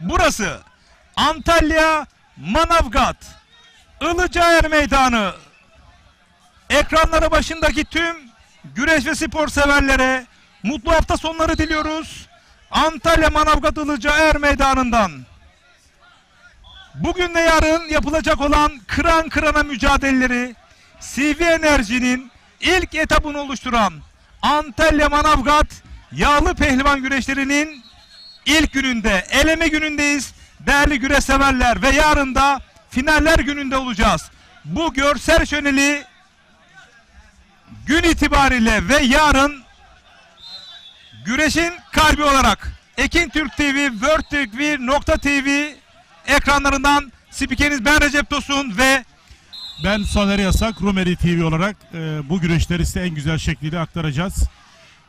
Burası Antalya Manavgat Ilıcaer Meydanı. Ekranları başındaki tüm güreş ve spor severlere mutlu hafta sonları diliyoruz. Antalya Manavgat Ilıcaer Meydanı'ndan. Bugün ve yarın yapılacak olan kıran kırana mücadeleleri, CV Enerji'nin ilk etabını oluşturan Antalya Manavgat yağlı pehlivan güreşlerinin ilk gününde, eleme günündeyiz değerli güreş severler ve yarın da finaller gününde olacağız. Bu görsel şöleni gün itibariyle ve yarın güreşin kalbi olarak Ekin Türk TV, World TV, .tv ekranlarından spikeriniz ben Recep Tosun ve ben Soner Yasak, Rumeli TV olarak bu güreşleri size en güzel şekliyle aktaracağız.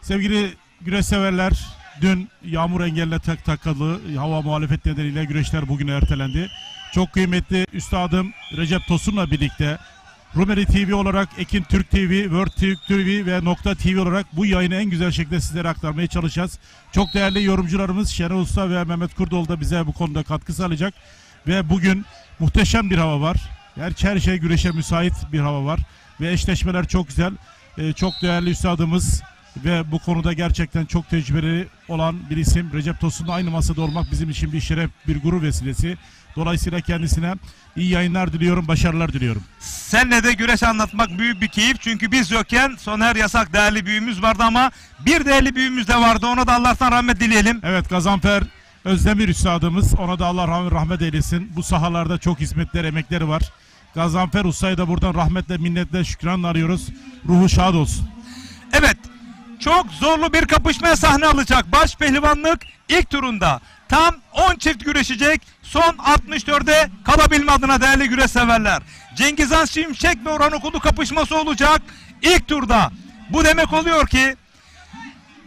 Sevgili güreş severler, dün yağmur engelle takılı hava muhalefet nedeniyle güreşler bugüne ertelendi. Çok kıymetli üstadım Recep Tosun'la birlikte Rumeli TV olarak Ekin Türk TV, World Türk TV ve .tv olarak bu yayını en güzel şekilde sizlere aktarmaya çalışacağız. Çok değerli yorumcularımız Şenol Usta ve Mehmet Kurdoğlu da bize bu konuda katkı sağlayacak. Ve bugün muhteşem bir hava var. Her şey güreşe müsait bir hava var. Ve eşleşmeler çok güzel. Çok değerli üstadımız ve bu konuda gerçekten çok tecrübeli olan bir isim Recep Tosun'la aynı masada olmak bizim için bir şeref, bir gurur vesilesi. Dolayısıyla kendisine iyi yayınlar diliyorum, başarılar diliyorum. Seninle de güreş anlatmak büyük bir keyif. Çünkü biz yokken Soner Yasak değerli büyüğümüz vardı ama bir değerli büyüğümüz de vardı. Ona da Allah'tan rahmet dileyelim. Evet, Gazanfer Özdemir üstadımız, ona da Allah rahmet eylesin. Bu sahalarda çok hizmetler, emekleri var. Gazanfer Usta'yı da buradan rahmetle, minnetle, şükranla arıyoruz. Ruhu şad olsun. Evet, çok zorlu bir kapışmaya sahne alacak. Baş pehlivanlık ilk turunda. Tam 10 çift güreşecek. Son 64'e kalabilme adına değerli güreş severler. Cengizhan Şimşek ve Orhan Okulu kapışması olacak ilk turda. Bu demek oluyor ki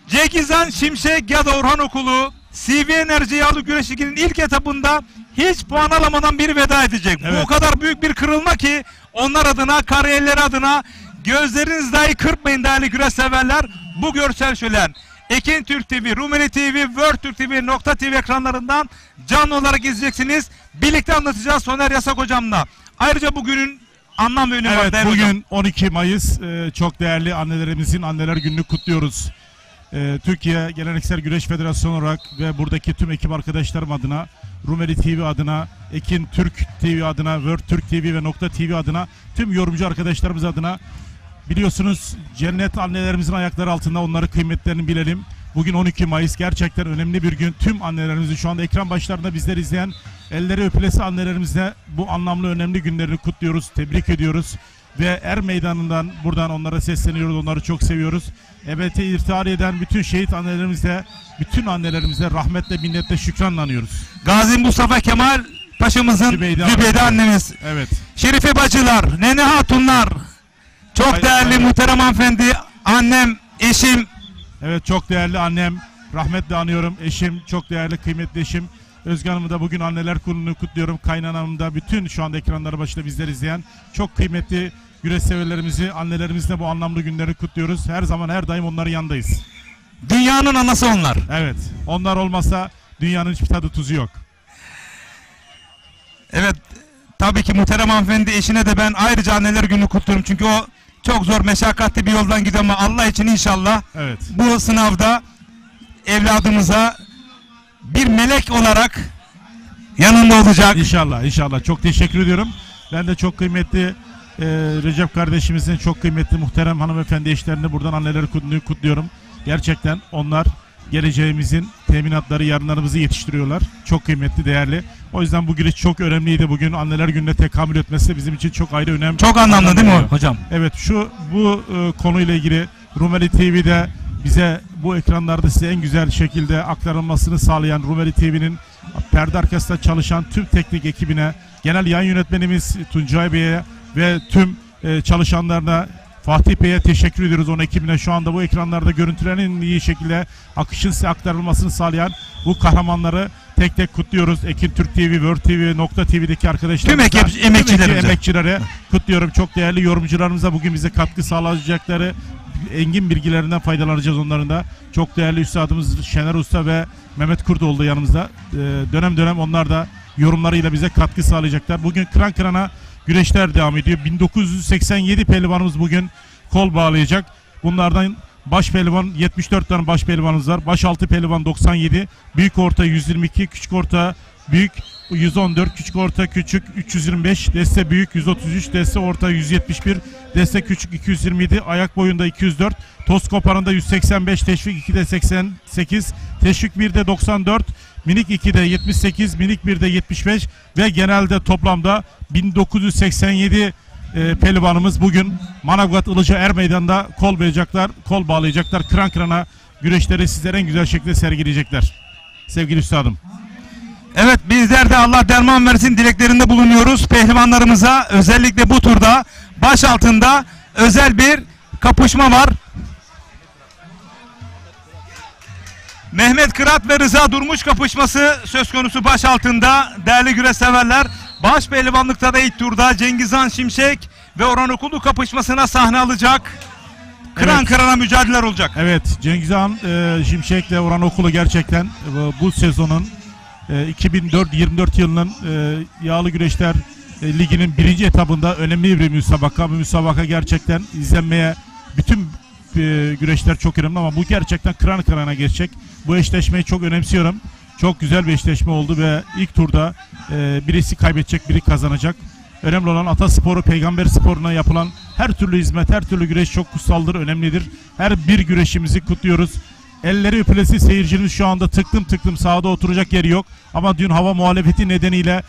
Cengizhan Şimşek ya da Orhan Okulu CV Enerji yağlı güreş liginin ilk etapında hiç puan alamadan bir veda edecek. Evet. Bu o kadar büyük bir kırılma ki onlar adına, kariyerleri adına gözleriniz dahi kırpmayın değerli güreş severler. Bu görsel şölen Ekin Türk TV, Rumeli TV, World Türk TV, .tv ekranlarından canlı olarak izleyeceksiniz. Birlikte anlatacağız Soner Yasak hocamla. Ayrıca bugünün anlam ve önemi var. Evet, bugün hocam. 12 Mayıs çok değerli annelerimizin Anneler Günü'nü kutluyoruz. Türkiye Geleneksel Güreş Federasyonu olarak ve buradaki tüm ekip arkadaşlarım adına, Rumeli TV adına, Ekin Türk TV adına, World Türk TV ve .tv adına, tüm yorumcu arkadaşlarımız adına biliyorsunuz cennet annelerimizin ayakları altında, onları kıymetlerini bilelim. Bugün 12 Mayıs gerçekten önemli bir gün. Tüm annelerimizin şu anda ekran başlarında bizleri izleyen elleri öpülesi annelerimizle bu anlamlı önemli günlerini kutluyoruz, tebrik ediyoruz. Ve Er Meydanı'ndan buradan onlara sesleniyoruz, onları çok seviyoruz. Ebedi irtihal eden bütün şehit annelerimizle, bütün annelerimizle rahmetle, minnetle, şükranla anıyoruz. Gazi Mustafa Kemal Paşa'mızın Zübeyde annemiz. Evet. Şerife bacılar, nene hatunlar, çok değerli muhterem hanımefendi, annem, eşim. Evet, çok değerli annem, rahmetle anıyorum. Eşim, çok değerli, kıymetli eşim. Özge Hanım'ı da bugün anneler gününü kutluyorum. Kaynanamı da, bütün şu anda ekranları başında bizleri izleyen çok kıymetli güreş severlerimizi, annelerimizle bu anlamlı günleri kutluyoruz. Her zaman, her daim onların yanındayız. Dünyanın anası onlar. Evet, onlar olmasa dünyanın hiçbir tadı tuzu yok. Evet, tabii ki muhterem hanımefendi eşine de ben ayrıca anneler günü kutluyorum. Çünkü o çok zor, meşakkatli bir yoldan gidiyor ama Allah için inşallah evet, bu sınavda evladımıza bir melek olarak yanında olacak. İnşallah, inşallah. Çok teşekkür ediyorum. Ben de çok kıymetli Recep kardeşimizin çok kıymetli muhterem hanımefendi eşlerini buradan anneler gününü kutluyorum. Gerçekten onlar geleceğimizin teminatları, yarınlarımızı yetiştiriyorlar. Çok kıymetli, değerli. O yüzden bu güreş çok önemliydi. Bugün anneler gününe tekamül etmesi bizim için çok ayrı önem. Çok anlamlı değil mi hocam? Evet, bu konuyla ilgili Rumeli TV'de bize bu ekranlarda size en güzel şekilde aktarılmasını sağlayan Rumeli TV'nin perde arkasında çalışan tüm teknik ekibine, genel yayın yönetmenimiz Tuncay Bey'e ve tüm çalışanlarına, Fatih Bey'e teşekkür ediyoruz, onun ekibine. Şu anda bu ekranlarda görüntülerin iyi şekilde akışın size aktarılmasını sağlayan bu kahramanları tek tek kutluyoruz. Ekin Türk TV, World TV, .tv'deki arkadaşlarımıza, tüm emekçilere kutluyorum. Çok değerli yorumcularımıza, bugün bize katkı sağlayacakları engin bilgilerinden faydalanacağız onların da. Çok değerli üstadımız Şener Usta ve Mehmet Kurdoğlu da yanımızda. Dönem dönem onlar da yorumlarıyla bize katkı sağlayacaklar. Bugün kıran kırana güreşler devam ediyor. 1987 pehlivanımız bugün kol bağlayacak. Bunlardan baş pehlivan 74 tane baş pehlivanımız var. Baş altı pehlivan 97, büyük orta 122, küçük orta büyük 114, küçük orta küçük 325, deste büyük 133, deste orta 171, deste küçük 227, ayak boyunda 204, toz koparında 185, teşvik 2'de 88, teşvik 1'de 94, minik 2'de 78, minik 1'de 75 ve genelde toplamda 1987 pehlivanımız bugün Manavgat Ilıca Er Meydanı'nda kol bağlayacaklar. Kıran kırana güreşleri sizlere en güzel şekilde sergileyecekler. Sevgili üstadım. Evet, bizler de Allah derman versin dileklerinde bulunuyoruz. Pehlivanlarımıza özellikle bu turda baş altında özel bir kapışma var. Mehmet Kırat ve Rıza Durmuş kapışması söz konusu baş altında. Değerli güreş severler, baş pehlivanlıkta da ilk turda Cengizhan Şimşek ve Orhan Okulu kapışmasına sahne alacak. Kıran kırana mücadeleler olacak. Evet, Cengizhan Şimşek ile Orhan Okulu gerçekten bu sezonun 2024 yılının Yağlı Güreşler Ligi'nin birinci etabında önemli bir müsabaka. Bu müsabaka gerçekten izlenmeye, bütün güreşler çok önemli ama bu gerçekten kıran kırana geçecek. Bu eşleşmeyi çok önemsiyorum. Çok güzel bir eşleşme oldu ve ilk turda birisi kaybedecek, biri kazanacak. Önemli olan atasporu, peygamber sporuna yapılan her türlü hizmet, her türlü güreş çok kutsaldır, önemlidir. Her bir güreşimizi kutluyoruz. Elleri öpülesi seyircimiz şu anda tıklım sahada oturacak yeri yok. Ama dün hava muhalefeti nedeniyle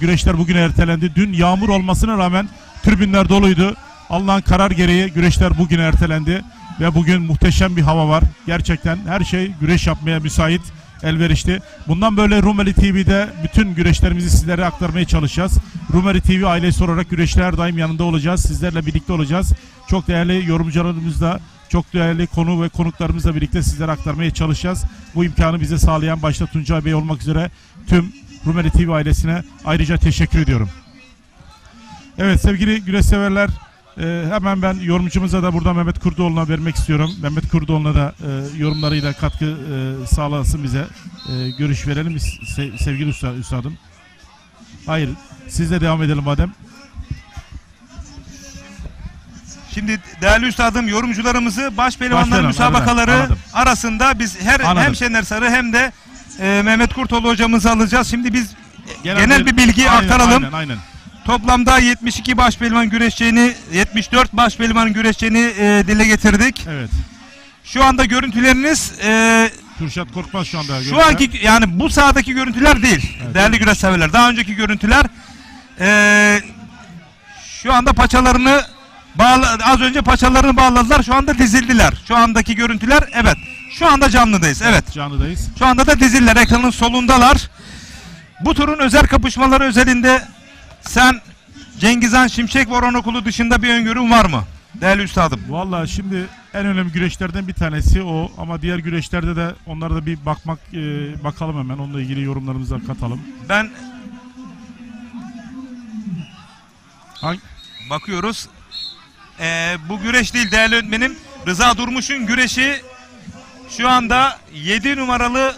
güreşler bugün ertelendi. Dün yağmur olmasına rağmen tribünler doluydu. Allah'ın karar gereği güreşler bugün ertelendi. Ve bugün muhteşem bir hava var. Gerçekten her şey güreş yapmaya müsait, elverişli. Bundan böyle Rumeli TV'de bütün güreşlerimizi sizlere aktarmaya çalışacağız. Rumeli TV ailesi olarak güreşler daim yanında olacağız. Sizlerle birlikte olacağız. Çok değerli yorumcularımızla, çok değerli konu ve konuklarımızla birlikte sizlere aktarmaya çalışacağız. Bu imkanı bize sağlayan başta Tuncay Bey olmak üzere tüm Rumeli TV ailesine ayrıca teşekkür ediyorum. Evet sevgili güreş severler, hemen ben yorumcumuza da burada Mehmet Kurdoğlu'na vermek istiyorum. Mehmet Kurdoğlu'na da yorumlarıyla katkı sağlasın bize. Görüş verelim sevgili üstadım. Hayır, sizle devam edelim madem. Şimdi değerli üstadım, yorumcularımızı baş pehlivanların müsabakaları arasında biz hem Şener Sarı hem de Mehmet Kurtoğlu hocamızı alacağız. Şimdi biz genel bir bilgi aktaralım. Aynen. Toplamda 72 baş pehlivan güreşeceğini, 74 baş pehlivan güreşeceğini dile getirdik. Evet. Şu anda görüntüleriniz Kürşat Korkmaz şu anda. Şu anki yani bu sahadaki görüntüler değil. Evet, değerli güreş severler. Daha önceki görüntüler şu anda paçalarını az önce paçalarını bağladılar. Şu anda dizildiler. Şu andaki görüntüler evet. Şu anda canlıdayız. Evet. Canlıdayız. Şu anda da dizildiler. Ekranın solundalar. Bu turun özel kapışmaları özelinde sen Cengizhan Şimşek ve Orhan Okulu dışında bir öngörün var mı? Değerli üstadım. Vallahi şimdi en önemli güreşlerden bir tanesi o ama diğer güreşlerde de onlara da bir bakalım hemen. Onunla ilgili yorumlarımızı katalım. Ben bakıyoruz. Bu güreş değil değerli öğretmenim. Rıza Durmuş'un güreşi şu anda 7 numaralı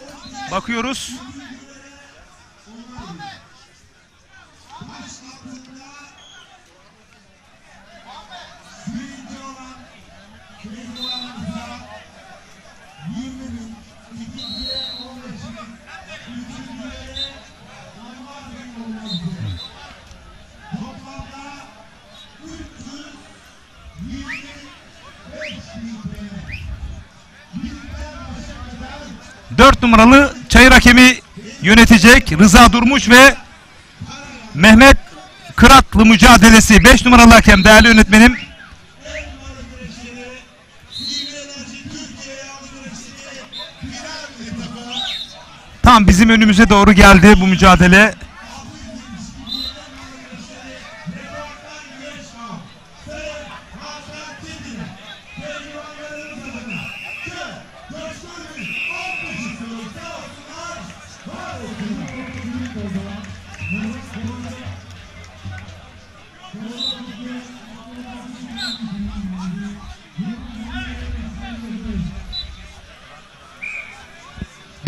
bakıyoruz. Dört numaralı çayır hakemi yönetecek Rıza Durmuş ve Mehmet Kıratlı mücadelesi. 5 numaralı hakem değerli yönetmenim. Tam bizim önümüze doğru geldi bu mücadele.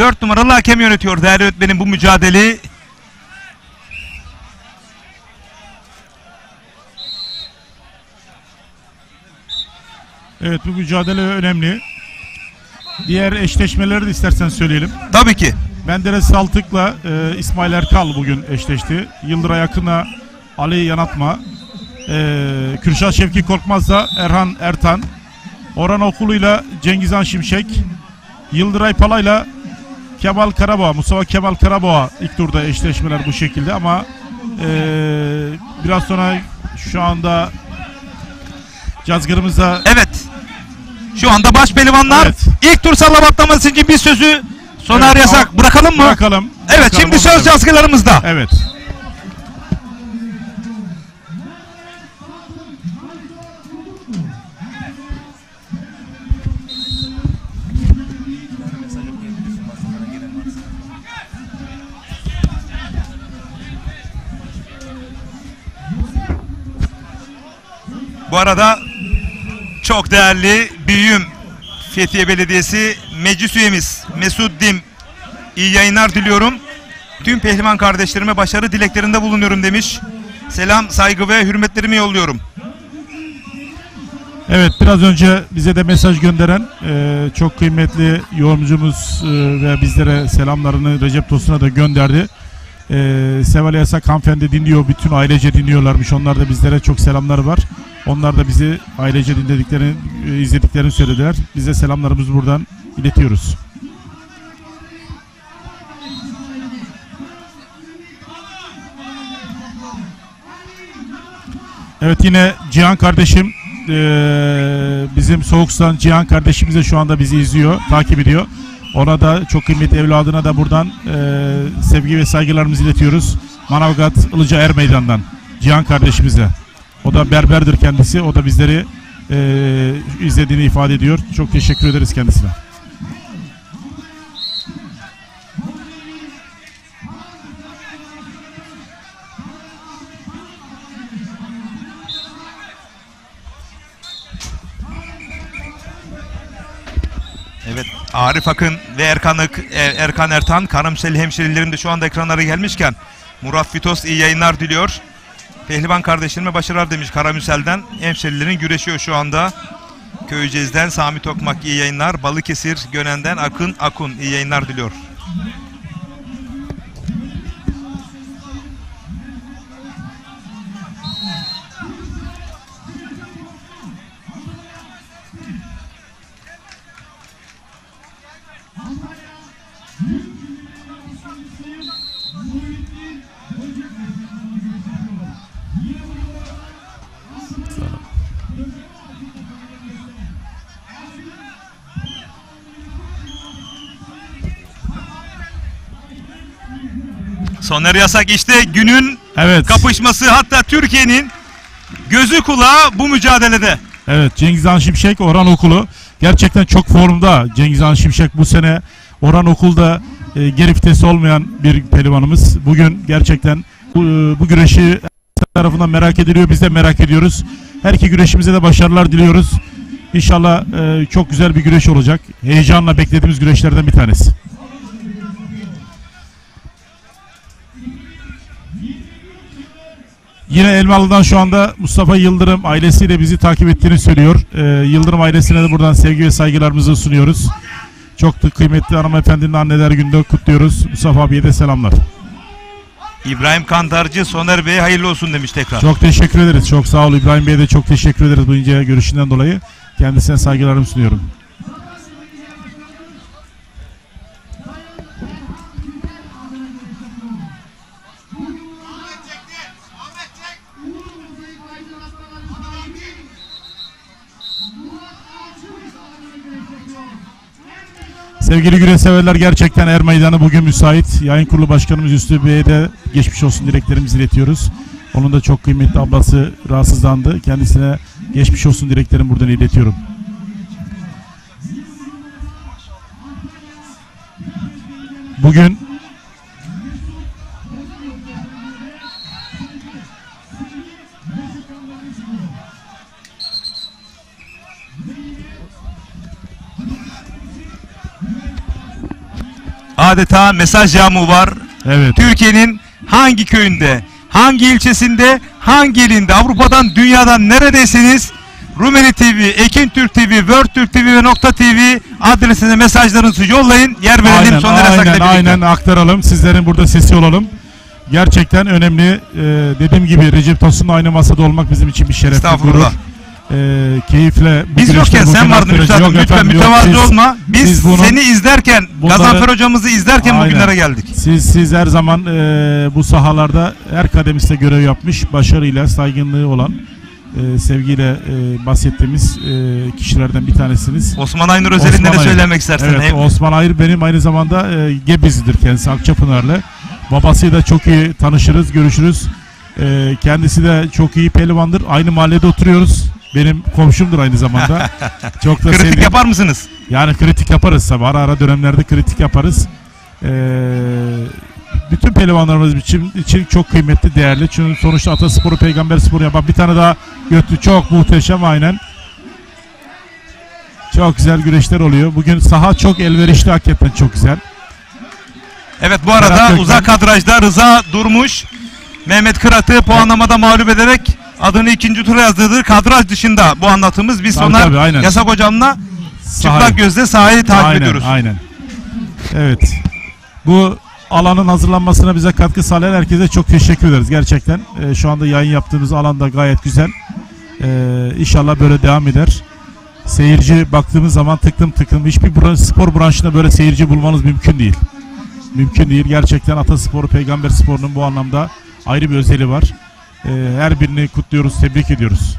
4 numaralı hakem yönetiyor değerli öğretmenim bu mücadeleyi. Evet, bu mücadele önemli. Diğer eşleşmeleri de istersen söyleyelim. Tabii ki. Menderes Saltık'la İsmail Erkal bugün eşleşti. Yıldıray Akın'a Ali Yanatma. Kürşat Şevki Korkmaz'la Erhan Ertan. Orhan Okulu'yla Cengizhan Şimşek. Yıldıray Pala'yla Kemal Karaboğa, Mustafa Kemal Karaboğa ilk turda eşleşmeler bu şekilde ama biraz sonra şu anda cazgırımızda Evet. Şu anda baş pehlivanlar Evet. ilk tur sallama atlaması için bir sözü Soner Evet, Yasak. Bırakalım mı? bırakalım. Evet, Bırakalım, şimdi söz bırakalım. cazgırlarımızda. Evet. Bu arada çok değerli büyüğüm Fethiye Belediyesi meclis üyemiz Mesut Dim, iyi yayınlar diliyorum. Tüm pehlivan kardeşlerime başarı dileklerinde bulunuyorum demiş. Selam, saygı ve hürmetlerimi yolluyorum. Evet, biraz önce bize de mesaj gönderen çok kıymetli yorumcumuz ve bizlere selamlarını Recep Tosun'a da gönderdi. Seval Yasak hanımefendi dinliyor, bütün ailece dinliyorlarmış. Onlar da bizlere çok selamları var. Onlar da bizi ailece dinlediklerini, izlediklerini söylediler. Bize selamlarımızı buradan iletiyoruz. Evet, yine Cihan kardeşim, bizim Soğuksan Cihan kardeşimiz de şu anda bizi izliyor, takip ediyor. Ona da çok kıymetli evladına da buradan sevgi ve saygılarımızı iletiyoruz. Manavgat Ilıca Er Meydan'dan Cihan kardeşimize. O da berberdir kendisi. O da bizleri izlediğini ifade ediyor. Çok teşekkür ederiz kendisine. Evet, Arif Akın ve Erkan Ertan, Karamsel hemşerilerim de şu anda ekranlara gelmişken Murat Fitos iyi yayınlar diliyor. Pehlivan kardeşlerime başarılar demiş Karamüsel'den. Hemşerilerin güreşiyor şu anda. Köyceğiz'den Sami Tokmak iyi yayınlar. Balıkesir Gönen'den Akın Akun iyi yayınlar diliyor. Soner Yasak işte günün kapışması, hatta Türkiye'nin gözü kulağı bu mücadelede. Evet, Cengizhan Şimşek, Orhan Okulu gerçekten çok formda. Cengizhan Şimşek bu sene Orhan Okul'da geri vitesi olmayan bir pehlivanımız. Bugün gerçekten bu güreşi tarafından merak ediliyor. Biz de merak ediyoruz. Her iki güreşimize de başarılar diliyoruz. İnşallah çok güzel bir güreş olacak. Heyecanla beklediğimiz güreşlerden bir tanesi. Yine Elmalı'dan şu anda Mustafa Yıldırım ailesiyle bizi takip ettiğini söylüyor. Yıldırım ailesine de buradan sevgi ve saygılarımızı sunuyoruz. Çok da kıymetli hanımefendinin anneler gününde kutluyoruz. Mustafa abiye de selamlar. İbrahim Kantarcı Soner Bey'e hayırlı olsun demiş tekrar. Çok teşekkür ederiz. Çok sağ ol İbrahim Bey'e de çok teşekkür ederiz bu ince görüşünden dolayı. Kendisine saygılarımı sunuyorum. Sevgili güreş severler, gerçekten Er Meydanı bugün müsait. Yayın Kurulu Başkanımız Üstü Bey'e de geçmiş olsun dileklerimizi iletiyoruz. Onun da çok kıymetli ablası rahatsızlandı. Kendisine geçmiş olsun dileklerimi buradan iletiyorum. Bugün adeta mesaj yağmuru var. Evet. Türkiye'nin hangi köyünde, hangi ilçesinde, hangi ilinde, Avrupa'dan, dünyadan neredeyseniz Rumeli TV, Ekin Türk TV, World Türk TV ve Nokta TV adresine mesajlarınızı yollayın. Yer verelim Soner Yasak'la birlikte. Aynen aktaralım. Sizlerin burada sesi olalım. Gerçekten önemli. Dediğim gibi Recep Tosun'la aynı masada olmak bizim için bir şeref, bir gurur. Keyifle. Biz yokken sen vardın üstadım. Lütfen mütevazı olma. Biz seni izlerken, Gazanfer hocamızı izlerken bugünlere geldik. Siz her zaman bu sahalarda her kademiste görev yapmış, başarıyla, saygınlığı olan, sevgiyle bahsettiğimiz kişilerden bir tanesiniz. Osman Aynur özelinde ne söylemek istersin? Evet, Osman Aynur benim aynı zamanda Gebizlidir kendisi, Akçapınarlı. Babasıyla çok iyi tanışırız, görüşürüz. Kendisi de çok iyi pehlivandır. Aynı mahallede oturuyoruz. Benim komşumdur aynı zamanda. Çok da kritik sevdiğim. Yapar mısınız? Yani kritik yaparız tabii. Ara dönemlerde kritik yaparız. Bütün pehlivanlarımız için çok kıymetli, değerli. Çünkü sonuçta atasporu, peygamber sporu yapan bir tane daha götü. Çok muhteşem aynen. Çok güzel güreşler oluyor. Bugün saha çok elverişli, hakikaten çok güzel. Evet, bu arada uzak kadrajda Rıza Durmuş Mehmet Kırat'ı puanlamada mağlup ederek adını ikinci tura yazdırdı. Kadraj dışında bu anlatımız. Biz Soner Yasak hocamla çıplak gözle sahayı takip ediyoruz. Aynen. Evet. Bu alanın hazırlanmasına bize katkı sağlayan herkese çok teşekkür ederiz. Gerçekten şu anda yayın yaptığımız alanda gayet güzel. İnşallah böyle devam eder. Seyirci baktığımız zaman tıklım. Hiçbir spor branşında böyle seyirci bulmanız mümkün değil. Mümkün değil. Gerçekten atasporu, peygamber sporunun bu anlamda ayrı bir özelliği var. Her birini kutluyoruz, tebrik ediyoruz.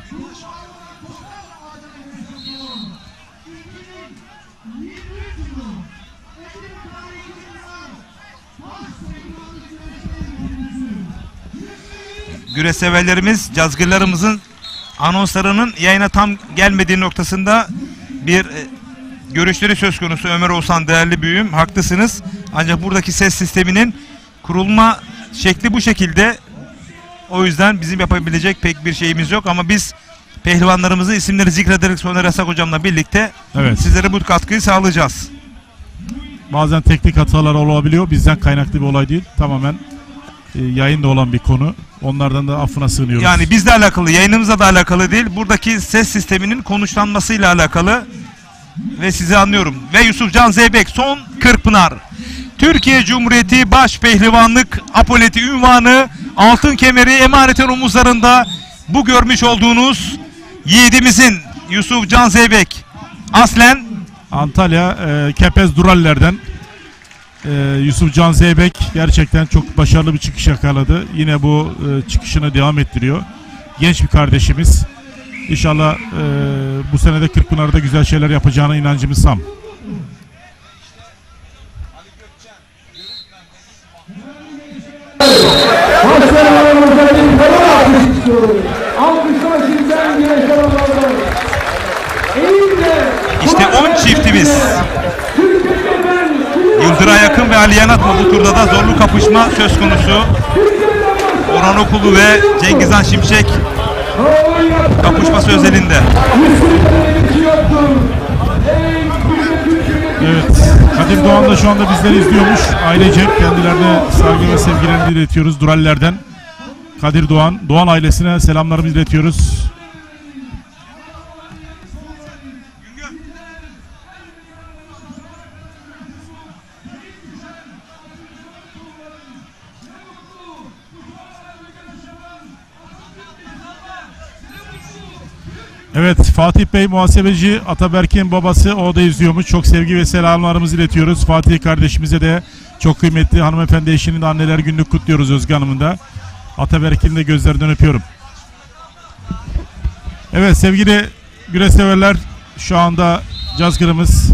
Güreş severlerimiz, cazgırlarımızın anonslarının yayına tam gelmediği noktasında bir görüşleri söz konusu. Ömer Oğuzhan değerli büyüğüm, haklısınız. Ancak buradaki ses sisteminin kurulma şekli bu şekilde. O yüzden bizim yapabilecek pek bir şeyimiz yok ama biz pehlivanlarımızın isimleri zikrederek Soner Yasak hocamla birlikte sizlere bu katkıyı sağlayacağız. Bazen teknik hatalar olabiliyor. Bizden kaynaklı bir olay değil. Tamamen yayında olan bir konu. Onlardan da affına sığınıyoruz. Yani bizle alakalı, yayınımızla da alakalı değil. Buradaki ses sisteminin konuşlanmasıyla alakalı ve sizi anlıyorum. Ve Yusufcan Zeybek, son Kırkpınar. Türkiye Cumhuriyeti Baş Pehlivanlık Apoleti ünvanı, altın kemeri emaneten omuzlarında bu görmüş olduğunuz yiğidimizin Yusufcan Zeybek. Aslen Antalya Kepez Duraller'den Yusufcan Zeybek gerçekten çok başarılı bir çıkış yakaladı. Yine bu çıkışını devam ettiriyor. Genç bir kardeşimiz. İnşallah bu senede Kırkpınar'da güzel şeyler yapacağına inancımız tam. İşte 10 çiftimiz. Yıldıray Akın ve Ali Yanatma bu turda da zorlu kapışma söz konusu. Orhan Okulu ve Cengizhan Şimşek kapışması özelinde. Evet, Kadir Doğan da şu anda bizleri izliyormuş. Ailece kendilerine saygı ve sevgilerimizi iletiyoruz Duraller'den. Kadir Doğan ailesine selamlarımızı iletiyoruz. Evet, Fatih Bey muhasebeci, Ataberk'in babası, o da izliyormuş. Çok sevgi ve selamlarımızı iletiyoruz. Fatih kardeşimize de çok kıymetli hanımefendi eşinin de anneler gününü kutluyoruz Özge Hanım'ın da. Ataberk'in de gözlerinden öpüyorum. Evet sevgili güreş severler, şu anda cazgırımız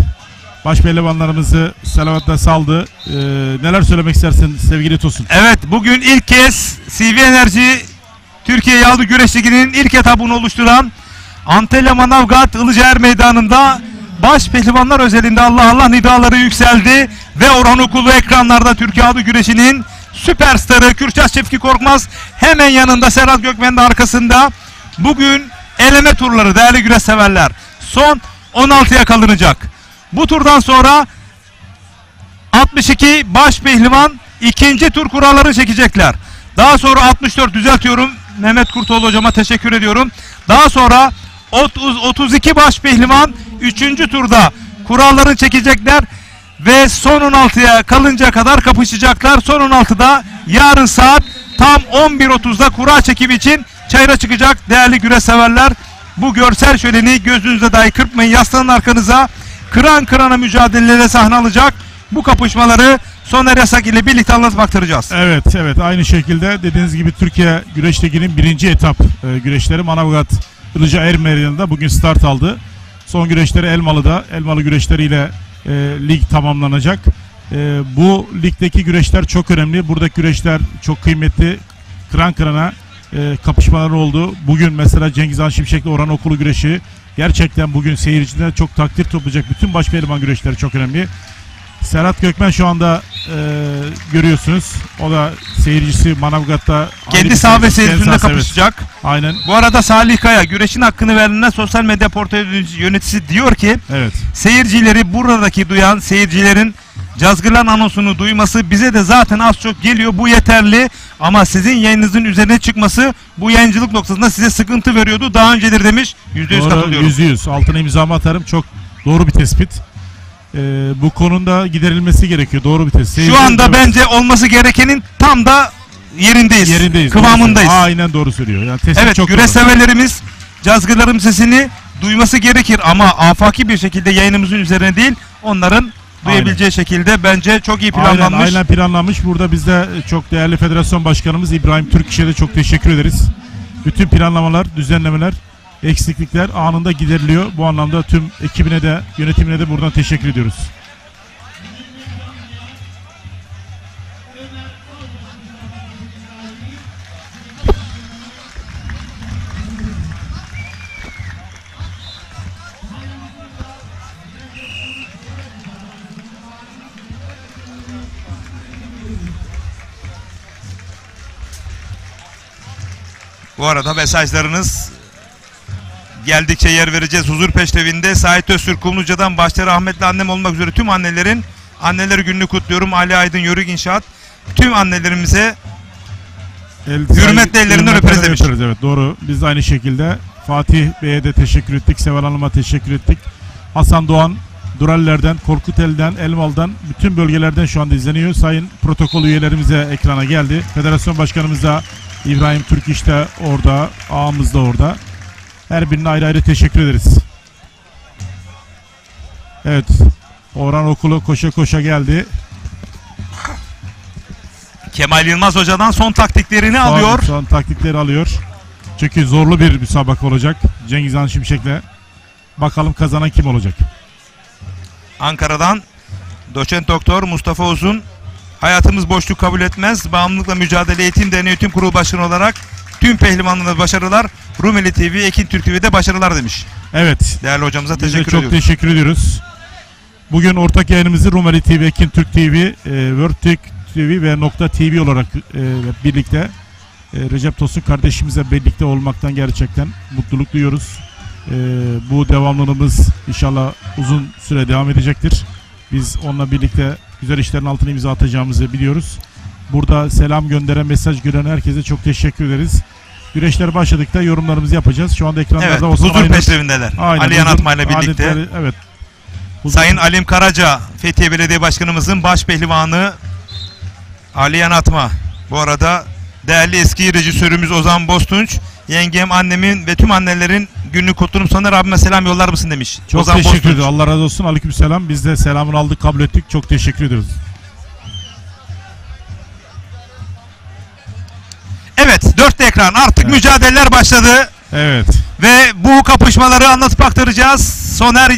baş pehlivanlarımızı selametle saldı. Neler söylemek istersin sevgili Tosun? Evet, bugün ilk kez CV Enerji Türkiye Yağlı Güreş Ligi'nin ilk etabını oluşturan Antalya Manavgat Ilıcaer Meydanı'nda baş pehlivanlar özelinde Allah Allah nidaları yükseldi ve Orhan Okulu ekranlarda Türkiye Yağlı Güreşi'nin süperstarı Kürşat Şefki Korkmaz hemen yanında, Serhat Gökmen de arkasında. Bugün eleme turları değerli güreş severler. Son 16'ya kalınacak. Bu turdan sonra 62 baş pehlivan ikinci tur kuralları çekecekler. Daha sonra 64 düzeltiyorum. Mehmet Kurtoğlu hocama teşekkür ediyorum. Daha sonra 32 baş pehlivan 3. turda kuralları çekecekler ve son 16'ya kalınca kadar kapışacaklar. Son 16'da yarın saat tam 11.30'da kura çekimi için çayıra çıkacak değerli güreş severler. Bu görsel şöleni gözünüzde dahi kırpmayın. Yaslanın arkanıza. Kıran kırana mücadelelere sahne alacak bu kapışmaları Soner Yasak ile birlikte anlatıp aktaracağız. Evet aynı şekilde dediğiniz gibi Türkiye Güreş Ligi'nin 1. etap güreşleri Manavgat Ilıca Er Meydanı'nda bugün start aldı. Son güreşleri Elmalı'da. Elmalı güreşleriyle lig tamamlanacak. Bu ligdeki güreşler çok önemli. Buradaki güreşler çok kıymetli. Kıran kırana kapışmalar oldu. Bugün mesela Cengiz Han Şimşek'le Orhan Okulu güreşi gerçekten bugün seyirciden çok takdir toplayacak. Bütün baş pehlivan güreşleri çok önemli. Serhat Gökmen şu anda görüyorsunuz. O da seyircisi Manavgat'ta. Kendi saha ve seyircisinde kapışacak. Evet. Aynen. Bu arada Salih Kaya güreşin hakkını verilen sosyal medya portalı yöneticisi diyor ki Evet. Seyircileri buradaki duyan seyircilerin Cazgırlan anonsunu duyması bize de zaten az çok geliyor. Bu yeterli ama sizin yayınınızın üzerine çıkması bu yayıncılık noktasında size sıkıntı veriyordu. Daha öncedir demiş. %100 katılıyorum. %100. Altına imzamı atarım. Çok doğru bir tespit. Bu konuda giderilmesi gerekiyor. Doğru bir tespit. Şu anda bence olması gerekenin tam da yerindeyiz. Kıvamındayız. Aynen doğru söylüyor. Yani evet çok güreş doğru. severlerimiz Cazgırların sesini duyması gerekir ama afaki bir şekilde yayınımızın üzerine değil onların duyabileceği şekilde bence çok iyi planlanmış. Aynen planlanmış. Burada biz de çok değerli federasyon başkanımız İbrahim Türkiş'e de çok teşekkür ederiz. Bütün planlamalar, düzenlemeler, eksiklikler anında gideriliyor. Bu anlamda tüm ekibine de, yönetimine de buradan teşekkür ediyoruz. Bu arada mesajlarınız geldikçe yer vereceğiz. Huzur Peşrevi'nde Sait Öztürk Kumluca'dan başta rahmetli annem olmak üzere tüm annelerin anneler gününü kutluyorum. Ali Aydın Yörük İnşaat tüm annelerimize hürmetle ellerinden öperiz demiş. Evet doğru. Biz de aynı şekilde Fatih Bey'e de teşekkür ettik. Seval Hanım'a teşekkür ettik. Hasan Doğan, Duraller'den, Korkutel'den, Elmalı'dan bütün bölgelerden şu anda izleniyor. Sayın protokol üyelerimize ekrana geldi. Federasyon Başkanımız da İbrahim Türkiş de orada, ağamız da orada. Her birine ayrı ayrı teşekkür ederiz. Evet. Orhan Okulu koşa koşa geldi. Kemal Yılmaz Hoca'dan son taktiklerini alıyor. Son taktikleri alıyor. Çünkü zorlu bir müsabaka olacak. Cengiz Han Şimşek'le. Bakalım kazanan kim olacak? Ankara'dan Doçent Doktor Mustafa Uzun. Hayatımız boşluk kabul etmez. Bağımlılıkla Mücadele Eğitim Derneği Tüm Kurulu Başkanı olarak tüm pehlivanlara başarılar. Rumeli TV, Ekin Türk TV'de başarılar demiş. Evet. Değerli hocamıza Biz de teşekkür çok ediyoruz. teşekkür ediyoruz. Bugün ortak yayınımızı Rumeli TV, Ekin Türk TV, World Türk TV ve Nokta TV olarak birlikte Recep Tosun kardeşimizle birlikte olmaktan gerçekten mutluluk duyuyoruz. Bu devamlılığımız inşallah uzun süre devam edecektir. Biz onunla birlikte güzel işlerin altına imza atacağımızı biliyoruz. Burada selam gönderen, mesaj gönderen herkese çok teşekkür ederiz. Güreşler başladıkta yorumlarımızı yapacağız. Şu anda ekranlarda Evet, Osman huzur peşrevindeler. Ali Yanatma ile birlikte. Adetleri, evet. Sayın Alim Karaca, Fethiye Belediye Başkanımızın baş pehlivanı Ali Yanatma. Bu arada değerli eski rejisörümüz Ozan Bostunç, yengem, annemin ve tüm annelerin gününü kutluyorum. Sonra Rabbime selam yollar mısın demiş. Çok Ozan teşekkür Bostunç. ederim. Allah razı olsun. Aleykümselam. Biz de selamını aldık, kabul ettik. Çok teşekkür ediyoruz. Evet, 4 ekran artık mücadeleler başladı. Evet. Ve bu kapışmaları anlatıp aktaracağız. Soner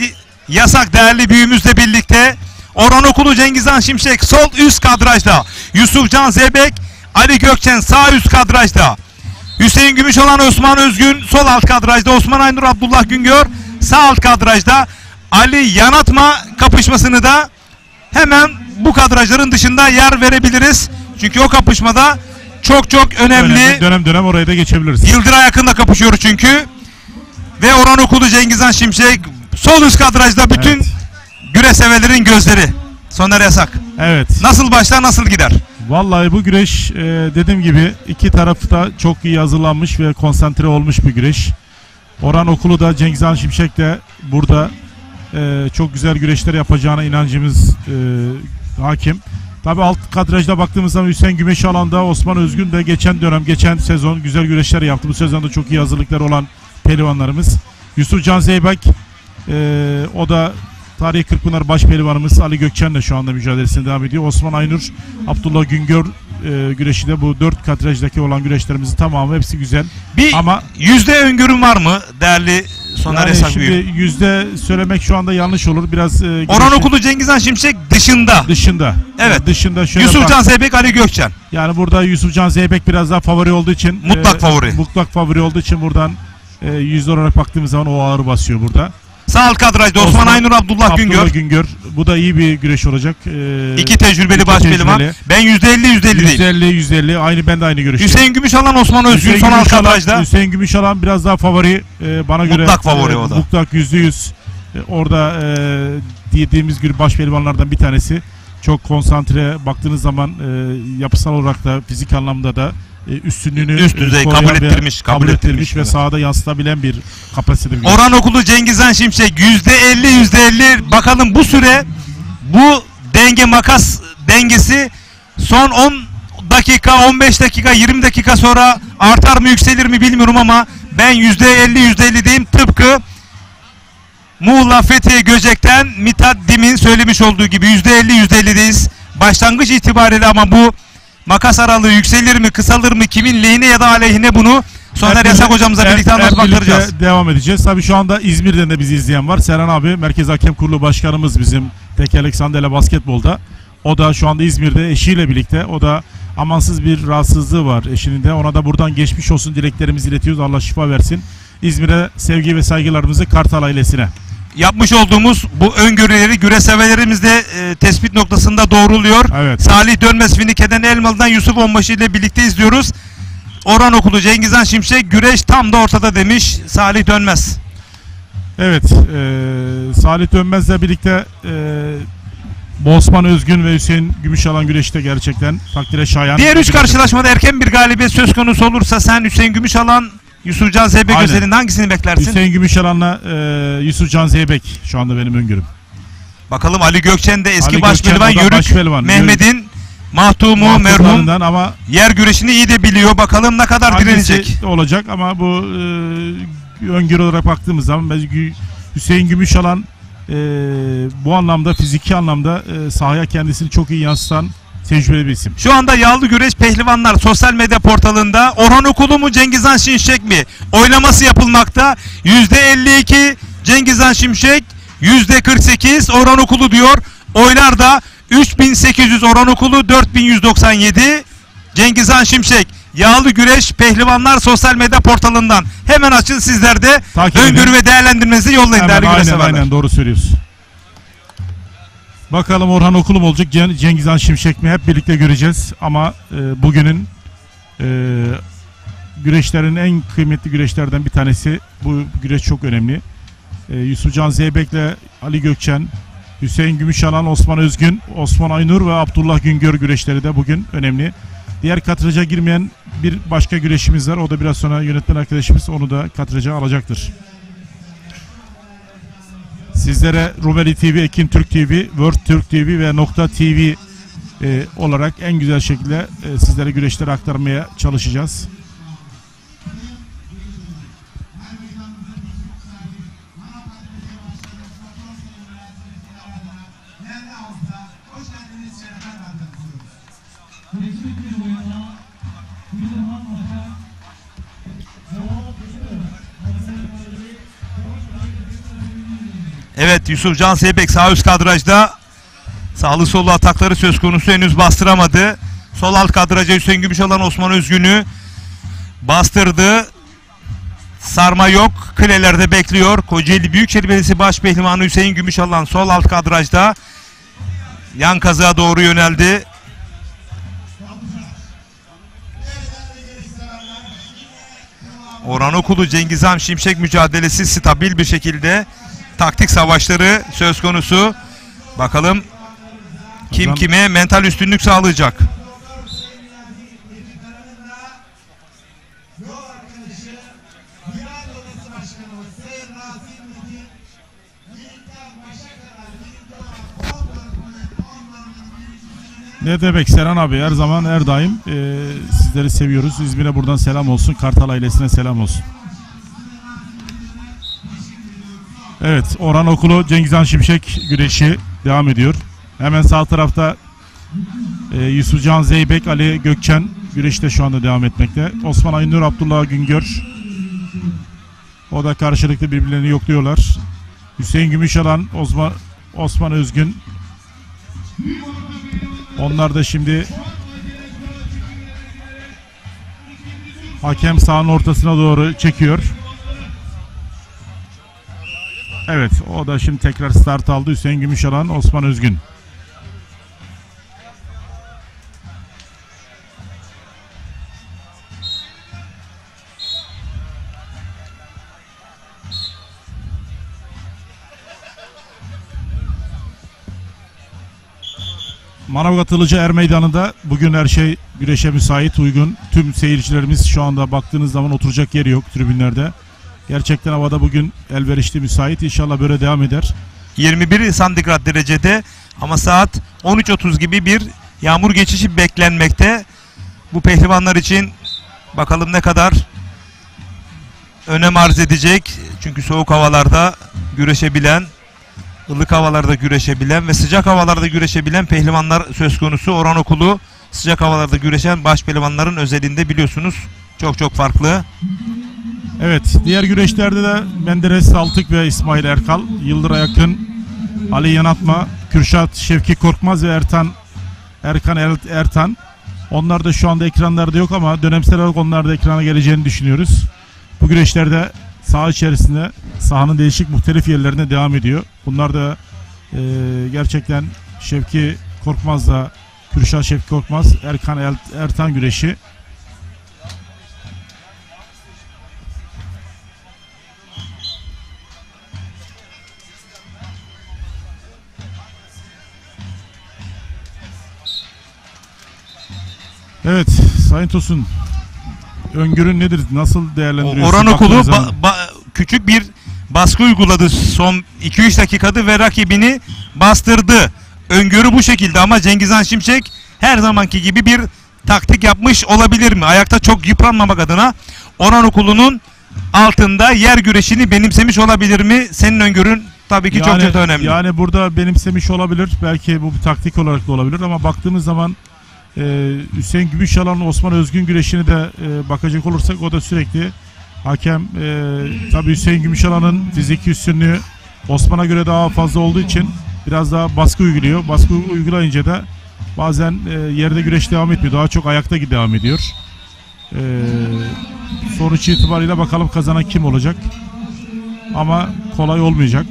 Yasak değerli büyüğümüzle birlikte. Orhan Okulu Cengiz Han Şimşek sol üst kadrajda. Yusuf Can Zeybek, Ali Gökçen sağ üst kadrajda. Hüseyin Gümüşoğlan, Osman Özgün sol alt kadrajda. Osman Aynur Abdullah Güngör sağ alt kadrajda. Ali Yanatma kapışmasını da hemen bu kadrajların dışında yer verebiliriz. Çünkü o kapışmada çok önemli. Dönem dönem oraya da geçebiliriz. Yıldıray yakında kapışıyoruz çünkü. Ve Orhan Okulu Cengiz Han Şimşek sol üst kadrajda bütün güreş severlerin gözleri. Soner Yasak. Evet. Nasıl başlar, nasıl gider? Vallahi bu güreş dediğim gibi iki tarafta çok iyi hazırlanmış ve konsantre olmuş bir güreş. Orhan Okulu da Cengiz Han Şimşek de burada çok güzel güreşler yapacağına inancımız hakim. Tabii alt kadrajda baktığımız zaman Hüseyin Gümüşalan'da, Osman Özgün de geçen sezon güzel güreşler yaptı. Bu sezonda çok iyi hazırlıkları olan pehlivanlarımız. Yusuf Can Zeybek o da Tarihi Kırkpınar baş pehlivanımız Ali Gökçen de şu anda mücadelesine devam ediyor. Osman Aynur, Abdullah Güngör güreşi de bu 4 kadrajdaki olan güreşlerimizin tamamı hepsi güzel. Bir ama yüzde öngörüm var mı değerli Soner yani Yasak şimdi Büyük? yüzde söylemek şu anda yanlış olur. Biraz Orhan Okulu Cengiz Han Şimşek dışında. dışında. Evet. Dışında şöyle Yusuf Can Zeybek, Ali Gökçen. yani burada Yusuf Can Zeybek biraz daha favori olduğu için mutlak favori olduğu için buradan yüzde olarak baktığımız zaman o ağır basıyor burada. Sağ alt kadrajda Osman Aynur, Abdullah Güngör. Bu da iyi bir güreş olacak. İki tecrübeli baş pehlivan. Ben %50 değil. %50 aynı, ben de aynı görüşteyim. Hüseyin Gümüşalan, Osman Özgün son alt kadrajda. Hüseyin Gümüşalan biraz daha favori bana göre. Mutlak favori o da. Mutlak %100 orada dediğimiz gibi baş pehlivanlardan bir tanesi. Çok konsantre, baktığınız zaman yapısal olarak da fizik anlamda da üstünlüğünü üst düzey kabul ettirmiş ve sahada yansıtabilen bir kapasite. Orhan Okulu Cengiz Han Şimşek %50. Bakalım bu süre, bu denge, makas dengesi son 10 dakika, 15 dakika, 20 dakika sonra artar mı, yükselir mi bilmiyorum ama ben %50 diyeyim. Tıpkı Muğla, Fethiye, Göcek'ten Mithat Dim'in söylemiş olduğu gibi %50'deyiz. Başlangıç itibariyle ama bu makas aralığı yükselir mi, kısalır mı, kimin lehine ya da aleyhine, bunu Soner Yasak hocamıza birlikte anlatacağız. Devam edeceğiz. Tabii şu anda İzmir'den de bizi izleyen var. Serhan abi, Merkez Hakem Kurulu Başkanımız bizim tekerlek sandalye basketbolda. O da şu anda İzmir'de eşiyle birlikte. O da amansız bir rahatsızlığı var eşinin de. Ona da buradan geçmiş olsun dileklerimizi iletiyoruz. Allah şifa versin. İzmir'e sevgi ve saygılarımızı, Kartal ailesine. Yapmış olduğumuz bu öngörüleri güreşseverlerimiz de tespit noktasında doğruluyor. Evet. Salih Dönmez Finike'den, Elmalı'dan Yusuf Onbaşı ile birlikte izliyoruz. Orhan Okulu Cengiz Han Şimşek, güreş tam da ortada demiş Salih Dönmez. Evet. Salih Dönmez'le birlikte Osman Özgün ve Hüseyin Gümüşalan güreşte gerçekten takdire şayan. Diğer 3 karşılaşmada erken bir galibiyet söz konusu olursa sen Hüseyin Gümüşalan, Yusuf Can Zeybek özelinde hangisini beklersin? Hüseyin Gümüşalan'la Yusuf Can Zeybek şu anda benim öngörüm. Bakalım Ali Gökçen de eski baş pehlivan, Yörük Mehmet'in mahtumu, merhum, ama yer güreşini iyi de biliyor. Bakalım ne kadar direnecek olacak ama bu öngörü olarak baktığımız zaman Hüseyin Gümüşalan bu anlamda, fiziki anlamda sahaya kendisini çok iyi yansıtan tecrübeli bir isim. Şu anda Yağlı Güreş Pehlivanlar sosyal medya portalında Orhan Okulu mu, Cengiz Han Şimşek mi oylaması yapılmakta. %52 Cengiz Han Şimşek, %48 Orhan Okulu diyor. Oylar da 3800 Orhan Okulu, 4197 Cengiz Han Şimşek. Yağlı Güreş Pehlivanlar sosyal medya portalından hemen açın, sizler de öngörü ve değerlendirmenizi yollayın değerli güreşseverler. Aynen doğru söylüyorsun. Bakalım Orhan Okulu mu olacak, Cengiz Han Şimşek mi, hep birlikte göreceğiz ama bugünün güreşlerin en kıymetli güreşlerden bir tanesi. Bu güreş çok önemli. Yusuf Can Zeybek'le Ali Gökçen, Hüseyin Gümüşalan, Osman Özgün, Osman Aynur ve Abdullah Güngör güreşleri de bugün önemli. Diğer katıraca girmeyen bir başka güreşimiz var. O da biraz sonra yönetmen arkadaşımız onu da katıraca alacaktır. Sizlere Rumeli TV, Ekin Türk TV, World Türk TV ve Nokta TV olarak en güzel şekilde sizlere güreşleri aktarmaya çalışacağız. Evet, Yusuf Can Zeybek sağ üst kadrajda, sağlı sollu atakları söz konusu, henüz bastıramadı. Sol alt kadraja Hüseyin Gümüşalan, Osman Özgün'ü bastırdı. Sarma yok, klelerde bekliyor. Kocaeli Büyükşehir Belediyesi Baş Pehlivanı Hüseyin Gümüşalan sol alt kadrajda yan kazığa doğru yöneldi. Orhan Okulu Cengiz Han Şimşek mücadelesi stabil bir şekilde, taktik savaşları söz konusu. Bakalım Kim kime mental üstünlük sağlayacak? Ne demek Serhan abi, her zaman her daim sizleri seviyoruz. İzmir'e buradan selam olsun. Kartal ailesine selam olsun. Evet, Orhan Okulu Cengizhan Şimşek güreşi devam ediyor. Hemen sağ tarafta Yusufcan Zeybek, Ali Gökçen güreşte şu anda devam etmekte. Osman Aynur, Abdullah Güngör. O da karşılıklı birbirlerini yokluyorlar. Hüseyin Gümüşalan, Osman Özgün. Onlar da şimdi hakem sahanın ortasına doğru çekiyor. Evet, o da şimdi tekrar start aldı. Hüseyin Gümüşalan, Osman Özgün. Manavgat Ilıca Er Meydanı'nda bugün her şey güreşe müsait, uygun. Tüm seyircilerimiz şu anda baktığınız zaman oturacak yeri yok tribünlerde. Gerçekten havada bugün elverişli, müsait. İnşallah böyle devam eder. 21 santigrat derecede ama saat 13.30 gibi bir yağmur geçişi beklenmekte. Bu pehlivanlar için bakalım ne kadar önem arz edecek. Çünkü soğuk havalarda güreşebilen, ılık havalarda güreşebilen ve sıcak havalarda güreşebilen pehlivanlar söz konusu. Orhan Okulu sıcak havalarda güreşen baş pehlivanların özelinde biliyorsunuz çok farklı. Evet, diğer güreşlerde de Menderes Saltık ve İsmail Erkal, Yıldıray Akın, Ali Yanatma, Kürşat Şevki Korkmaz ve Erkan Ertan. Onlar da şu anda ekranlarda yok ama dönemsel olarak onlar da ekrana geleceğini düşünüyoruz. Bu güreşlerde saha içerisinde, sahanın değişik muhtelif yerlerine devam ediyor. Bunlar da gerçekten Şevki Korkmaz'la Kürşat Şevki Korkmaz, Erkan Ertan güreşi. Evet, Sayın Tosun, öngörün nedir? Nasıl değerlendiriyorsun? Orhan Okulu küçük bir baskı uyguladı son 2-3 dakikada ve rakibini bastırdı. Öngörü bu şekilde ama Cengizhan Şimşek her zamanki gibi bir taktik yapmış olabilir mi? Ayakta çok yıpranmamak adına Orhan Okulu'nun altında yer güreşini benimsemiş olabilir mi? Senin öngörün tabii ki çok önemli. Yani burada benimsemiş olabilir. Belki bu bir taktik olarak da olabilir ama baktığımız zaman Hüseyin Gümüşalan, Osman Özgün güreşini de bakacak olursak o da sürekli hakem tabii Hüseyin Gümüşalan'ın fiziki üstünlüğü Osman'a göre daha fazla olduğu için biraz daha baskı uyguluyor. Baskı uygulayınca da bazen yerde güreş devam etmiyor. Daha çok ayakta devam ediyor. Sonuç itibariyle bakalım kazanan kim olacak. Ama kolay olmayacak.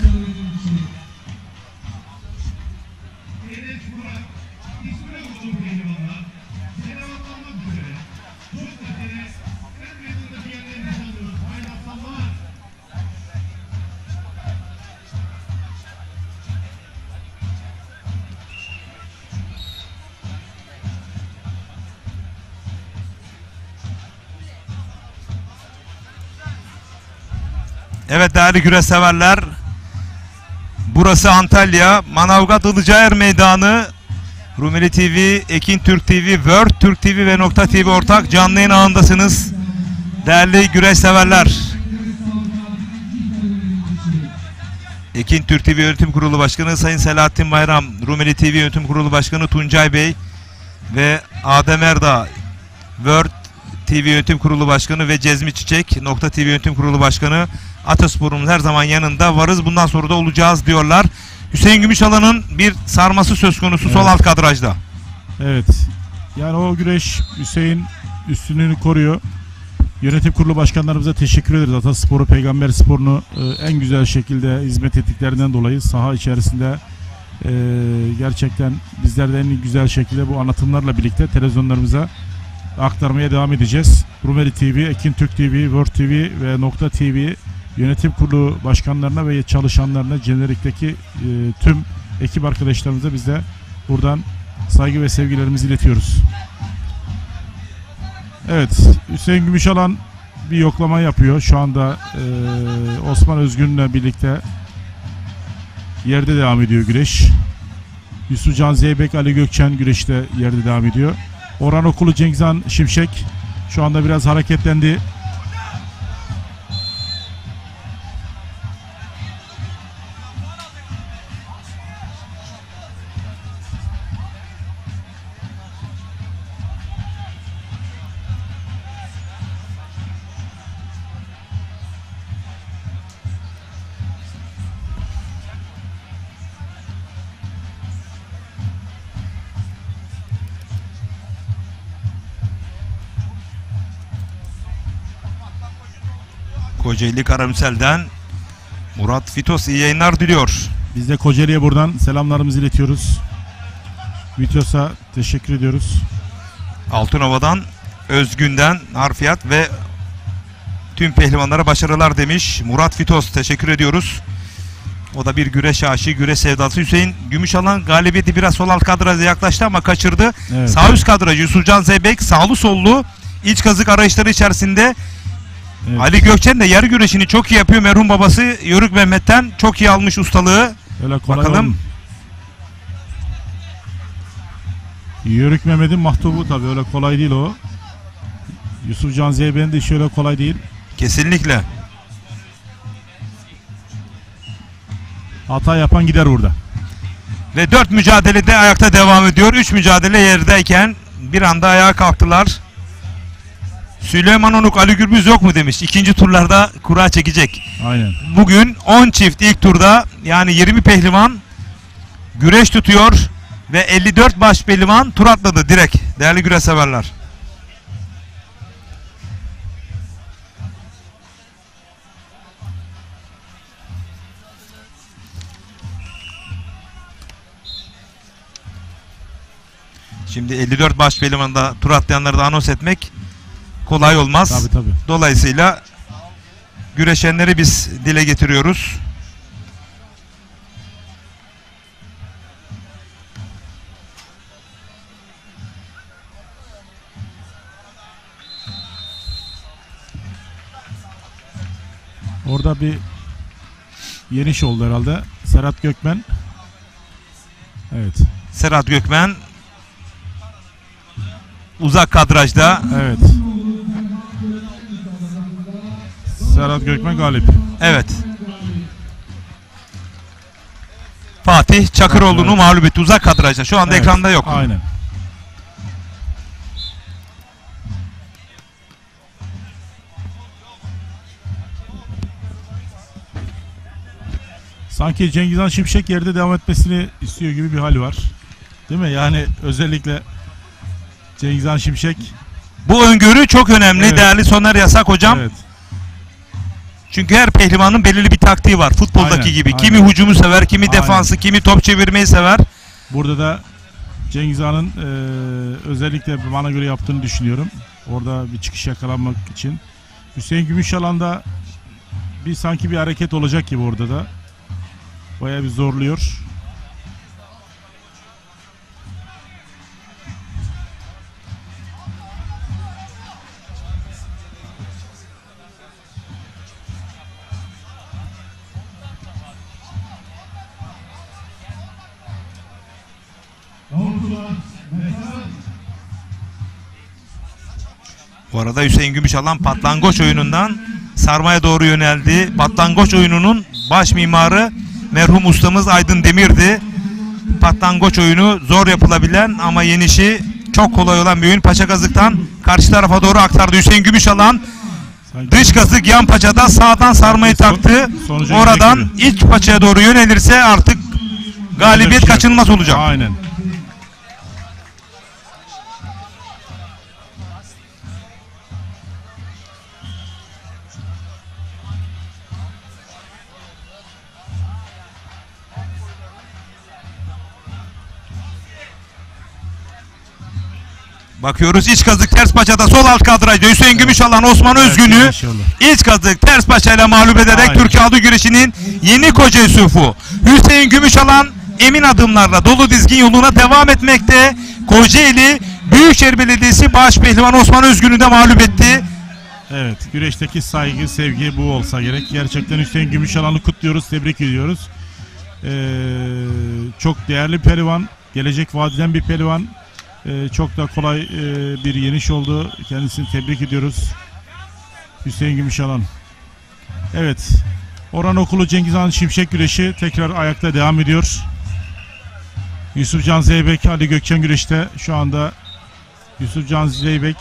Evet değerli güreş severler, burası Antalya, Manavgat Ilıca Er Meydanı. Rumeli TV, Ekin Türk TV, World Türk TV ve Nokta TV ortak canlı yayın ağındasınız. Değerli güreş severler. Ekin Türk TV Yönetim Kurulu Başkanı Sayın Selahattin Bayram, Rumeli TV Yönetim Kurulu Başkanı Tuncay Bey ve Adem Erdağ, World TV Yönetim Kurulu Başkanı ve Cezmi Çiçek, Nokta TV Yönetim Kurulu Başkanı, Ataspor'un her zaman yanında varız, bundan sonra da olacağız diyorlar. Hüseyin Gümüşalan'ın bir sarması söz konusu, evet. Sol alt kadrajda. Evet. Yani o güreş Hüseyin üstünlüğünü koruyor. Yönetim kurulu başkanlarımıza teşekkür ederiz. Ataspor'u, Peygamber Spor'unu en güzel şekilde hizmet ettiklerinden dolayı saha içerisinde gerçekten bizler de en güzel şekilde bu anlatımlarla birlikte televizyonlarımıza aktarmaya devam edeceğiz. Rumeli TV, Ekin Türk TV, World TV ve Nokta TV yönetim kurulu başkanlarına ve çalışanlarına, jenerikteki tüm ekip arkadaşlarımıza biz de buradan saygı ve sevgilerimizi iletiyoruz. Evet, Hüseyin Gümüşalan bir yoklama yapıyor. Şu anda Osman Özgün'le birlikte yerde devam ediyor güreş. Yusufcan Zeybek, Ali Gökçen güreşte yerde devam ediyor. Orhan Okulu, Cengizhan Şimşek şu anda biraz hareketlendi. Kocaeli Karamürsel'den Murat Fitos iyi yayınlar diliyor. Biz de Kocaeli'ye buradan selamlarımızı iletiyoruz. Vitos'a teşekkür ediyoruz. Altınova'dan Özgün'den harfiyat ve tüm pehlivanlara başarılar demiş Murat Fitos, teşekkür ediyoruz. O da bir güreş aşığı, güreş sevdası. Hüseyin Gümüşalan galibiyeti biraz sol alt kadraja yaklaştı ama kaçırdı. Evet. Sağ üst kadrajı Yusufcan Zeybek sağlı sollu iç kazık arayışları içerisinde. Evet. Ali Gökçen de yarı güreşini çok iyi yapıyor. Merhum babası Yörük Mehmet'ten çok iyi almış ustalığı. Öyle kolay Bakalım. olmuyor. Yörük Mehmet'in mahtubu tabii, öyle kolay değil o. Yusufcan Zeybek'in de işi öyle kolay değil. Kesinlikle. Hata yapan gider burada. Ve 4 mücadelede ayakta devam ediyor. 3 mücadele yerdeyken bir anda ayağa kalktılar. Süleyman Onuk, Ali Gürbüz yok mu demiş. İkinci turlarda kura çekecek. Aynen. Bugün 10 çift ilk turda, yani 20 pehlivan güreş tutuyor ve 54 baş pehlivan tur atladı direkt. Değerli güreş severler. Şimdi 54 baş pehlivanda tur atlayanları da anons etmek kolay olmaz. Tabii tabii. Dolayısıyla güreşenleri biz dile getiriyoruz. Orada bir yeniş oldu herhalde. Serhat Gökmen. Evet. Serhat Gökmen uzak kadrajda. Evet. Serhat Gökmen galip. Evet. Fatih Çakıroğlu'nu Evet. mağlup etti uzak kadrajda. Şu anda Evet, ekranda yok. Aynen. Sanki Cengizhan Şimşek yerde devam etmesini istiyor gibi bir hal var. Değil mi? Yani özellikle Cengizhan Şimşek. Bu öngörü çok önemli, Evet. değerli Soner Yasak hocam. Evet. Çünkü her pehlivanın belirli bir taktiği var. Futboldaki Aynen, gibi. aynen. Kimi hücumu sever, kimi Aynen. defansı, kimi top çevirmeyi sever. Burada da Cengizhan'ın özellikle bana göre yaptığını düşünüyorum. Orada bir çıkış yakalanmak için. Hüseyin Gümüşalan'da sanki bir hareket olacak gibi orada da. Bayağı bir zorluyor. Bu arada Hüseyin Gümüşalan patlangoç oyunundan sarmaya doğru yöneldi. Patlangoç oyununun baş mimarı merhum ustamız Aydın Demir'di. Patlangoç oyunu zor yapılabilen ama yenişi çok kolay olan bir oyun. Paçakazık'tan karşı tarafa doğru aktardı Hüseyin Gümüşalan. Sanki Dış kazık yan paçada sağdan sarmayı taktı. sonucu Oradan gelecek iç paçaya doğru yönelirse artık galibiyet kaçınılmaz olacak. Aynen. Bakıyoruz iç kazık ters paçada sol alt kadrajda Hüseyin Gümüşalan Osman Özgün'ü inşallah. iç kazık ters paçayla mağlup ederek Aynen. Türkiye adı güreşinin yeni koca Yusufu. Hüseyin Gümüşalan emin adımlarla dolu dizgin yoluna devam etmekte. Kocaeli Büyükşehir Belediyesi baş pehlivan Osman Özgün'ü de mağlup etti. Evet, güreşteki saygı, sevgi bu olsa gerek. Gerçekten Hüseyin Gümüşalan'ı kutluyoruz, tebrik ediyoruz. Çok değerli pehlivan, gelecek vadeden bir pehlivan. Çok da kolay bir yeniş oldu. Kendisini tebrik ediyoruz. Hüseyin Gümüşalan. Evet, Orhan Okulu Cengiz Han Şimşek güreşi tekrar ayakta devam ediyor. Yusuf Can Zeybek, Ali Gökçen güreşte. Şu anda Yusuf Can Zeybek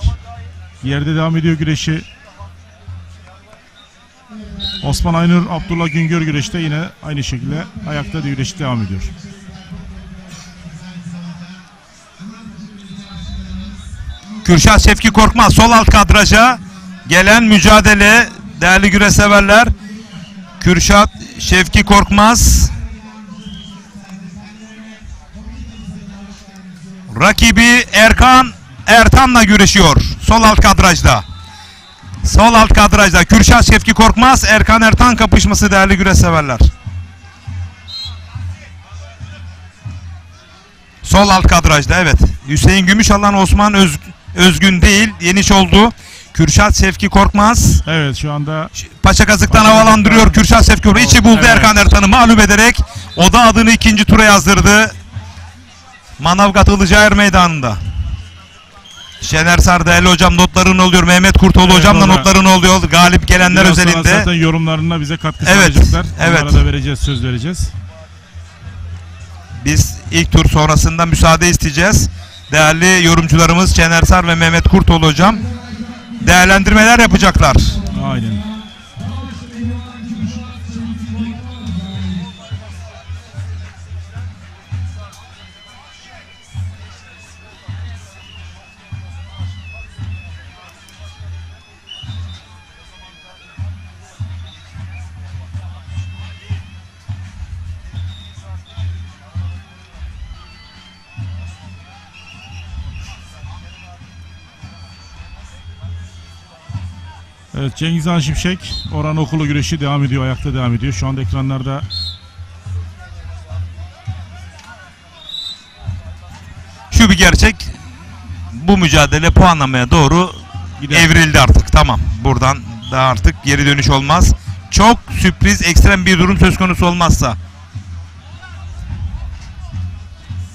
yerde devam ediyor güreşi. Osman Aynur, Abdullah Güngör güreşte yine aynı şekilde ayakta da güreş devam ediyor. Kürşat Şevki Korkmaz sol alt kadraja gelen mücadele değerli güreş severler. Kürşat Şevki Korkmaz rakibi Erkan Ertan'la güreşiyor sol alt kadrajda. Sol alt kadrajda Kürşat Şevki Korkmaz Erkan Ertan kapışması değerli güreş severler. Sol alt kadrajda evet. Hüseyin Gümüşalan Osman Özgün değil. Yeniş oldu. Kürşat Şevki Korkmaz. Evet şu anda Paşakazık'tan havalandırıyor Kürşat Şevki Korkmaz. İçi buldu evet. Erkan Ertan'ı mağlup ederek o da adını ikinci tura yazdırdı. Manavgat Ilıcaer Meydanı'nda. Şener Sar değerli hocam notlarını oluyor. Mehmet Kurtoğlu evet, hocam da notlarını oluyor. Galip gelenler biraz özelinde. Zaten yorumlarına bize katkı sağlayacaklar. Evet. Onlara da vereceğiz, söz vereceğiz. Biz ilk tur sonrasında müsaade isteyeceğiz. Değerli yorumcularımız Şener Sar ve Mehmet Kurtoğlu hocam değerlendirmeler yapacaklar. Aynen. Evet, Cengiz Han Şimşek, Orhan Okulu güreşi devam ediyor, ayakta devam ediyor. Şu anda ekranlarda. Şu bir gerçek, bu mücadele puanlamaya doğru evrildi artık. Tamam, buradan da artık geri dönüş olmaz. Çok sürpriz, ekstrem bir durum söz konusu olmazsa.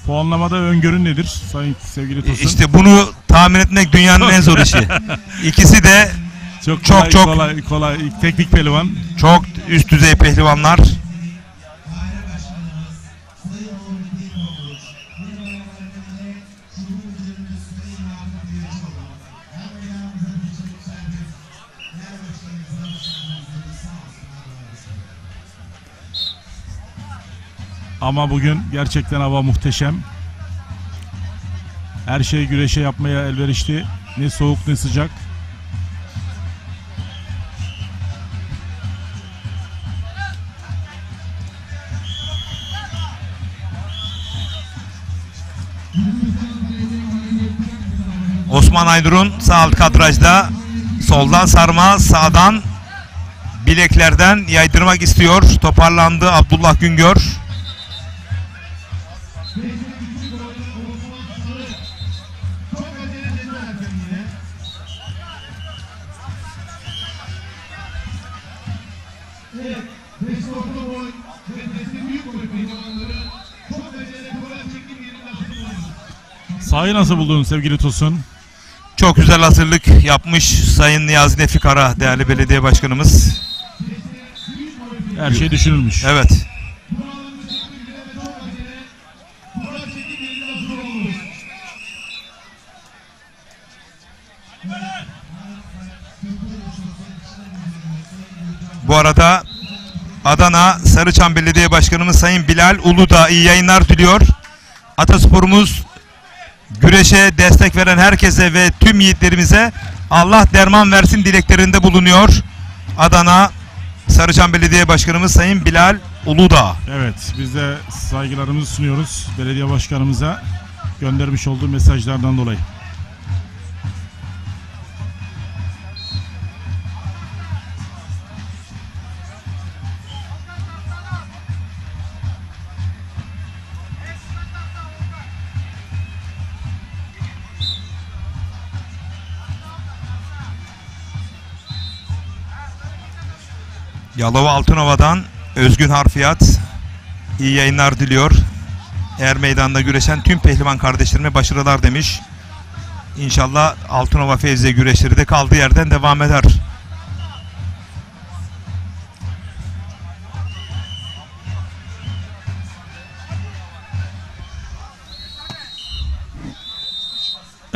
Puanlamada öngörün nedir sayın sevgili Tosun? İşte bunu tahmin etmek dünyanın en zor işi. İkisi de çok kolay teknik pehlivan. Çok üst düzey pehlivanlar. Ama bugün gerçekten hava muhteşem. Her şey güreşe yapmaya elverişli. Ne soğuk ne sıcak. Osman Aynur'un sağ alt kadrajda soldan sarma, sağdan bileklerden yaydırmak istiyor. Toparlandı Abdullah Güngör. Sahayı nasıl buldun sevgili Tosun? Çok güzel hazırlık yapmış Sayın Niyazi Nefik Kara değerli belediye başkanımız. Her şey düşünülmüş. Evet. Bu arada Adana Sarıçam Belediye Başkanımız Sayın Bilal Uludağ iyi yayınlar diliyor. Atasporumuz güreşe destek veren herkese ve tüm yiğitlerimize Allah derman versin dileklerinde bulunuyor. Adana Sarıçam Belediye Başkanımız Sayın Bilal Uludağ. Evet, biz de saygılarımızı sunuyoruz belediye başkanımıza göndermiş olduğu mesajlardan dolayı. Yalova Altınova'dan Özgün Harfiyat iyi yayınlar diliyor. Er meydanda güreşen tüm pehlivan kardeşlerime başarılar demiş. İnşallah Altınova Fevziye güreşleri de kaldığı yerden devam eder.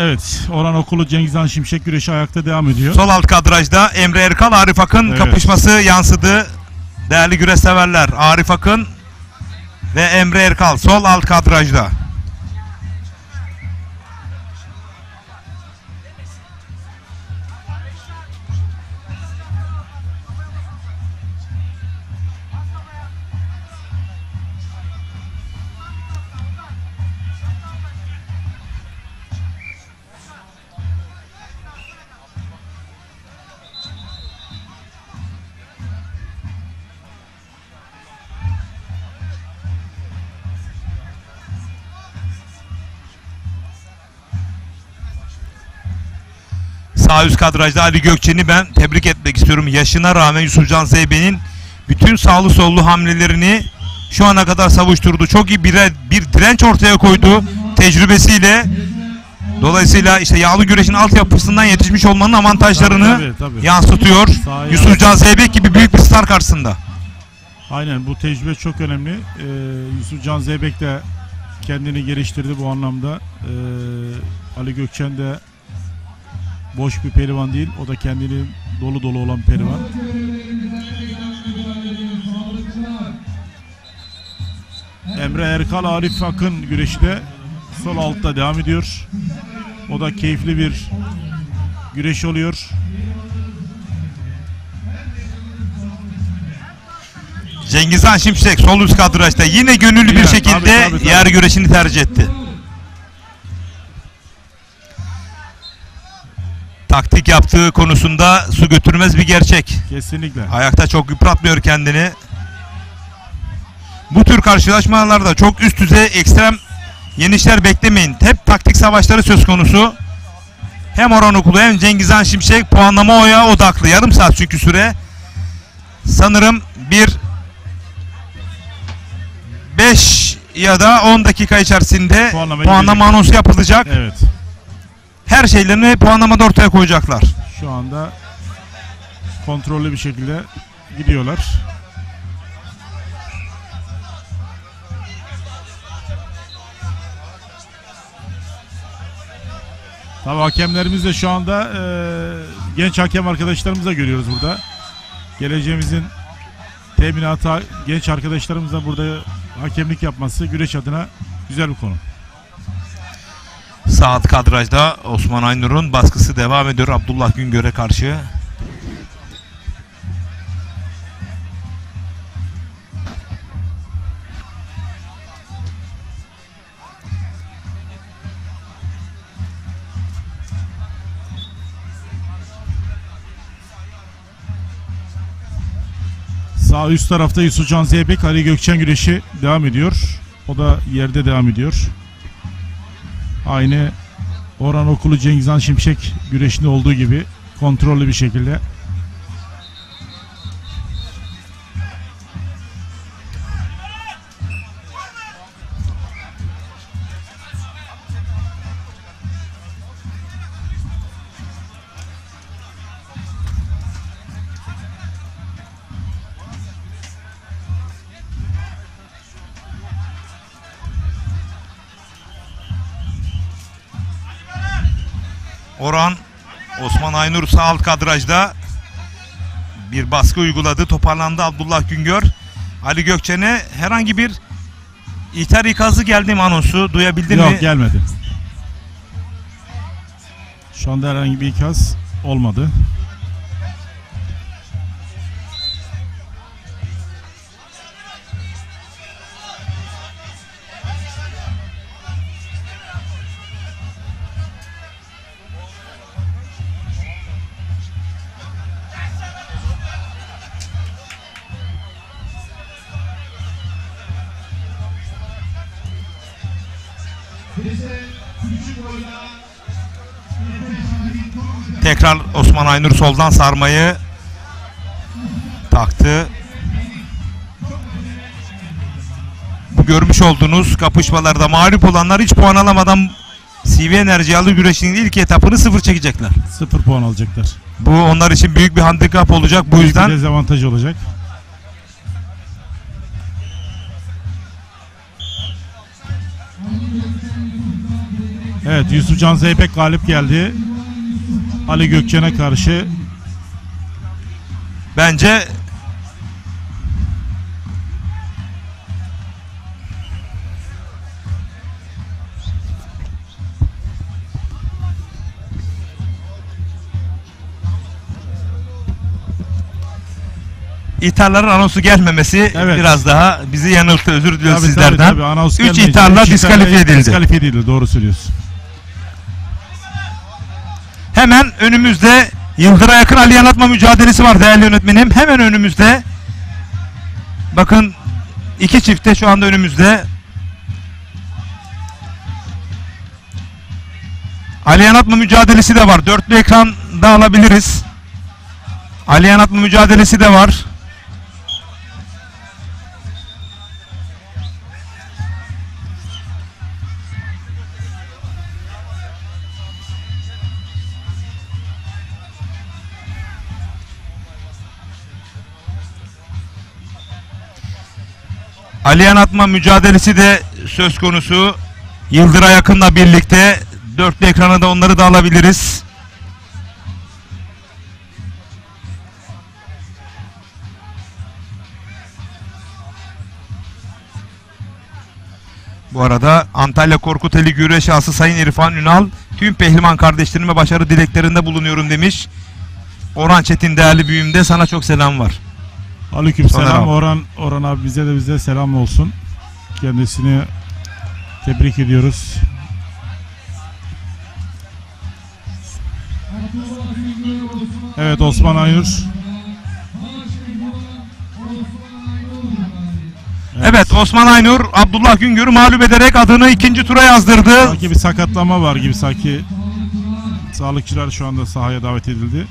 Evet, Orhan Okulu Cengiz Han Şimşek güreşi ayakta devam ediyor. Sol alt kadrajda Emre Erkal, Arif Akın Evet. kapışması yansıdı. Değerli güreş severler, Arif Akın ve Emre Erkal sol alt kadrajda. Sağ üst kadrajda Ali Gökçen'i ben tebrik etmek istiyorum. Yaşına rağmen Yusufcan Zeybe'nin bütün sağlı sollu hamlelerini şu ana kadar savuşturdu. Çok iyi bir direnç ortaya koydu tecrübesiyle. Dolayısıyla işte yağlı güreşin altyapısından yetişmiş olmanın avantajlarını Tabii. yansıtıyor. Yusufcan Zeybek gibi büyük bir star karşısında. Aynen, bu tecrübe çok önemli. Yusufcan Zeybek de kendini geliştirdi bu anlamda. Ali Gökçen de boş bir pehlivan değil. O da kendini dolu dolu olan bir pehlivan. Emre Erkal, Arif Akın güreşi de sol altta devam ediyor. O da keyifli bir güreş oluyor. Cengiz Han Şimşek sol üst kadrajda yine gönüllü bir Evet, şekilde tabii. yer güreşini tercih etti. Taktik yaptığı konusunda su götürmez bir gerçek. Kesinlikle. Ayakta çok yıpratmıyor kendini. Bu tür karşılaşmalarda çok üst düzey ekstrem yenişler beklemeyin. Hep taktik savaşları söz konusu. Hem Orhan Okulu hem Cengiz Han Şimşek puanlamaya odaklı. Yarım saat çünkü süre. Sanırım bir 5 ya da 10 dakika içerisinde puanlama anonsu yapılacak. Evet. Her şeylerini puanlamada ortaya koyacaklar. Şu anda kontrollü bir şekilde gidiyorlar. Tabii hakemlerimiz de şu anda genç hakem arkadaşlarımıza görüyoruz burada. Geleceğimizin teminatı genç arkadaşlarımızla burada hakemlik yapması güreş adına güzel bir konu. Sağ alt kadrajda Osman Aynur'un baskısı devam ediyor Abdullah Güngör'e karşı. Sağ üst tarafta Yusufcan Zeybek, Ali Gökçen güreşi devam ediyor. O da yerde devam ediyor. Aynı Orhan Okulu Cengiz Han Şimşek güreşinde olduğu gibi kontrollü bir şekilde. Orhan, Osman Aynur sağ alt kadrajda bir baskı uyguladı. Toparlandı Abdullah Güngör. Ali Gökçen'e herhangi bir ihtar ikazı geldi mi anonsu? Duyabildin mi? Yok, gelmedi. Şu anda herhangi bir ikaz olmadı. Tekrar Osman Aynur soldan sarmayı kalktı. Bu görmüş olduğunuz kapışmalarda mağlup olanlar hiç puan alamadan CV Enerji Yağlı Güreşi'nin ilk etapını 0 çekecekler. 0 puan alacaklar. Bu onlar için büyük bir handikap olacak. Bu Bir yüzden dezavantaj olacak. Evet, Yusuf Can Zeybek galip geldi. Ali Gökçen'e karşı. bence İhtarların anonsu gelmemesi Evet. biraz daha bizi yanılttı. Özür diliyoruz Tabii, sizlerden. tabii, anons 3 gelmeyince ihtarla üç diskalifiye edildi. Diskalifiye edildi, doğru söylüyorsun. Hemen önümüzde Yıldır'a yakın Ali Yanatma mücadelesi var değerli yönetmenim. Hemen önümüzde. Bakın iki çifte şu anda önümüzde. Ali Yanatma mücadelesi de var. Dörtlü ekranda alabiliriz. Ali Yanatma mücadelesi de var. Ali Yanatma mücadelesi de söz konusu. Yıldır'a yakınla birlikte dörtlü ekrana da onları da alabiliriz. Bu arada Antalya Korkuteli Güreş Ağası Sayın İrfan Ünal tüm pehlivan kardeşlerime başarı dileklerinde bulunuyorum demiş. Orhan Çetin değerli büyüğümde sana çok selam var. Aleykümselam. Soner abi. Orhan abi bize selam olsun. Kendisini tebrik ediyoruz. Evet, Osman Aynur. Evet, Osman Aynur Abdullah Güngör'ü mağlup ederek adını ikinci tura yazdırdı. Sanki bir sakatlama var gibi, sanki sağlıkçılar şu anda sahaya davet edildi.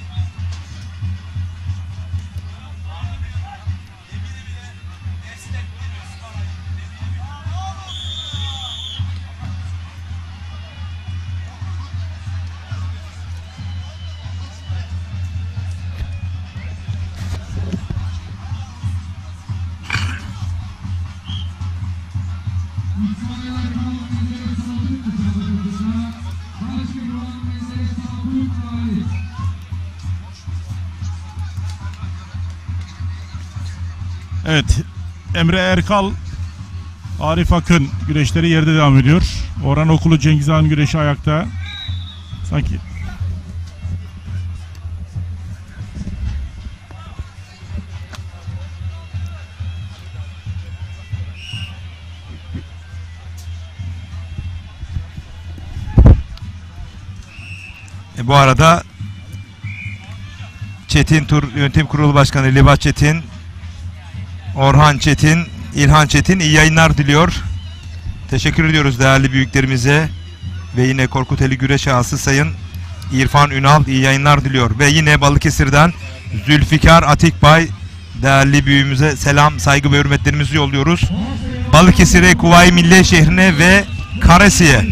Evet, Emre Erkal, Arif Akın güreşleri yerde devam ediyor. Orhan Okulu, Cengiz Han güreşi ayakta. Sanki Bu arada Çetin Tur Yönetim Kurulu Başkanı Libat Çetin, Orhan Çetin, İlhan Çetin iyi yayınlar diliyor. Teşekkür ediyoruz değerli büyüklerimize ve yine Korkuteli Güreş Ağası Sayın İrfan Ünal iyi yayınlar diliyor. Ve yine Balıkesir'den Zülfikar Atikbay değerli büyüğümüze selam, saygı ve hürmetlerimizi yolluyoruz. Balıkesir'e, Kuvayi Milliye şehrine ve Karesi'ye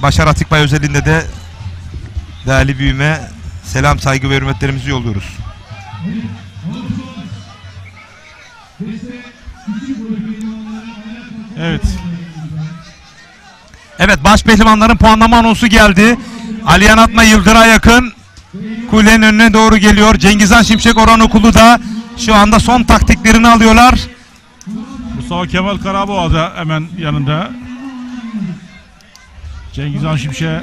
Başar Atikbay özelinde de değerli büyüğüme selam, saygı ve hürmetlerimizi yolluyoruz. evet. Evet, baş pehlivanların puanlama anonsu geldi. Ali Yanatma Yıldır'a yakın kulenin önüne doğru geliyor. Cengizhan Şimşek Orhan Okulu da şu anda son taktiklerini alıyorlar. Mustafa Kemal Karaboğa da hemen yanında. Cengiz Han Şimşek.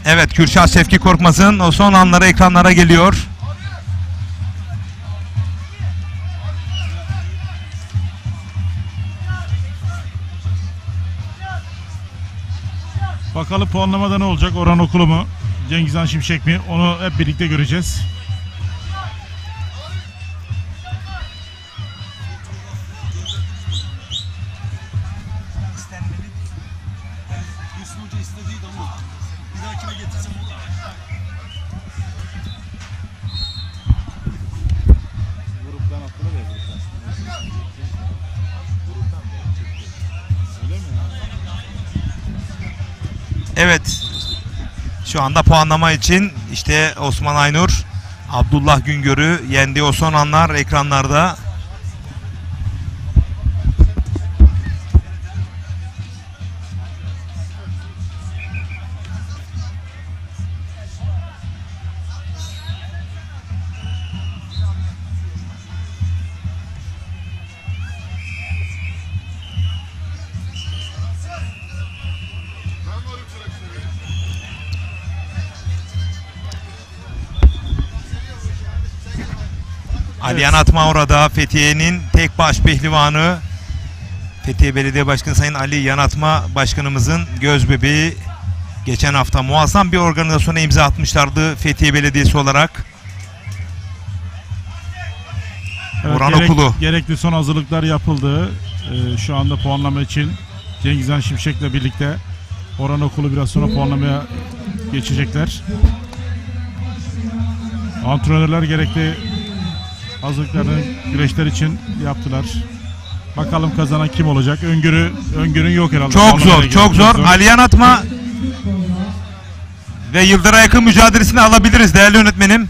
Evet, Kürşat Şevki Korkmaz'ın o son anları ekranlara geliyor. Bakalım puanlamada ne olacak? Orhan Okulu mu? Cengizhan Şimşek mi? Onu hep birlikte göreceğiz. Evet. Şu anda puanlama için işte Osman Aynur, Abdullah Güngör'ü yendi o son anlar ekranlarda. Aliyan Atma orada, Fethiye'nin tek baş pehlivanı. Fethiye Belediye Başkanı Sayın Ali Yanatma Başkanımızın göz bebeği. Geçen hafta muazzam bir organizasyona imza atmışlardı Fethiye Belediyesi olarak. Evet, Orhan Okulu. Gerekli son hazırlıklar yapıldı. Şu anda puanlama için Cengizhan Şimşek'le birlikte Orhan Okulu biraz sonra puanlamaya geçecekler. Antrenörler gerekli hazırlıklarını güreşler için yaptılar. Bakalım kazanan kim olacak? Öngörün yok herhalde. Çok zor, çok zor. Aliyan Atma ve Yıldır'a yakın mücadelesini alabiliriz değerli yönetmenim.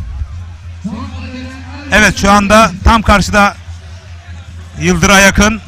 Evet, şu anda tam karşıda Yıldır'a yakın.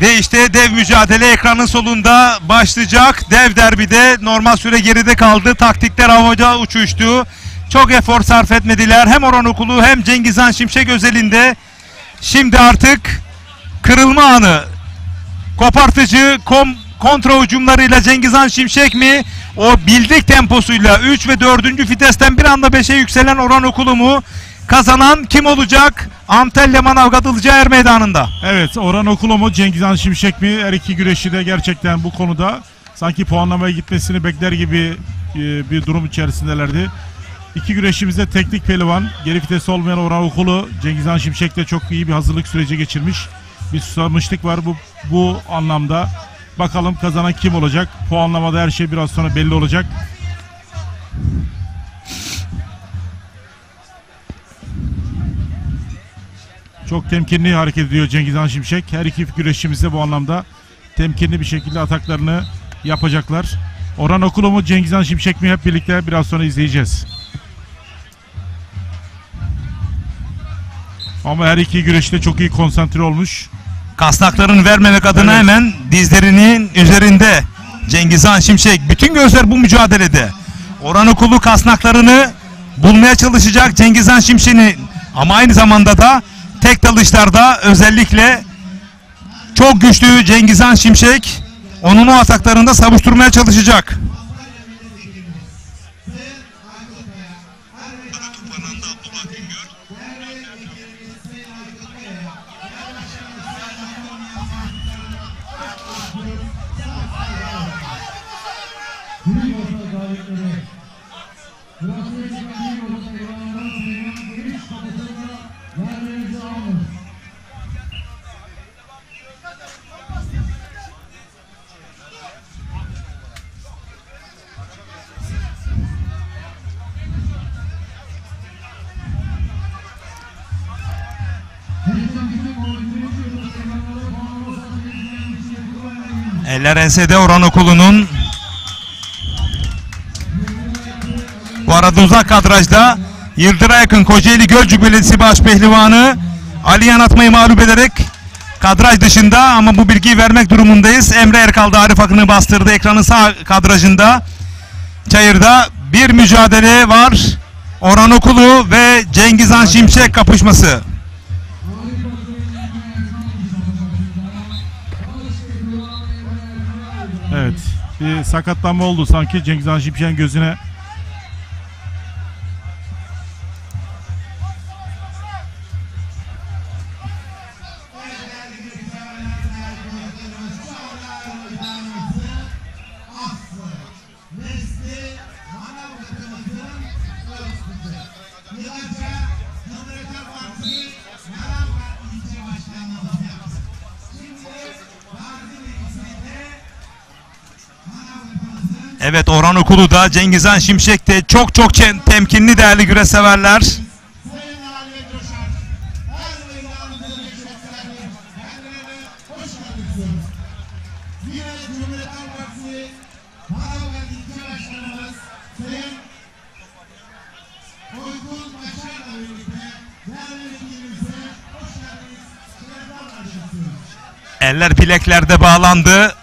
Ve işte dev mücadele ekranın solunda başlayacak. Dev derbide normal süre geride kaldı. Taktikler havada uçuştu. Çok efor sarf etmediler. Hem Orhan Okulu hem Cengizhan Şimşek özelinde. Şimdi artık kırılma anı. Kopartıcı kontra hücumlarıyla Cengizhan Şimşek mi? O bildik temposuyla 3 ve 4. vitesten bir anda 5'e yükselen Orhan Okulu mu? Kazanan kim olacak? Antalya Manavgat Ilıcaer Meydanı'nda. Evet, Orhan Okulu mu Cengizhan Şimşek mi? Her iki güreşçi de gerçekten bu konuda sanki puanlamaya gitmesini bekler gibi bir durum içerisindelerdi. İki güreşçimiz de teknik pehlivan. Geri vitesi olmayan Orhan Okulu, Cengizhan Şimşek de çok iyi bir hazırlık süreci geçirmiş. Bir susamışlık var bu anlamda. Bakalım kazanan kim olacak? Puanlamada her şey biraz sonra belli olacak. Çok temkinli hareket ediyor Cengizhan Şimşek. Her iki güreşçimiz de bu anlamda temkinli bir şekilde ataklarını yapacaklar. Orhan Okulu mu Cengizhan Şimşek mi? Hep birlikte biraz sonra izleyeceğiz. Ama her iki güreşte çok iyi konsantre olmuş. Kasnaklarını vermemek adına Evet. hemen dizlerinin üzerinde Cengizhan Şimşek. Bütün gözler bu mücadelede. Orhan Okulu kasnaklarını bulmaya çalışacak Cengizhan Şimşek'in, ama aynı zamanda da tek dalışlarda özellikle çok güçlü Cengizhan Şimşek onun o ataklarında savuşturmaya çalışacak. Eller ensede Orhan Okulu'nun. Bu arada uzak kadrajda Yıldır'a yakın Kocaeli Gölcük Belediyesi Başpehlivanı Ali Yanatmay'ı mağlup ederek kadraj dışında, ama bu bilgiyi vermek durumundayız. Emre Erkal da Arif Akın'ı bastırdı ekranın sağ kadrajında. Çayır'da bir mücadele var. Orhan Okulu ve Cengizhan Şimşek kapışması. Evet. Bir sakatlanma oldu sanki Cengizhan Şimşek'in gözüne. Evet, Orhan Okulu da Cengizhan Şimşek de çok temkinli değerli güreş severler. Eller bileklerde bağlandı.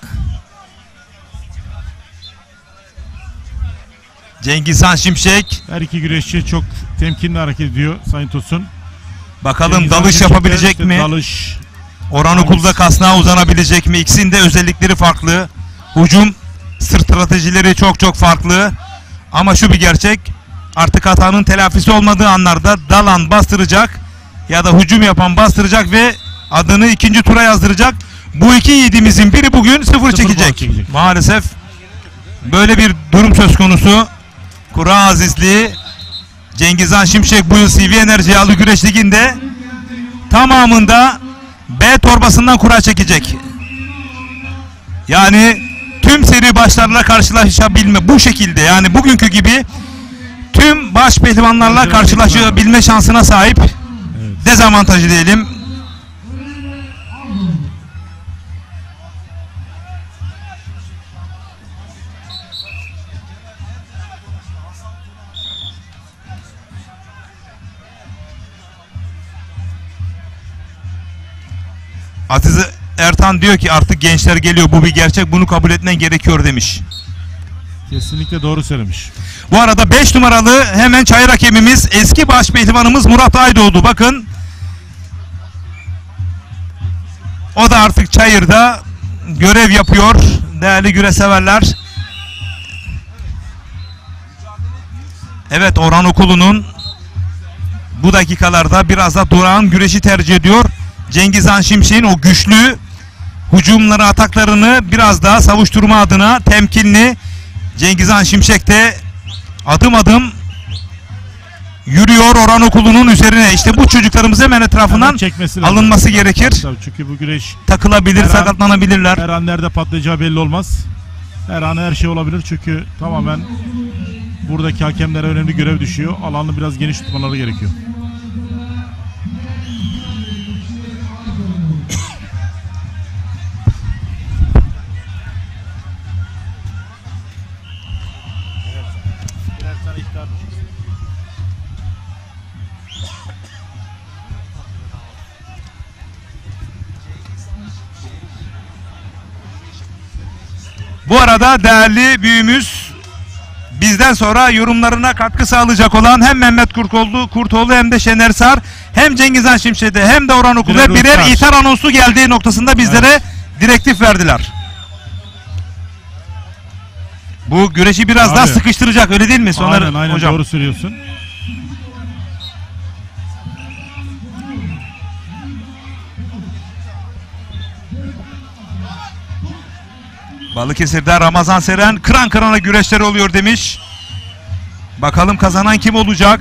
Cengizhan Şimşek. Her iki güreşçi çok temkinli hareket ediyor Sayın Tosun. Bakalım Cengizhan dalış Şimşek'te yapabilecek işte mi? Dalış. Orhan Okulu'da kasnağa uzanabilecek mi? İkisinin de özellikleri farklı. Hücum stratejileri çok farklı. Ama şu bir gerçek. Artık hatanın telafisi olmadığı anlarda dalan bastıracak ya da hücum yapan bastıracak ve adını ikinci tura yazdıracak. Bu iki yiğidimizin biri bugün sıfır çekecek. Maalesef böyle bir durum söz konusu. Kura azizliği. Cengizhan Şimşek bu yıl CV Enerji Yağlı Güreş Ligi'nde tamamında B torbasından kura çekecek. Yani tüm seri başlarla karşılaşabilme bu şekilde, yani bugünkü gibi tüm baş pehlivanlarla karşılaşabilme şansına sahip. Evet. Dezavantajı diyelim. Aziz Ertan diyor ki artık gençler geliyor, bu bir gerçek, bunu kabul etmen gerekiyor demiş. Kesinlikle doğru söylemiş. Bu arada 5 numaralı hemen çayır hakemimiz eski baş pehlivanımız Murat Aydoğdu. Bakın o da artık çayırda görev yapıyor değerli güreş severler. Evet, Orhan Okulu'nun bu dakikalarda biraz da durağan güreşi tercih ediyor. Cengizhan Şimşek'in o güçlü hücumları, ataklarını biraz daha savuşturma adına temkinli. Cengizhan Şimşek de adım adım yürüyor Orhan Okulu'nun üzerine. İşte bu çocuklarımız hemen etrafından alınması gerekir. Tabii, çünkü bu güreş takılabilir, sakatlanabilirler. Her an nerede patlayacağı belli olmaz. Her an her şey olabilir çünkü tamamen buradaki hakemlere önemli görev düşüyor. Alanı biraz geniş tutmaları gerekiyor. Bu arada değerli büyüğümüz, bizden sonra yorumlarına katkı sağlayacak olan hem Mehmet Kurtoğlu hem de Şener Sar, hem Cengizhan Şimşek'te hem de Orhan Okulu'ya birer ithal anonsu geldiği noktasında bizlere direktif verdiler. Bu güreşi biraz daha sıkıştıracak, öyle değil mi? Aynen hocam. Doğru söylüyorsun. Balıkesir'de Ramazan Seren kıran kırana güreşler oluyor demiş. Bakalım kazanan kim olacak?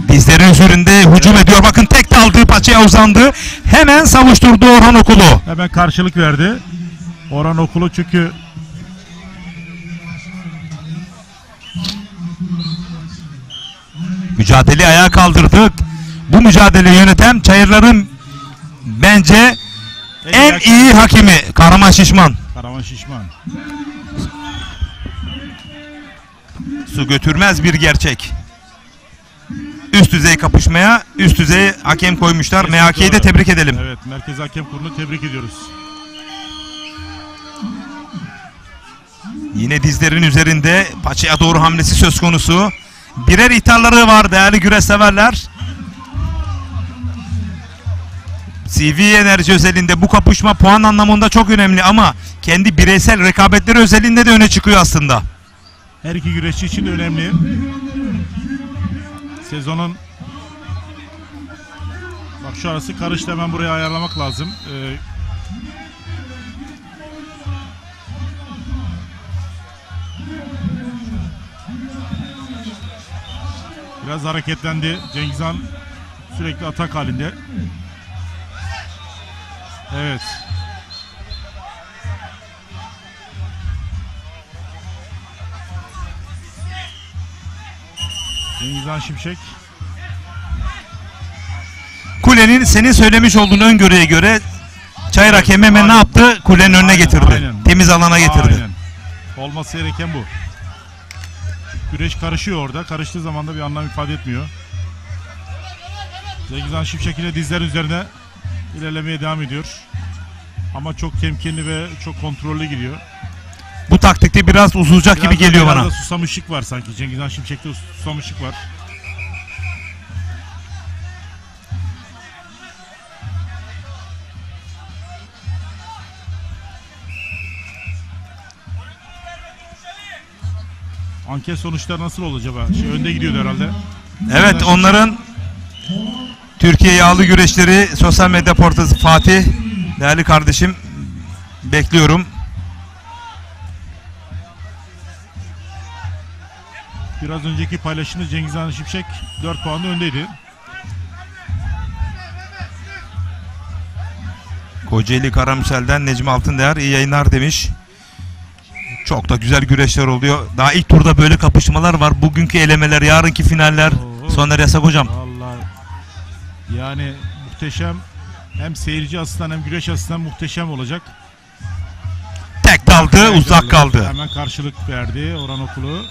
Dizlerin üzerinde hücum ediyor. Bakın tek de aldığı paçaya uzandı. Hemen savuşturdu Orhan Okulu. Hemen karşılık verdi. Orhan Okulu çünkü mücadeleyi ayağa kaldırdık. Bu mücadeleyi yöneten çayırların bence En iyi hakemi Kahraman Şişman. Karaman Şişman. Su götürmez bir gerçek. Üst düzey kapışmaya üst düzey hakem koymuşlar. MHK'yi de tebrik edelim. Evet, Merkez Hakem Kurulu'nu tebrik ediyoruz. Yine dizlerin üzerinde paçaya doğru hamlesi söz konusu. Birer ithal var değerli güreş severler. CV Enerji özelinde bu kapışma puan anlamında çok önemli ama kendi bireysel rekabetleri özelinde de öne çıkıyor aslında. Her iki güreşçi için de önemli. Sezonun bak şu arası karıştı, hemen buraya ayarlamak lazım. Biraz hareketlendi. Cengiz Han sürekli atak halinde. Evet. Cengiz Han Şimşek. Kulenin senin söylemiş olduğun öngörüye göre Çayır hakemi hemen ne yaptı? Kulenin önüne getirdi. Aynen. Temiz alana getirdi. Aynen. Olması gereken bu. Güreş karışıyor orada. Karıştığı zaman da bir anlam ifade etmiyor. Cengiz Han Şimşek ile dizler üzerine ilerlemeye devam ediyor. Ama çok temkinli ve çok kontrollü gidiyor. Bu taktikte biraz uzayacak gibi geliyor bana. Biraz da susamışlık var sanki. Cengiz Han Şimşek'te susamışlık var. Anket sonuçları nasıl olacak acaba? Önde gidiyordu herhalde. Evet, onların Türkiye Yağlı Güreşleri sosyal medya portası Fatih, değerli kardeşim, bekliyorum. Biraz önceki paylaşımda Cengiz Han Şimşek 4 puanla öndeydi. Kocaeli Karamsel'den Necmi Altındeğer iyi yayınlar demiş. Çok da güzel güreşler oluyor. Daha ilk turda böyle kapışmalar var. Bugünkü elemeler, yarınki finaller. Soner Yasak hocam. Vallahi yani muhteşem, hem seyirci açısından hem güreş açısından muhteşem olacak. Tek daldı, uzak kaldı. Hemen karşılık verdi Orhan Okulu.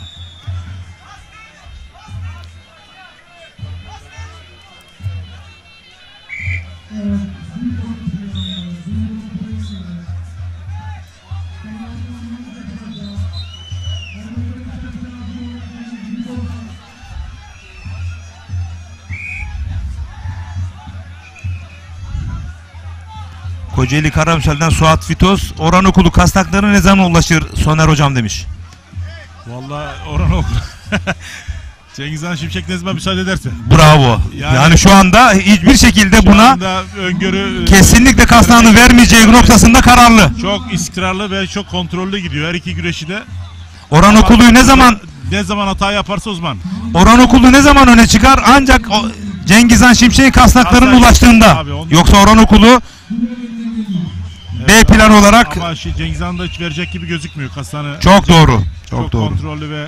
Kocaeli Karamsel'den Suat Fitos, Orhan Okulu kasnaklarına ne zaman ulaşır Soner hocam demiş. Vallahi Orhan Okulu. Cengiz Han Şimşek ne zaman müsaade ederse. Bravo. Yani şu anda hiçbir şekilde buna öngörü kesinlikle kasnağını vermeyeceği noktasında kararlı. Çok istikrarlı ve çok kontrollü gidiyor her iki güreşi de. Orhan Okulu ne zaman hata yaparsa uzman. Orhan Okulu ne zaman öne çıkar? Ancak Cengiz Han Şimşek'in kasnaklarının ulaştığında. Abi, yoksa Orhan Okulu B plan olarak ama Cengiz Han da hiç verecek gibi gözükmüyor kasnağını. Çok doğru. Çok doğru. Kontrollü ve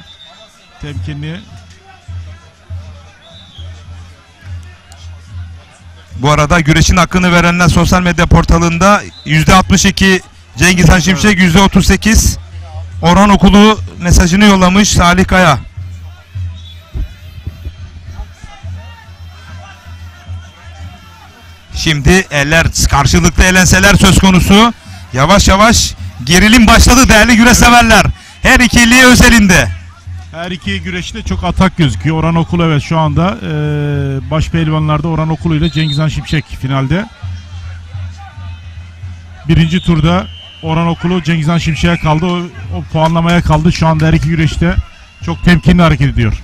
temkinli. Bu arada güreşin hakkını verenler sosyal medya portalında %62 Cengiz Han Şimşek, %38 Orhan Okulu mesajını yollamış Salih Kaya. Şimdi eller karşılıklı elenseler söz konusu. Yavaş yavaş gerilim başladı değerli güreş severler. Her ikili özelinde. Her iki güreşte çok atak gözüküyor. Orhan Okulu evet şu anda baş pehlivanlarda Orhan Okulu ile Cengiz Han Şimşek finalde. Birinci turda Orhan Okulu Cengiz Han Şimşek'e kaldı. O puanlamaya kaldı. Şu anda her iki güreşte çok temkinli hareket ediyor.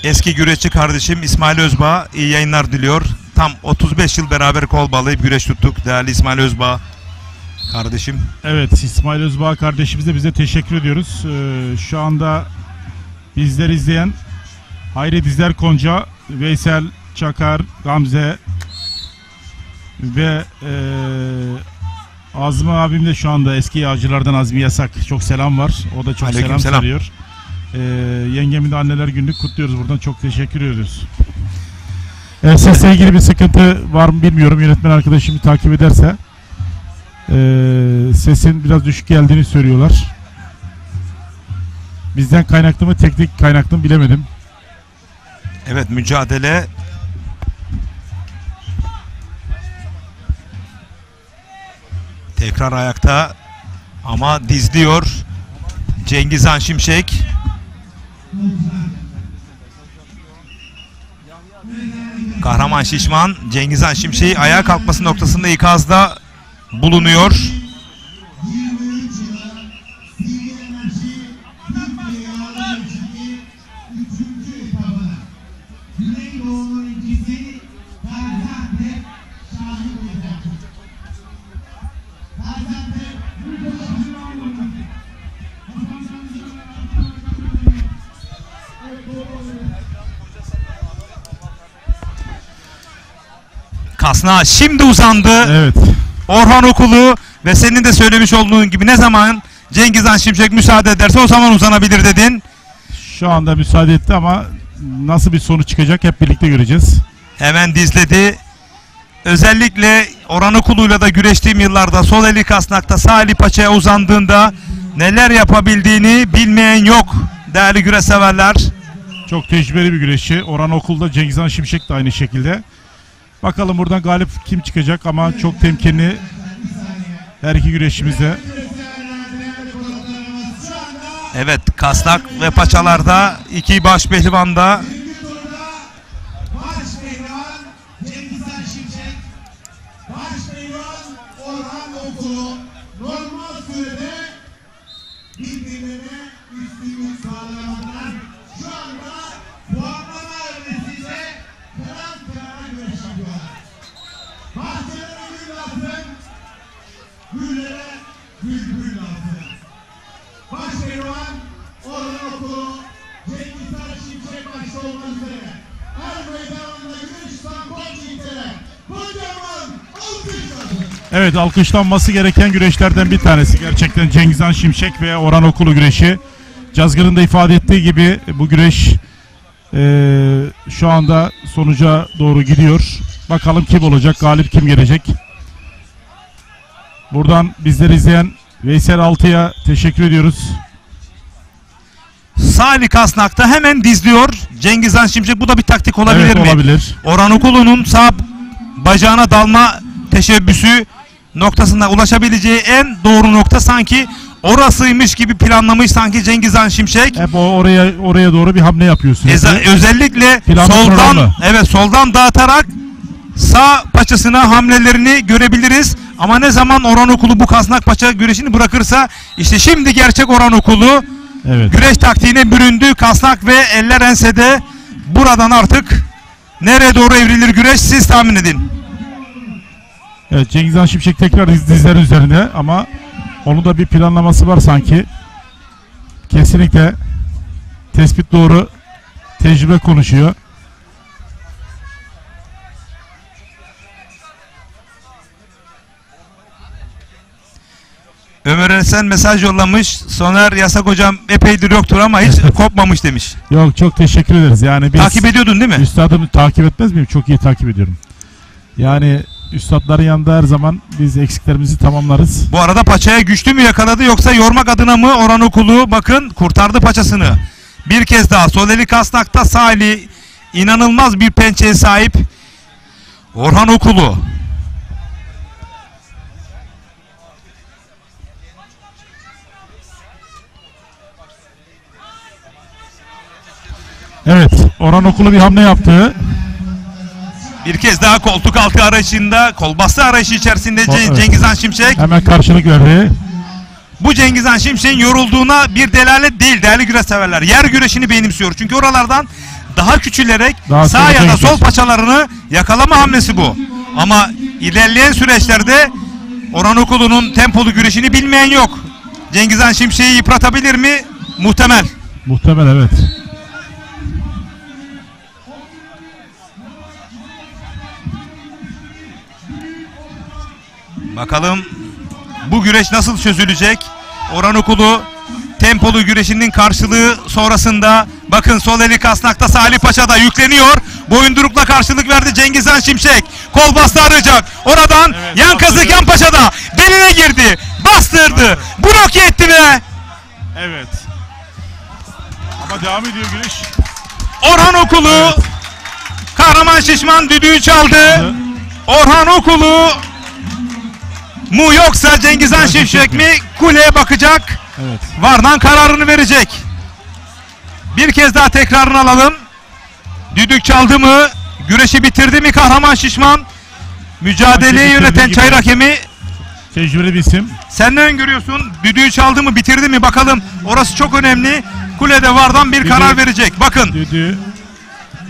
Eski güreşçi kardeşim İsmail Özbağ iyi yayınlar diliyor. Tam 35 yıl beraber kol bağlayıp güreş tuttuk değerli İsmail Özbağ. Kardeşim. Evet, İsmail Özbağ kardeşimize bize teşekkür ediyoruz. Şu anda bizleri izleyen Hayri Dizler Konca, Veysel Çakar, Gamze ve Azmi abim de şu anda eski yağcılardan Azmi Yasak. Çok selam var. O da çok selam söylüyor. Yengemin de anneler gününü kutluyoruz. Buradan çok teşekkür ediyoruz. Sesle ilgili bir sıkıntı var mı bilmiyorum. Yönetmen arkadaşım takip ederse. Sesin biraz düşük geldiğini söylüyorlar. Bizden kaynaklı mı, teknik kaynaklı mı bilemedim. Evet, mücadele. Tekrar ayakta ama dizliyor Cengizhan Şimşek. Kahraman Şişman Cengizhan Şimşek'i ayağa kalkması noktasında ikazda bulunuyor. Kasnağı şimdi uzandı. Evet. Orhan Okulu ve senin de söylemiş olduğun gibi ne zaman Cengizhan Şimşek müsaade ederse o zaman uzanabilir dedin. Şu anda müsaade etti ama nasıl bir sonuç çıkacak hep birlikte göreceğiz. Hemen dizledi. Özellikle Orhan Okulu'yla da güreştiğim yıllarda sol eli kasnakta sağ eli paçaya uzandığında neler yapabildiğini bilmeyen yok değerli güreş severler. Çok tecrübeli bir güreşçi. Orhan Okulu'da Cengizhan Şimşek de aynı şekilde. Bakalım buradan galip kim çıkacak ama çok temkinli her iki güreşçimize. Evet, kasnak ve paçalarda iki baş pehlivanda. Baş pehlivan Cengizhan Şimşek, baş pehlivan Orhan Okulu normal sürede birbirlerine üstünlük sağlamadan şu anda puanlama öncesinde kıran kırana güreş yapıyorlar. Bahçelere gül lazım, güllere bülbül lazım. Baş pehlivan Orhan Okulu, Cengizhan Şimşek başta olmak üzere her meydanında güneş tampon çiftleri kocaman alkışlar. Evet, alkışlanması gereken güreşlerden bir tanesi. Gerçekten Cengizhan Şimşek ve Orhan Okulu güreşi. Cazgır'ın da ifade ettiği gibi bu güreş şu anda sonuca doğru gidiyor. Bakalım kim olacak, galip kim gelecek. Buradan bizleri izleyen Veysel Altı'ya teşekkür ediyoruz. Sağ eli kasnakta hemen dizliyor Cengizhan Şimşek. Bu da bir taktik olabilir Evet, mi? olabilir. Orhan Okulu'nun sağ bacağına dalma teşebbüsü noktasında ulaşabileceği en doğru nokta sanki orasıymış gibi planlamış sanki Cengizhan Şimşek. Hep oraya doğru bir hamle yapıyorsun. Özellikle Planlı, soldan programlı. evet soldan dağıtarak sağ paçasına hamlelerini görebiliriz. Ama ne zaman Orhan Okulu bu kasnak paça güreşini bırakırsa işte şimdi gerçek Orhan Okulu Evet. güreş taktiğine büründü. Kasnak ve eller ensede. Buradan artık nereye doğru evrilir güreş siz tahmin edin. Evet, Cengizhan Şimşek tekrar dizlerin üzerinde ama onun da bir planlaması var sanki. Kesinlikle tespit doğru, tecrübe konuşuyor. Ömer Esen mesaj yollamış. Soner Yasak hocam epeydir yoktur ama hiç kopmamış demiş. Yok, çok teşekkür ederiz. Yani biz Takip ediyordun değil mi? üstadımı takip etmez miyim? Çok iyi takip ediyorum. Yani üstadların yanında her zaman biz eksiklerimizi tamamlarız. Bu arada paçaya güçlü mü yakaladı yoksa yormak adına mı Orhan Okulu? Bakın kurtardı paçasını. Bir kez daha sol eli kasnakta, sağ eli inanılmaz bir pençeye sahip Orhan Okulu. Evet, Orhan Okulu bir hamle yaptı. Bir kez daha koltuk altı arayışında, kol bastı arayışı içerisinde Evet. Cengizhan Şimşek. Hemen karşılık verdi. Bu Cengizhan Şimşek'in yorulduğuna bir delalet değil değerli güreş severler. Yer güreşini benimsiyor. Çünkü oralardan daha küçülerek Daha sağ ya da tehlikeli. sol paçalarını yakalama hamlesi bu. Ama ilerleyen süreçlerde Orhan Okulu'nun tempolu güreşini bilmeyen yok. Cengiz Han Şimşek'i yıpratabilir mi? Muhtemel. Muhtemel, evet. Bakalım bu güreş nasıl çözülecek? Orhan Okulu tempolu güreşinin karşılığı sonrasında bakın sol eli kasnakta Salih Paşa da yükleniyor. Boyundurukla karşılık verdi Cengiz Han Şimşek. Kol bastı arayacak. Oradan Evet, yan kazık yan paşada beline girdi. Bastırdı. Bloke etti ve Evet. Ama devam ediyor güreş. Orhan Okulu Kahraman Şişman düdüğü çaldı. Orhan Okulu mu yoksa Cengiz Han Şimşek mi? Kuleye bakacak. Evet. Vardan kararını verecek. Bir kez daha tekrarını alalım. Düdük çaldı mı? Güreşi bitirdi mi Kahraman Şişman? Mücadeleyi Bitirdi yöneten gibi. çayır hakemi. Tecrübeli bir isim. Sen ne öngörüyorsun? Düdüğü çaldı mı? Bitirdi mi? Bakalım. Orası çok önemli. Kulede vardan bir karar verecek. Bakın. Düdüğü.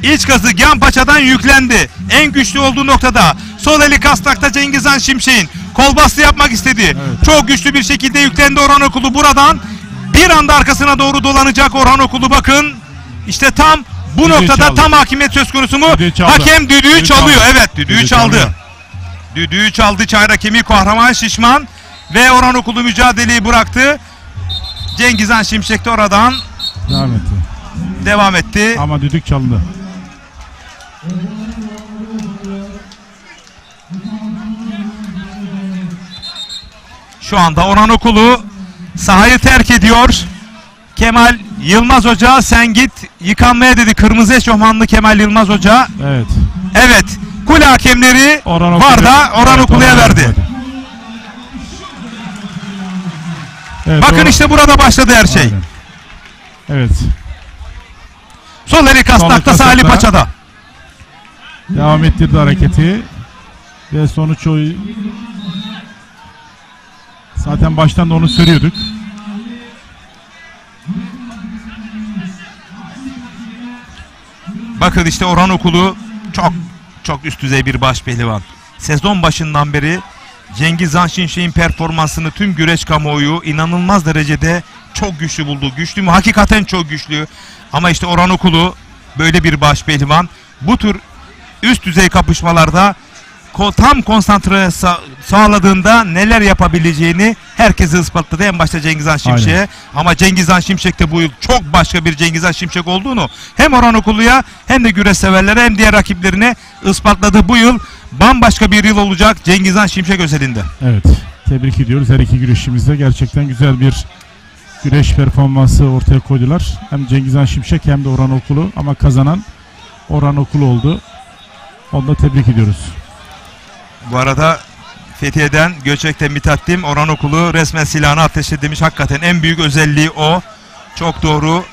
İç kazık yan paçadan yüklendi. En güçlü olduğu noktada. Sol eli kasnakta Cengiz Han Şimşek'in. Kol bastı yapmak istedi. Evet. Çok güçlü bir şekilde yüklendi Orhan Okulu buradan. Bir anda arkasına doğru dolanacak Orhan Okulu bakın. İşte tam bu Düdüğü noktada çaldı. tam hakimiyet söz konusu mu? Düdüğü çaldı. Hakem düdüğü çalıyor. çaldı. Evet düdüğü Düdüğü çaldı. çalıyor. Düdüğü çaldı çayır hakemi Kahraman Şişman. Ve Orhan Okulu mücadeleyi bıraktı. Cengiz Han Şimşek de oradan Devam etti. devam etti. Ama düdük çalındı. Şu anda Orhan Okulu sahayı terk ediyor. Kemal Yılmaz Hoca sen git yıkanmaya dedi. Kırmızı eşofmanlı Kemal Yılmaz Hoca. Evet. Evet. Kule hakemleri Orhan var da Orhan Evet, Okulu'ya Orhan verdi. Okulu. Evet, Bakın Orhan- işte burada başladı her şey. Aynen. Evet. Sol eli kasnakta Sol Salih kasnakta. Paça'da. Devam ettirdi hareketi. Ve sonuç o. Zaten baştan da onu söylüyorduk. Bakın işte Orhan Okulu çok üst düzey bir baş pehlivan. Sezon başından beri Cengiz Han Şimşek'in performansını tüm güreş kamuoyu inanılmaz derecede çok güçlü buldu. Güçlü mü? Hakikaten çok güçlü. Ama işte Orhan Okulu böyle bir baş pehlivan. Bu tür üst düzey kapışmalarda tam konsantre sağladığında neler yapabileceğini herkese ispatladı. En başta Cengiz Han Şimşek'e. Aynen. Ama Cengiz Han Şimşek de bu yıl çok başka bir Cengiz Han Şimşek olduğunu hem Orhan Okulu'ya hem de güreş severlere hem diğer rakiplerine ispatladı. Bu yıl bambaşka bir yıl olacak Cengiz Han Şimşek özelinde. Evet. Tebrik ediyoruz. Her iki güreşimizde gerçekten güzel bir güreş performansı ortaya koydular. Hem Cengiz Han Şimşek hem de Orhan Okulu. Ama kazanan Orhan Okulu oldu. Onu da tebrik ediyoruz. Bu arada Fethiye'den Göçek'te Mithattim Orhan Okulu resmen silahını ateşledi demiş. Hakikaten en büyük özelliği o. Çok doğru.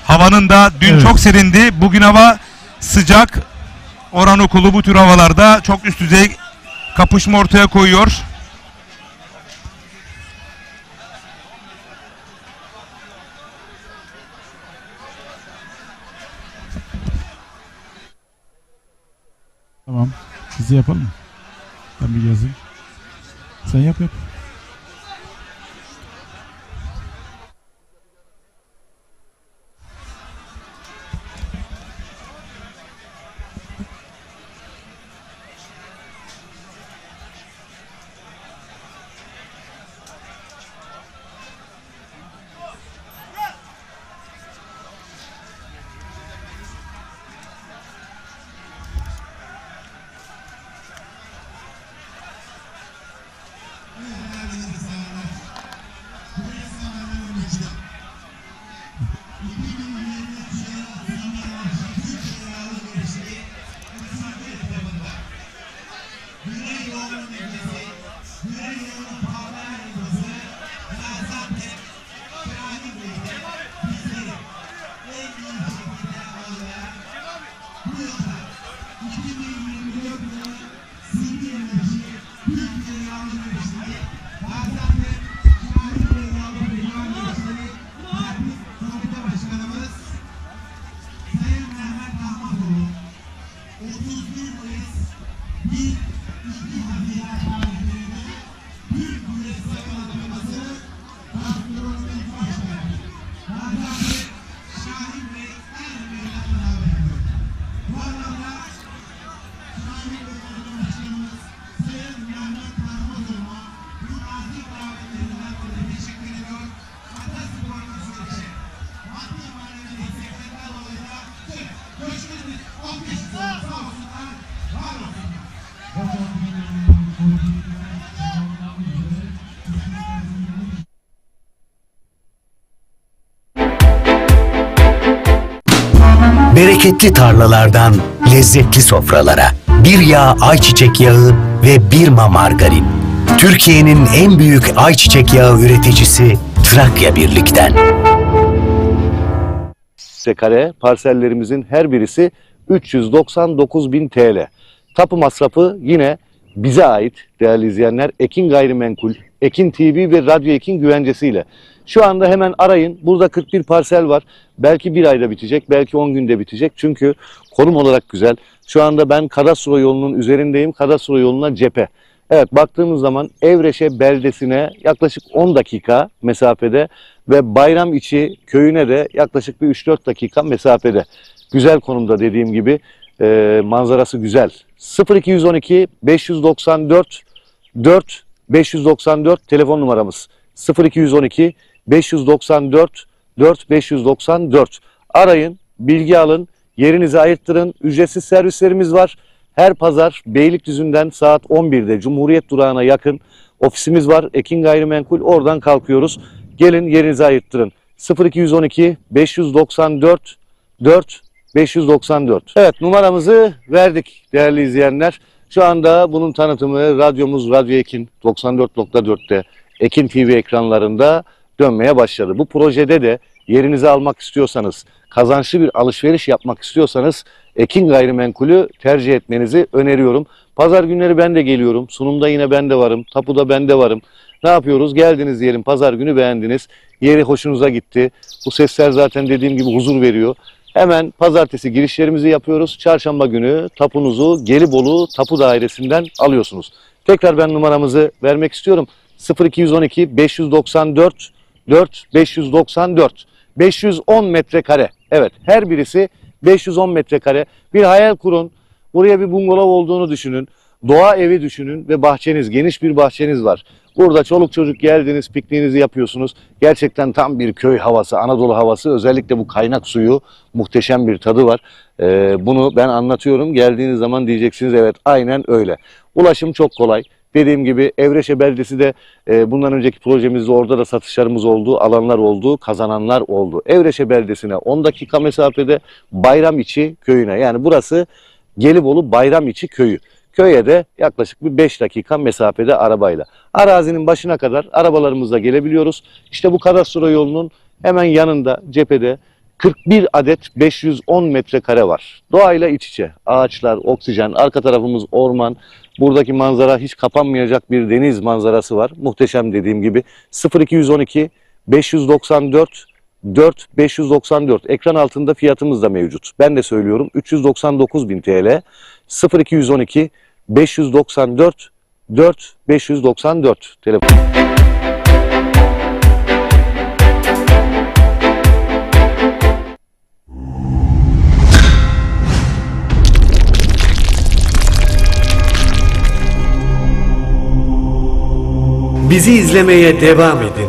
Havanın da dün Evet. çok serindi. Bugün hava sıcak. Orhan Okulu bu tür havalarda çok üst düzey kapışma ortaya koyuyor. Tamam. Sizi yapalım mı? Ben bir yazayım. Sen yap. Bereketli tarlalardan lezzetli sofralara, bir yağ ayçiçek yağı ve Birma margarin. Türkiye'nin en büyük ayçiçek yağı üreticisi Trakya Birlik'ten. Kare parsellerimizin her birisi 399.000 TL. Tapu masrafı yine bize ait değerli izleyenler. Ekin Gayrimenkul, Ekin TV ve Radyo Ekin güvencesiyle. Şu anda hemen arayın. Burada 41 parsel var. Belki bir ayda bitecek, belki 10 günde bitecek. Çünkü konum olarak güzel. Şu anda ben kadastro yolunun üzerindeyim. Kadastro yoluna cephe. Evet, baktığımız zaman Evreşe beldesine yaklaşık 10 dakika mesafede ve Bayramiçi köyüne de yaklaşık bir 3-4 dakika mesafede. Güzel konumda dediğim gibi, manzarası güzel. 0212 594 4 594 telefon numaramız. 0212 594 4 594. Arayın, bilgi alın, yerinizi ayırttırın. Ücretsiz servislerimiz var. Her pazar Beylikdüzü'nden saat 11'de Cumhuriyet Durağı'na yakın ofisimiz var. Ekin Gayrimenkul, oradan kalkıyoruz. Gelin, yerinizi ayırttırın. 0212 594 4 594. Evet, numaramızı verdik değerli izleyenler. Şu anda bunun tanıtımı radyomuz Radyo Ekin 94.4'te Ekin TV ekranlarında dönmeye başladı. Bu projede de yerinizi almak istiyorsanız, kazançlı bir alışveriş yapmak istiyorsanız Ekin Gayrimenkul'ü tercih etmenizi öneriyorum. Pazar günleri ben de geliyorum. Sunumda yine ben de varım. Tapuda ben de varım. Ne yapıyoruz? Geldiniz diyelim. Pazar günü beğendiniz. Yeri hoşunuza gitti. Bu sesler zaten dediğim gibi huzur veriyor. Hemen pazartesi girişlerimizi yapıyoruz. Çarşamba günü tapunuzu Gelibolu Tapu Dairesi'nden alıyorsunuz. Tekrar ben numaramızı vermek istiyorum. 0212 594 4 594. 510 metrekare. Evet, her birisi 510 metrekare. Bir hayal kurun. Buraya bir bungalov olduğunu düşünün. Doğa evi düşünün ve bahçeniz, geniş bir bahçeniz var. Burada çoluk çocuk geldiniz, pikniğinizi yapıyorsunuz. Gerçekten tam bir köy havası, Anadolu havası. Özellikle bu kaynak suyu, muhteşem bir tadı var. Bunu ben anlatıyorum. Geldiğiniz zaman diyeceksiniz evet, aynen öyle. Ulaşım çok kolay. Dediğim gibi Evreşe beldesi de bundan önceki projemizde orada da satışlarımız oldu, alanlar oldu, kazananlar oldu. Evreşe beldesine 10 dakika mesafede, Bayramiçi köyüne, yani burası Gelibolu Bayramiçi köyü. Köye de yaklaşık bir 5 dakika mesafede arabayla. Arazinin başına kadar arabalarımızla gelebiliyoruz. İşte bu kadastro yolunun hemen yanında cephede 41 adet 510 metrekare var. Doğayla iç içe. Ağaçlar, oksijen, arka tarafımız orman. Buradaki manzara hiç kapanmayacak bir deniz manzarası var. Muhteşem dediğim gibi. 0212 594 4 594. Ekran altında fiyatımız da mevcut. Ben de söylüyorum, 399.000 TL. 0212 594 4 594 telefon. Bizi izlemeye devam edin.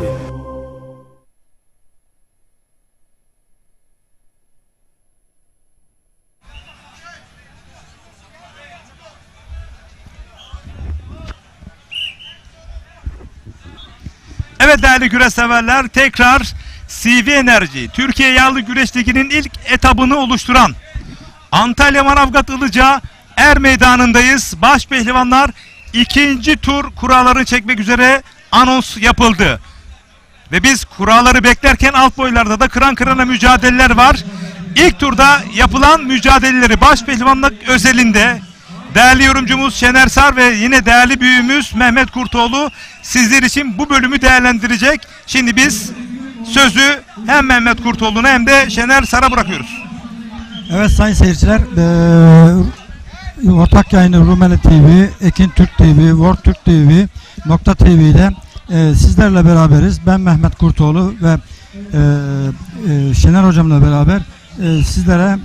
Evet değerli güreş severler, tekrar CV Enerji, Türkiye Yağlı Güreş Ligi'nin ilk etabını oluşturan Antalya Manavgat Ilıca Er Meydanı'ndayız. Baş pehlivanlar ikinci tur kuralları çekmek üzere anons yapıldı. Ve biz kuralları beklerken alt boylarda da kıran kırana mücadeleler var. İlk turda yapılan mücadeleleri baş pehlivanlık özelinde değerli yorumcumuz Şener Sar ve yine değerli büyüğümüz Mehmet Kurtoğlu sizler için bu bölümü değerlendirecek. Şimdi biz sözü hem Mehmet Kurtoğlu'na hem de Şener Sar'a bırakıyoruz. Evet sayın seyirciler, ortak yayını Rumeli TV, Ekin Türk TV, World Türk TV, Nokta TV'de sizlerle beraberiz. Ben Mehmet Kurtoğlu ve Şener hocamla beraber sizlere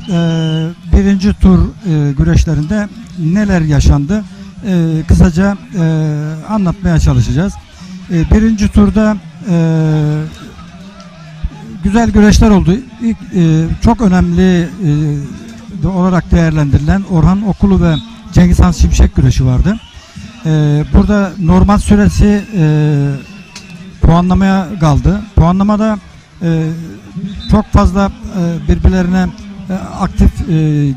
birinci tur güreşlerinde neler yaşandı kısaca anlatmaya çalışacağız. Birinci turda güzel güreşler oldu. İlk, çok önemli olarak değerlendirilen Orhan Okulu ve Cengiz Han Şimşek güreşi vardı. Burada normal süresi puanlamaya kaldı. Puanlamada çok fazla birbirlerine aktif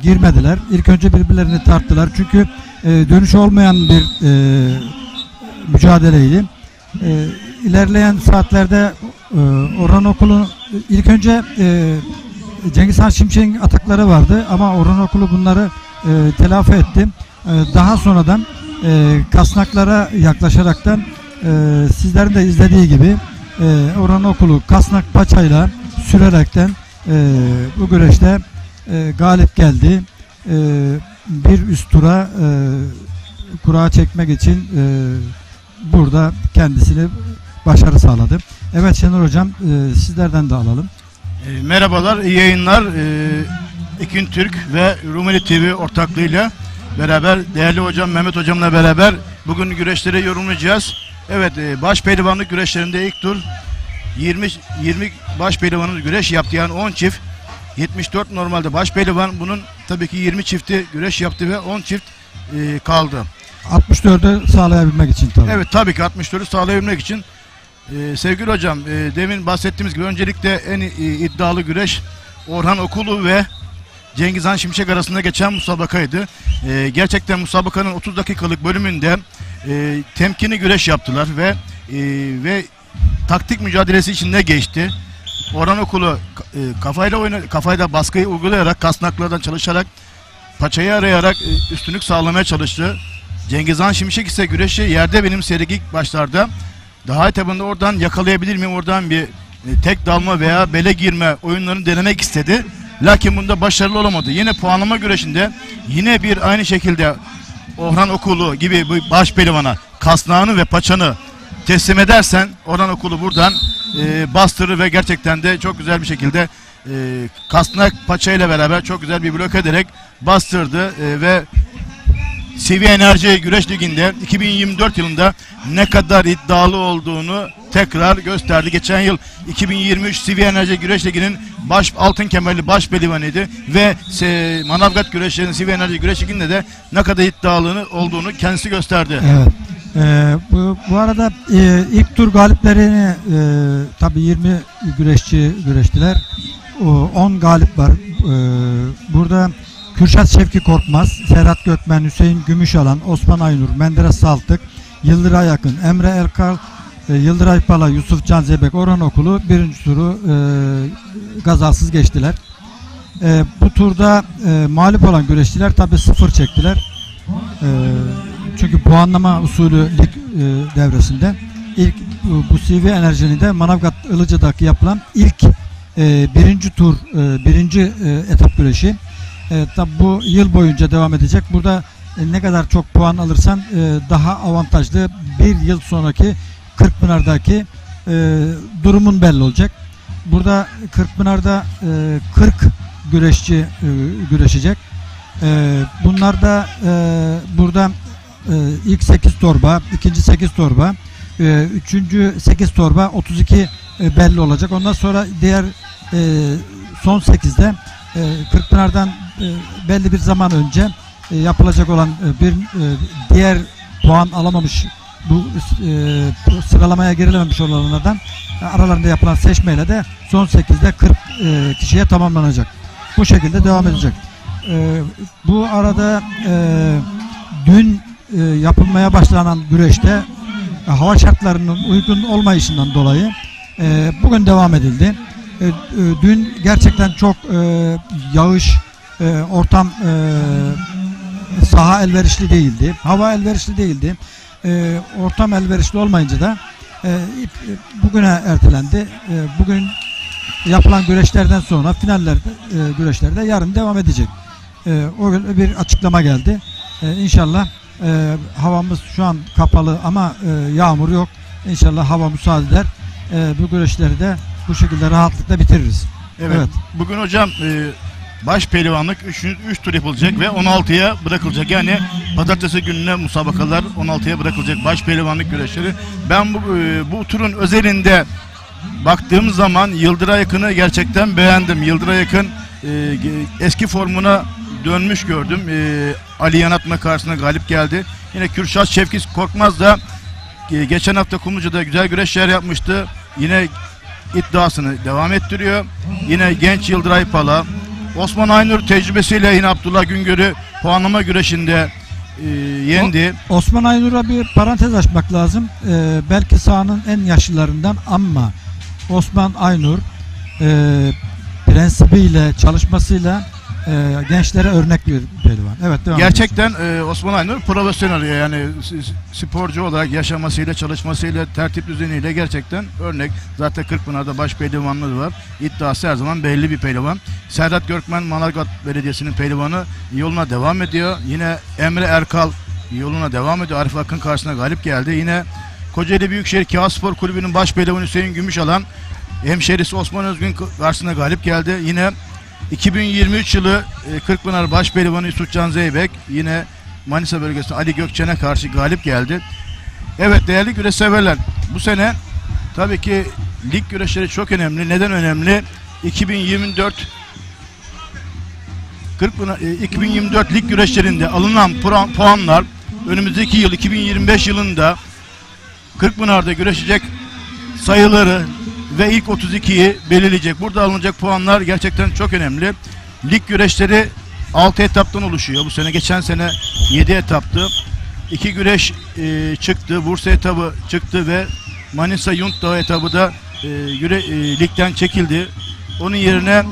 girmediler. İlk önce birbirlerini tarttılar. Çünkü dönüş olmayan bir mücadeleydi. İlerleyen saatlerde Orhan Okulu ilk önce Cengiz Han Şimşek'in atakları vardı ama Orhan Okulu bunları telafi etti. Daha sonradan kasnaklara yaklaşaraktan sizlerin de izlediği gibi Orhan Okulu kasnak paçayla sürerekten bu güreşte galip geldi. Bir üst tura kura çekmek için burada kendisini başarı sağladı. Evet Şenol Hocam, sizlerden de alalım. Merhabalar, iyi yayınlar. Ekin Türk ve Rumeli TV ortaklığıyla beraber değerli hocam Mehmet hocamla beraber bugün güreşleri yorumlayacağız. Evet, baş pehlivanlık güreşlerinde ilk tur 20 baş pehlivanın güreş yaptı, yani 10 çift. 74 normalde baş pehlivan, bunun tabii ki 20 çifti güreş yaptı ve 10 çift kaldı. 64'ü sağlayabilmek için tabii. Evet, tabii ki 64'ü sağlayabilmek için. Sevgili hocam, demin bahsettiğimiz gibi öncelikle en iddialı güreş Orhan Okulu ve Cengiz Han Şimşek arasında geçen musabakaydı. Gerçekten musabakanın 30 dakikalık bölümünde temkinli güreş yaptılar ve taktik mücadelesi içinde geçti. Orhan Okulu kafayla baskıyı uygulayarak, kasnaklardan çalışarak, paçayı arayarak üstünlük sağlamaya çalıştı. Cengiz Han Şimşek ise güreşi yerde benimseyerek ilk başlarda daha etabında oradan yakalayabilir miyim, oradan bir tek dalma veya bele girme oyunlarını denemek istedi. Lakin bunda başarılı olamadı. Yine puanlama güreşinde yine bir aynı şekilde Orhan Okulu gibi bu baş pehlivana kasnağını ve paçanı teslim edersen Orhan Okulu buradan bastırır ve gerçekten de çok güzel bir şekilde kasnak paçayla beraber çok güzel bir blok ederek bastırdı ve CV Enerji Güreş Ligi'nde 2024 yılında ne kadar iddialı olduğunu tekrar gösterdi. Geçen yıl 2023 CV Enerji Güreş Ligi'nin altın kemerli baş pehlivanıydı ve Manavgat Güreşleri'nin CV Enerji Güreş Ligi'nde de ne kadar iddialı olduğunu kendisi gösterdi. Evet. Bu arada ilk tur galiplerini tabii 20 güreşçi güreştiler. 10 galip var. Burada Kürşat Şevki Korkmaz, Serhat Gökmen, Hüseyin Gümüşalan, Osman Aynur, Menderes Saltık, Yıldıray Akın, Emre Elkal, Yıldıray Pala, Yusuf Can Zebek, Orhan Okulu birinci turu gazasız geçtiler. Bu turda mağlup olan güreşçiler tabi 0 çektiler. Çünkü puanlama usulü lig devresinde ilk bu CV Enerji'nin de Manavgat Ilıca'daki yapılan ilk birinci tur birinci etap güreşi. Tabi bu yıl boyunca devam edecek. Burada ne kadar çok puan alırsan daha avantajlı bir yıl sonraki Kırkpınar'daki durumun belli olacak. Burada Kırkpınar'da 40 güreşçi güreşecek. Bunlar da burada ilk 8 torba, ikinci 8 torba, üçüncü 8 torba 32 belli olacak. Ondan sonra diğer son 8'de Kırkpınar'dan belli bir zaman önce yapılacak olan bir diğer puan alamamış, bu sıralamaya girilememiş olanlardan aralarında yapılan seçmeyle de son 8'de 40 kişiye tamamlanacak. Bu şekilde devam edecek. Bu arada dün yapılmaya başlanan güreşte hava şartlarının uygun olmayışından dolayı bugün devam edildi. Dün gerçekten çok yağış, ortam saha elverişli değildi. Hava elverişli değildi. Ortam elverişli olmayınca da bugüne ertelendi. Bugün yapılan güreşlerden sonra finallerde güreşlerde yarın devam edecek. O bir açıklama geldi. İnşallah havamız şu an kapalı ama yağmur yok. İnşallah hava müsaade eder. Bu güreşleri de bu şekilde rahatlıkla bitiririz. Evet. Bugün hocam baş pehlivanlık 3 tur yapılacak ve 16'ya bırakılacak. Yani pazartesi gününe musabakalar 16'ya bırakılacak baş pehlivanlık güreşleri. Ben bu turun özelinde baktığım zaman Yıldıray Akın'ı gerçekten beğendim. Yıldıray Akın eski formuna dönmüş gördüm. Ali Yanatma karşısına galip geldi. Yine Kürşat Şevki Korkmaz da geçen hafta Kumluca'da güzel güreşler yapmıştı. Yine iddiasını devam ettiriyor. Yine genç Yıldıray Pala, Osman Aynur tecrübesiyle yine Abdullah Güngör'ü puanlama güreşinde yendi. Osman Aynur'a bir parantez açmak lazım. Belki sahanın en yaşlılarından ama Osman Aynur prensibiyle, çalışmasıyla gençlere örnek bir pehlivan. Evet, devam Gerçekten Osman Aynur profesyonel, yani sporcu olarak yaşamasıyla, çalışmasıyla, tertip düzeniyle gerçekten örnek. Zaten Kırkpınar'da baş pehlivanlığı var. İddiası her zaman belli bir pehlivan. Serhat Görkmen Manavgat Belediyesi'nin pehlivanı yoluna devam ediyor. Yine Emre Erkal yoluna devam ediyor. Arif Akın karşısına galip geldi. Yine Kocaeli Büyükşehir Kağıtspor Kulübü'nün baş pehlivanı Hüseyin Gümüşalan hemşerisi Osman Özgün karşısına galip geldi. Yine 2023 yılı Kırkpınar baş pehlivanı Yusufcan Zeybek yine Manisa bölgesinde Ali Gökçen'e karşı galip geldi. Evet değerli güreş severler, bu sene tabii ki lig güreşleri çok önemli. Neden önemli? 2024 lig güreşlerinde alınan puanlar önümüzdeki yıl 2025 yılında Kırkpınar'da güreşecek sayıları ve ilk 32'yi belirleyecek. Burada alınacak puanlar gerçekten çok önemli. Lig güreşleri 6 etaptan oluşuyor. Bu sene, geçen sene 7 etaptı. 2 güreş çıktı. Bursa etabı çıktı ve Manisa Yuntdağı etabı da ligden çekildi. Onun yerine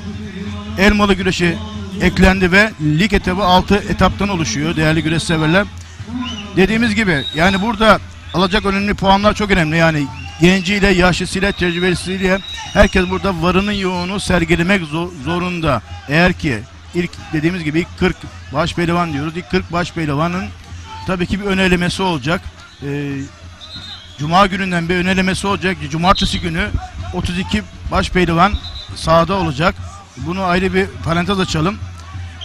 Elmalı güreşi eklendi ve lig etabı 6 etaptan oluşuyor değerli güreş severler. Dediğimiz gibi yani burada alacak önemli puanlar çok önemli. Yani genciyle, yaşlısıyla, tecrübesiyle herkes burada varının yoğunu sergilemek zorunda. Eğer ki ilk dediğimiz gibi ilk 40 baş pehlivan diyoruz. İlk 40 baş pehlivanın tabii ki bir ön elemesi olacak. Cuma gününden bir ön elemesi olacak. Cumartesi günü 32 baş pehlivan sahada olacak. Bunu ayrı bir parantez açalım.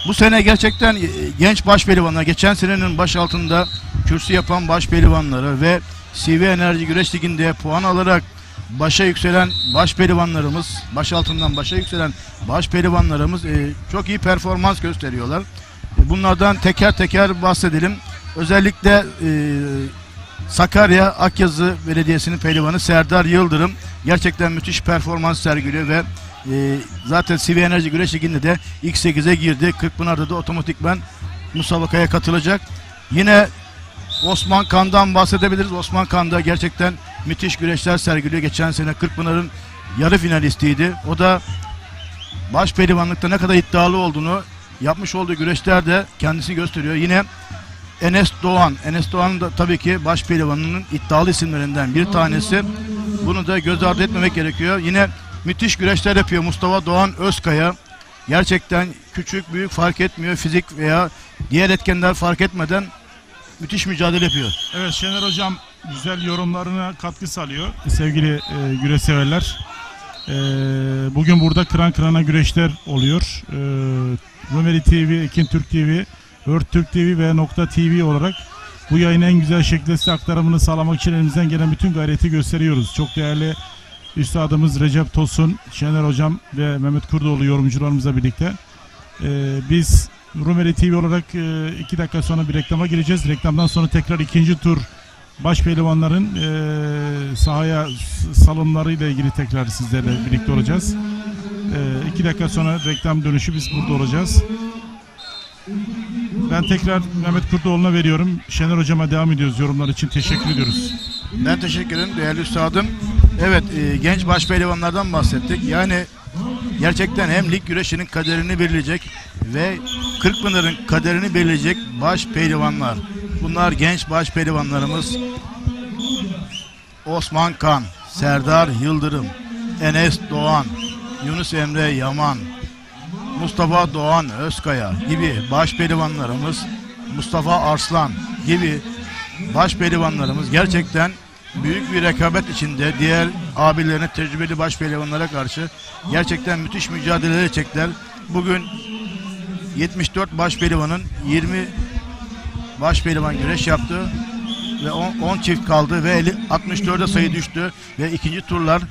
Bu sene gerçekten genç baş pehlivanlar, geçen senenin baş altında kürsü yapan baş pehlivanları ve CV Enerji Güreş Ligi'nde puan alarak başa yükselen baş pehlivanlarımız, baş altından başa yükselen baş pehlivanlarımız çok iyi performans gösteriyorlar. Bunlardan teker teker bahsedelim. Özellikle Sakarya Akyazı Belediyesi'nin pehlivanı Serdar Yıldırım gerçekten müthiş performans sergiliyor ve zaten CV Enerji Güreş Ligi'nde de ilk 8'e girdi. Kırkpınar'da da otomatikman müsabakaya katılacak. Yine Osman Kan'dan bahsedebiliriz. Osman Kan da gerçekten müthiş güreşler sergiliyor. Geçen sene Kırkpınar'ın yarı finalistiydi. O da baş pehlivanlıkta ne kadar iddialı olduğunu, yapmış olduğu güreşlerde kendisini gösteriyor. Yine Enes Doğan. Enes Doğan da tabii ki baş pehlivanının iddialı isimlerinden bir tanesi. Bunu da göz ardı etmemek gerekiyor. Yine müthiş güreşler yapıyor Mustafa Doğan Özkaya. Gerçekten küçük büyük fark etmiyor. Fizik veya diğer etkenler fark etmeden müthiş mücadele yapıyor. Evet, Şener Hocam güzel yorumlarına katkı sağlıyor. Sevgili güreş severler. Bugün burada kıran kırana güreşler oluyor. Rumeli TV, Ekin Türk TV, World Türk TV ve Nokta TV olarak bu yayını en güzel şekilde size aktarımını sağlamak için elimizden gelen bütün gayreti gösteriyoruz. Çok değerli üstadımız Recep Tosun, Şener Hocam ve Mehmet Kurdoğlu yorumcularımızla birlikte biz Rumeli TV olarak 2 dakika sonra bir reklama gireceğiz. Reklamdan sonra tekrar ikinci tur baş pehlivanların sahaya salımlarıyla ilgili tekrar sizlerle birlikte olacağız. 2 dakika sonra reklam dönüşü biz burada olacağız. Ben tekrar Mehmet Kurdoğlu'na veriyorum. Şener Hocam'a devam ediyoruz. Yorumlar için teşekkür ediyoruz. Ben teşekkür ederim değerli üstadım. Evet, genç baş pehlivanlardan bahsettik. Yani gerçekten hem lig güreşinin kaderini belirleyecek ve Kırkpınar'ın kaderini belirleyecek baş pehlivanlar. Bunlar genç baş pehlivanlarımız Osman Kan, Serdar Yıldırım, Enes Doğan, Yunus Emre Yaman, Mustafa Doğan Özkaya gibi baş pehlivanlarımız, Mustafa Arslan gibi baş pehlivanlarımız gerçekten büyük bir rekabet içinde diğer abilerine, tecrübeli baş pehlivanlara karşı gerçekten müthiş mücadeleler edecekler. Bugün 74 baş pehlivanın 20 baş pehlivan güreş yaptı ve 10 çift kaldı ve 64'e sayı düştü ve ikinci turlar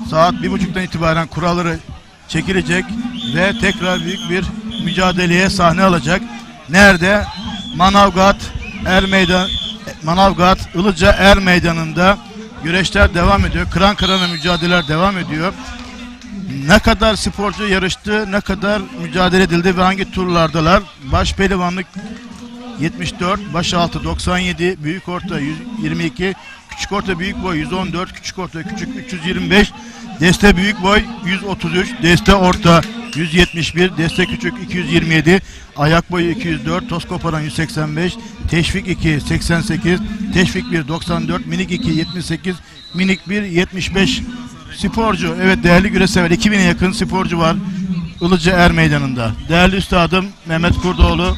saat 1.30'dan itibaren kuralları çekilecek ve tekrar büyük bir mücadeleye sahne alacak. Nerede? Manavgat Ilıca Er Meydanı'nda güreşler devam ediyor. Kıran kırana mücadeleler devam ediyor. Ne kadar sporcu yarıştı, ne kadar mücadele edildi ve hangi turlardalar? Baş pehlivanlık 74, baş altı 97, büyük orta 122, küçük orta büyük boy 114, küçük orta küçük 325, deste büyük boy 133, deste orta 171, deste küçük 227, ayak boyu 204, toz koparan 185, teşvik 2 88, teşvik 1 94, minik 2 78, minik 1 75 sporcu. Evet değerli güreşsever, 2000'e yakın sporcu var Ilıca Er Meydanı'nda. Değerli üstadım Mehmet Kurdoğlu.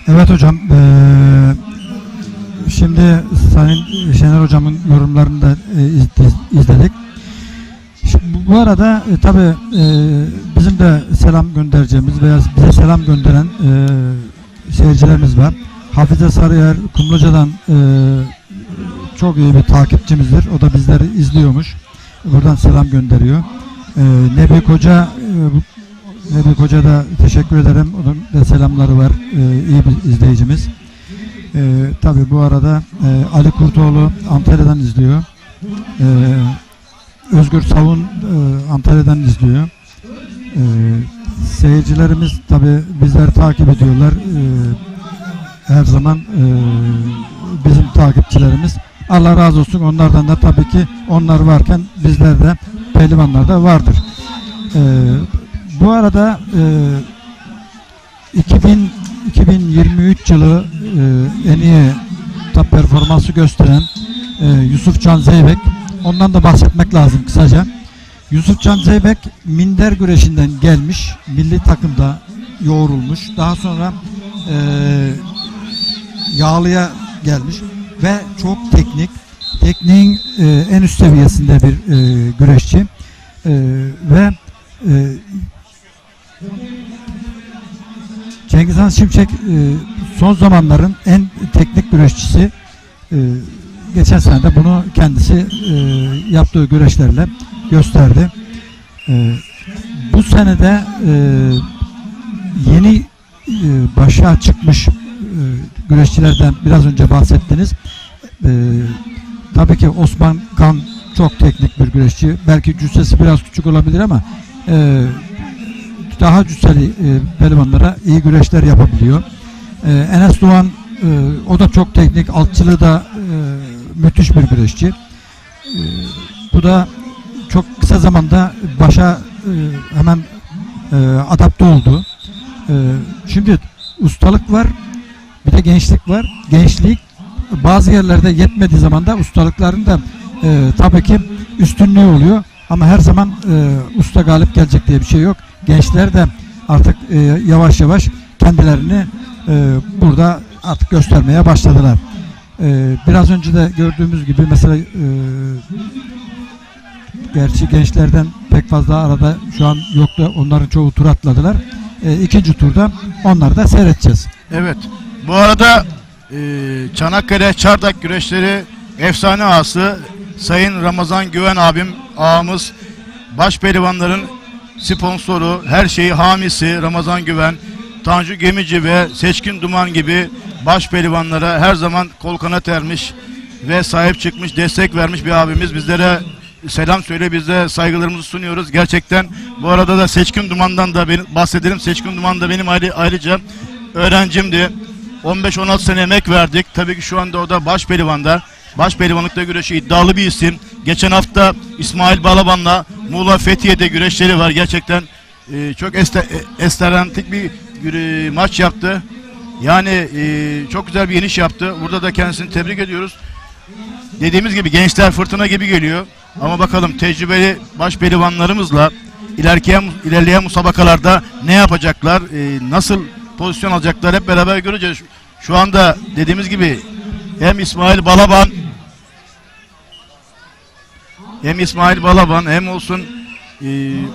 Evet hocam, şimdi Sayın Şener hocamın yorumlarını da izledik. Şimdi bu arada tabii bizim de selam göndereceğimiz veya bize selam gönderen seyircilerimiz var. Hafize Sarıyer Kumluca'dan çok iyi bir takipçimizdir. O da bizleri izliyormuş. Buradan selam gönderiyor. Nebi Koca Nebi Koca da teşekkür ederim. Onun da selamları var. İyi bir izleyicimiz. Tabii bu arada Ali Kurtoğlu Antalya'dan izliyor. Özgür Savun Antalya'dan izliyor. Seyircilerimiz tabii bizleri takip ediyorlar. Her zaman bizim takipçilerimiz. Allah razı olsun. Onlardan da tabii ki onlar varken bizler de pehlivanlar da vardır. Bu arada 2023 yılı en iyi top performansı gösteren Yusuf Can Zeybek, ondan da bahsetmek lazım kısaca. Yusuf Can Zeybek minder güreşinden gelmiş, milli takımda yoğrulmuş, daha sonra yağlıya gelmiş ve çok tekniğin en üst seviyesinde bir güreşçi ve Cengiz Han Şimşek son zamanların en teknik güreşçisi. Geçen sene de bunu kendisi yaptığı güreşlerle gösterdi. Bu sene de yeni başa çıkmış güreşçilerden biraz önce bahsettiniz. Tabii ki Osman Kan çok teknik bir güreşçi. Belki cüssesi biraz küçük olabilir ama daha cüsseli pehlivanlara iyi güreşler yapabiliyor. Enes Doğan o da çok teknik, altçılığı da müthiş bir güreşçi. Bu da çok kısa zamanda başa hemen adapte oldu. Şimdi ustalık var, bir de gençlik var. Gençlik bazı yerlerde yetmediği zaman da ustalıkların da tabii ki üstünlüğü oluyor. Ama her zaman usta galip gelecek diye bir şey yok. Gençler de artık yavaş yavaş kendilerini burada artık göstermeye başladılar. Biraz önce de gördüğümüz gibi mesela gerçi gençlerden pek fazla arada şu an yoktu. Onların çoğu tur atladılar. İkinci turda onları da seyredeceğiz. Evet. Bu arada Çanakkale Çardak güreşleri efsane ağası Sayın Ramazan Güven ağamız, baş pehlivanların sponsoru, her şeyi hamisi Ramazan Güven, Tanju Gemici ve Seçkin Duman gibi baş pehlivanlara her zaman kol kanat ermiş ve sahip çıkmış, destek vermiş bir abimiz. Bizlere selam söyle, biz de saygılarımızı sunuyoruz. Gerçekten bu arada da Seçkin Duman'dan da bahsedelim. Seçkin Duman da benim ayrıca öğrencimdi. 15-16 sene emek verdik. Tabii ki şu anda o da baş pehlivanda. Baş pehlivanlıkta güreşi iddialı bir isim. Geçen hafta İsmail Balaban'la Muğla Fethiye'de güreşleri var. Gerçekten çok esterantik bir maç yaptı. Yani çok güzel bir iniş yaptı. Burada da kendisini tebrik ediyoruz. Dediğimiz gibi gençler fırtına gibi geliyor. Ama bakalım tecrübeli baş pehlivanlarımızla ilerleyen musabakalarda ne yapacaklar, nasıl pozisyon alacaklar hep beraber göreceğiz. Şu anda dediğimiz gibi hem İsmail Balaban hem olsun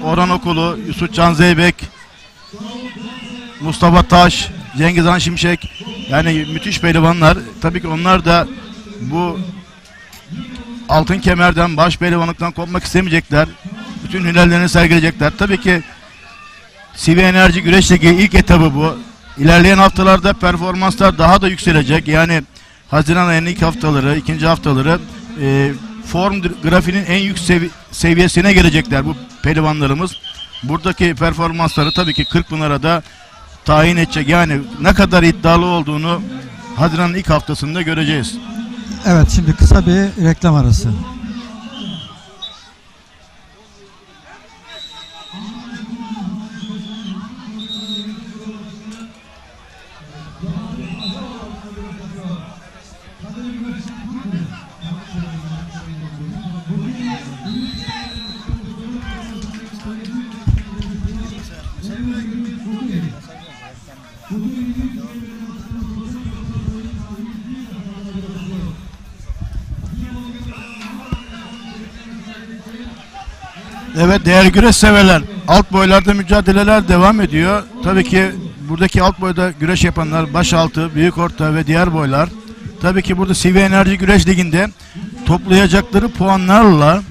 Orhan Okulu, Yusuf Can Zeybek, Mustafa Taş, Cengiz Han Şimşek, yani müthiş pehlivanlar. Tabii ki onlar da bu altın kemerden, baş pehlivanlıktan kopmak istemeyecekler. Bütün hünerlerini sergileyecekler. Tabii ki CV Enerji Güreş Ligi ilk etabı bu. İlerleyen haftalarda performanslar daha da yükselecek. Yani Haziran ayının ilk haftaları, ikinci haftaları form grafiğinin en yüksek seviyesine gelecekler bu pehlivanlarımız. Buradaki performansları tabii ki Kırkpınar'a da tayin edecek. Yani ne kadar iddialı olduğunu Haziran'ın ilk haftasında göreceğiz. Evet, şimdi kısa bir reklam arası. Evet değerli güreş severler, alt boylarda mücadeleler devam ediyor. Tabii ki buradaki alt boyda güreş yapanlar başaltı, büyük orta ve diğer boylar. Tabii ki burada CV Enerji Güreş Ligi'nde toplayacakları puanlarla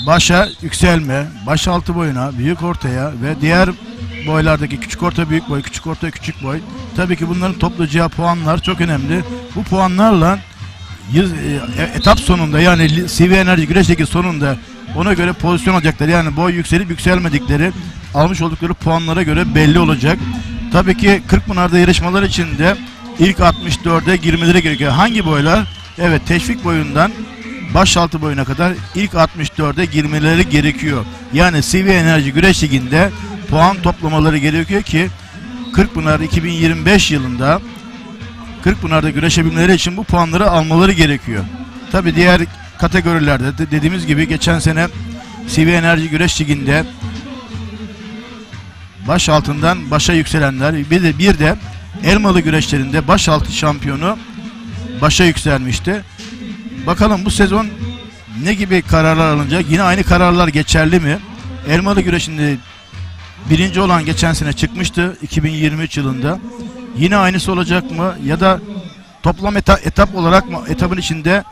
başa yükselme, başaltı boyuna, büyük ortaya ve diğer boylardaki küçük orta büyük boy, küçük orta küçük boy. Tabii ki bunların toplayacağı puanlar çok önemli. Bu puanlarla etap sonunda, yani CV Enerji Güreş Ligi sonunda ona göre pozisyon alacaklar. Yani boy yükselip yükselmedikleri almış oldukları puanlara göre belli olacak. Tabii ki Kırkpınar'da yarışmalar içinde ilk 64'e girmeleri gerekiyor. Hangi boylar? Evet, teşvik boyundan başaltı boyuna kadar ilk 64'e girmeleri gerekiyor. Yani CV Enerji Güreş Ligi'nde puan toplamaları gerekiyor ki Kırkpınar 2025 yılında Kırkpınar'da güreşebilmeleri için bu puanları almaları gerekiyor. Tabi diğer kategorilerde dediğimiz gibi geçen sene CV Enerji Güreş Ligi'nde baş altından başa yükselenler, bir de Elmalı güreşlerinde başaltı şampiyonu başa yükselmişti. Bakalım bu sezon ne gibi kararlar alınacak? Yine aynı kararlar geçerli mi? Elmalı güreşinde birinci olan geçen sene çıkmıştı 2023 yılında. Yine aynısı olacak mı? Ya da toplam etap olarak mı etapın içinde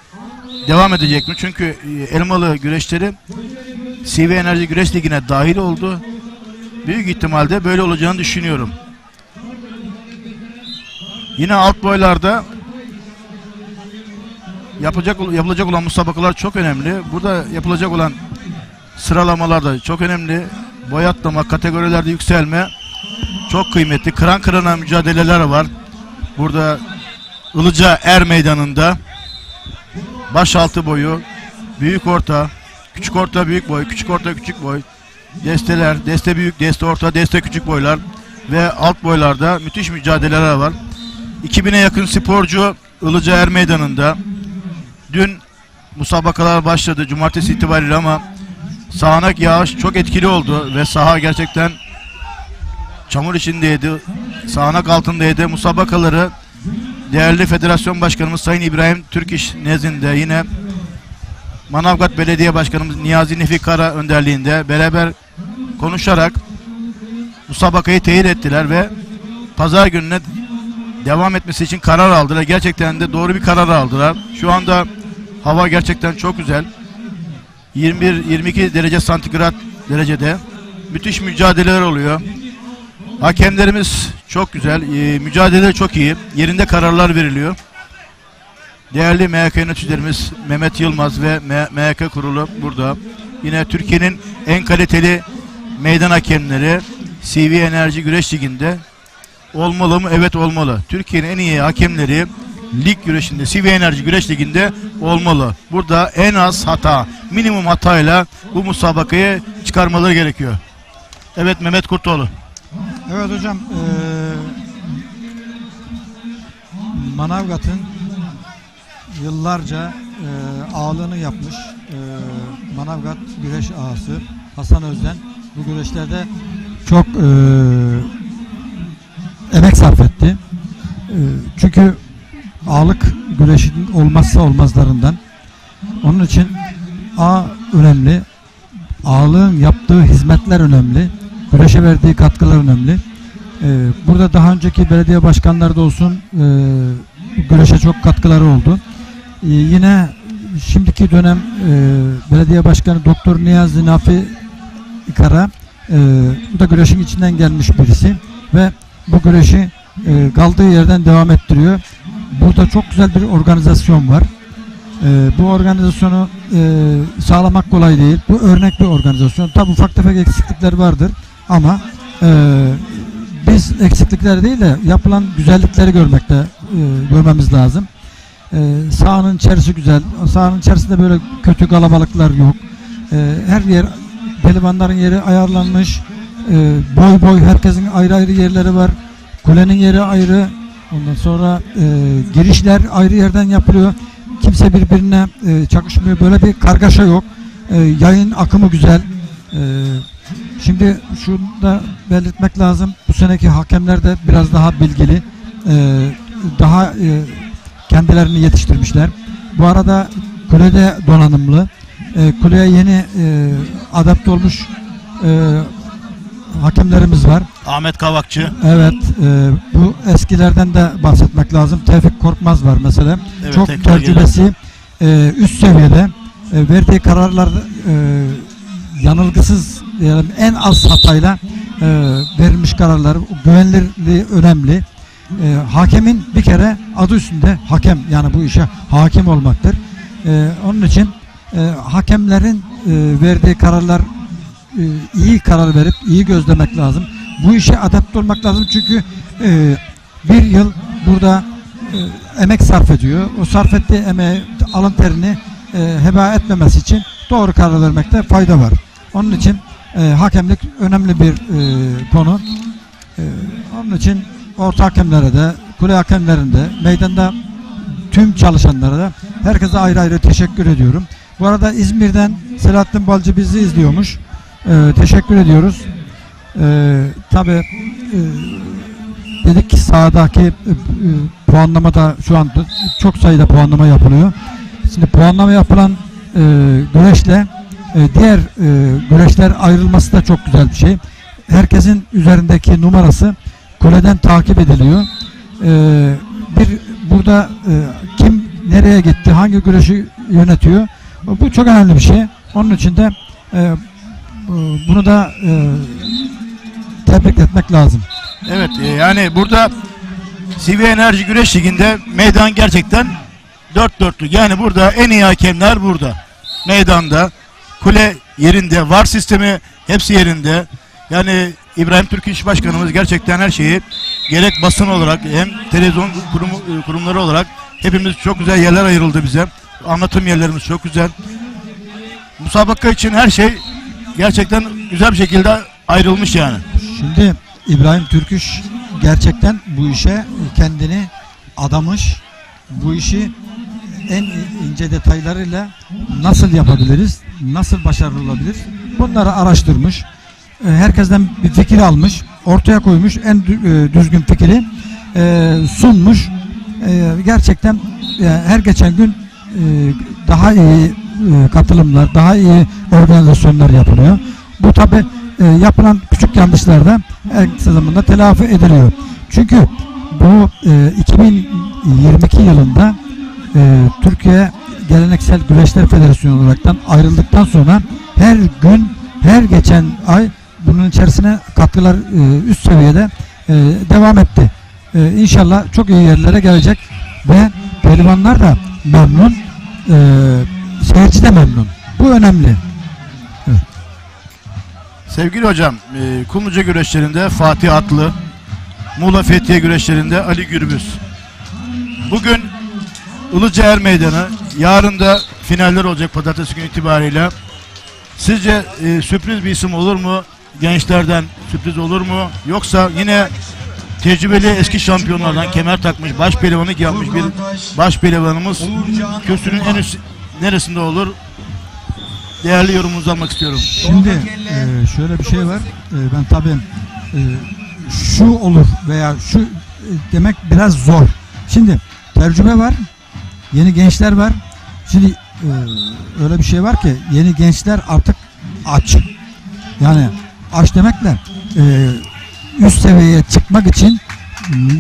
devam edecek mi? Çünkü Elmalı güreşleri CV Enerji Güreş Ligi'ne dahil oldu. Büyük ihtimalle böyle olacağını düşünüyorum. Yine alt boylarda yapılacak olan müsabakalar çok önemli. Burada yapılacak olan sıralamalar da çok önemli. Boy atlama, kategorilerde yükselme çok kıymetli. Kıran kırana mücadeleler var. Burada Ilıca Er Meydanı'nda başaltı boyu, büyük orta, küçük orta büyük boy, küçük orta küçük boy, desteler, deste büyük, deste orta, deste küçük boylar ve alt boylarda müthiş mücadeleler var. 2000'e yakın sporcu Ilıca Er Meydanı'nda. Dün musabakalar başladı cumartesi itibariyle ama sağanak yağış çok etkili oldu ve saha gerçekten çamur içindeydi. Sağanak altındaydı. Musabakaları değerli Federasyon Başkanımız Sayın İbrahim Türkiş nezdinde, yine Manavgat Belediye Başkanımız Niyazi Nefi Kara önderliğinde beraber konuşarak musabakayı teyit ettiler ve pazar gününe devam etmesi için karar aldılar. Gerçekten de doğru bir karar aldılar. Şu anda hava gerçekten çok güzel. 21-22 derece santigrat derecede. Müthiş mücadeleler oluyor. Hakemlerimiz çok güzel. Mücadele çok iyi. Yerinde kararlar veriliyor. Değerli MHK yöneticilerimiz Mehmet Yılmaz ve MHK kurulu burada. Yine Türkiye'nin en kaliteli meydan hakemleri CV Enerji Güreş Ligi'nde. Olmalı mı? Evet olmalı. Türkiye'nin en iyi hakemleri lig güreşinde, CV Enerji Güreş Ligi'nde olmalı. Burada en az hata, minimum hatayla bu musabakayı çıkarmaları gerekiyor. Evet Mehmet Kurtoğlu. Evet hocam, Manavgat'ın yıllarca ağalığını yapmış Manavgat güreş ağası Hasan Özden bu güreşlerde çok emek sarf etti. Çünkü ağalık güreşin olmazsa olmazlarından. Onun için önemli. Ağalığın yaptığı hizmetler önemli. Güreşe verdiği katkılar önemli. Burada daha önceki belediye başkanları da olsun güreşe çok katkıları oldu. Yine şimdiki dönem belediye başkanı Doktor Niyazi Nafi Kara bu da güreşin içinden gelmiş birisi ve bu güreşi kaldığı yerden devam ettiriyor. Burada çok güzel bir organizasyon var. Bu organizasyonu sağlamak kolay değil. Bu örnek bir organizasyon. Tabi ufak tefek eksiklikler vardır ama biz eksiklikler değil de yapılan güzellikleri görmemiz lazım. Sahanın içerisi güzel. Sahanın içerisinde böyle kötü kalabalıklar yok. Her yer, pehlivanların yeri ayarlanmış. Boy boy herkesin ayrı ayrı yerleri var. Kulenin yeri ayrı. Ondan sonra girişler ayrı yerden yapılıyor. Kimse birbirine çakışmıyor. Böyle bir kargaşa yok. Yayın akımı güzel. Şimdi şunu da belirtmek lazım. Bu seneki hakemler de biraz daha bilgili. Daha kendilerini yetiştirmişler. Bu arada kulede donanımlı. Kuleye yeni adapte olmuş hakemlerimiz var. Ahmet Kavakçı. Evet, bu eskilerden de bahsetmek lazım. Tevfik Korkmaz var mesela. Evet, çok tecrübesi üst seviyede. Verdiği kararlar yanılgısız, yani en az hatayla verilmiş kararlar. Güvenilirliği önemli. Hakemin bir kere adı üstünde hakem, yani bu işe hakim olmaktır. Onun için hakemlerin verdiği kararlar iyi karar verip iyi gözlemek lazım. Bu işe adapte olmak lazım çünkü bir yıl burada emek sarf ediyor. O sarf ettiği emeği, alın terini heba etmemesi için doğru karar vermekte fayda var. Onun için hakemlik önemli bir konu. Onun için orta hakemlere de, kule hakemlerine de, meydanda tüm çalışanlara da herkese ayrı ayrı teşekkür ediyorum. Bu arada İzmir'den Selahattin Balcı bizi izliyormuş. Teşekkür ediyoruz. Tabii dedik ki sahadaki puanlamada şu anda çok sayıda puanlama yapılıyor. Şimdi puanlama yapılan güreşle diğer güreşler ayrılması da çok güzel bir şey. Herkesin üzerindeki numarası kuleden takip ediliyor. Burada kim nereye gitti, hangi güreşi yönetiyor, bu çok önemli bir şey. Onun için de bunu da tebrik etmek lazım. Evet, yani burada CV Enerji Güreş Ligi'nde meydan gerçekten dört dörtlük. Yani burada en iyi hakemler burada. Meydanda, kule yerinde, VAR sistemi hepsi yerinde. Yani İbrahim Türk İş Başkanımız gerçekten her şeyi gerek basın olarak hem televizyon kurumları olarak hepimiz çok güzel yerler ayrıldı bize. Anlatım yerlerimiz çok güzel. Musabaka için her şey gerçekten güzel bir şekilde ayrılmış yani. Şimdi İbrahim Türküş gerçekten bu işe kendini adamış. Bu işi en ince detaylarıyla nasıl yapabiliriz, nasıl başarılı olabilir, bunları araştırmış. Herkesten bir fikir almış, ortaya koymuş, en düzgün fikri sunmuş. Gerçekten her geçen gün daha iyi katılımlar, daha iyi organizasyonlar yapılıyor. Bu tabi yapılan küçük yanlışlar da en kısa zamanda telafi ediliyor. Çünkü bu 2022 yılında Türkiye Geleneksel Güreşler Federasyonu olaraktan ayrıldıktan sonra her gün, her geçen ay bunun içerisine katkılar üst seviyede devam etti. İnşallah çok iyi yerlere gelecek ve pehlivanlar da memnun, seyirci de memnun. Bu önemli. Evet. Sevgili hocam, Kumluca güreşlerinde Fatih Atlı, Muğla Fethiye güreşlerinde Ali Gürbüz. Bugün Ilıca Er Meydanı, yarın da finaller olacak pazartesi günü itibariyle. Sizce sürpriz bir isim olur mu? Gençlerden sürpriz olur mu? Yoksa yine tecrübeli eski şampiyonlardan kemer takmış, baş pehlivanlık yapmış bir baş pehlivanımız kürsünün en üst neresinde olur? Değerli yorumunuzu almak istiyorum. Şimdi şöyle bir şey var. Ben tabii şu olur veya şu demek biraz zor. Şimdi tecrübe var, yeni gençler var. Şimdi öyle bir şey var ki yeni gençler artık aç. Yani aç demekle üst seviyeye çıkmak için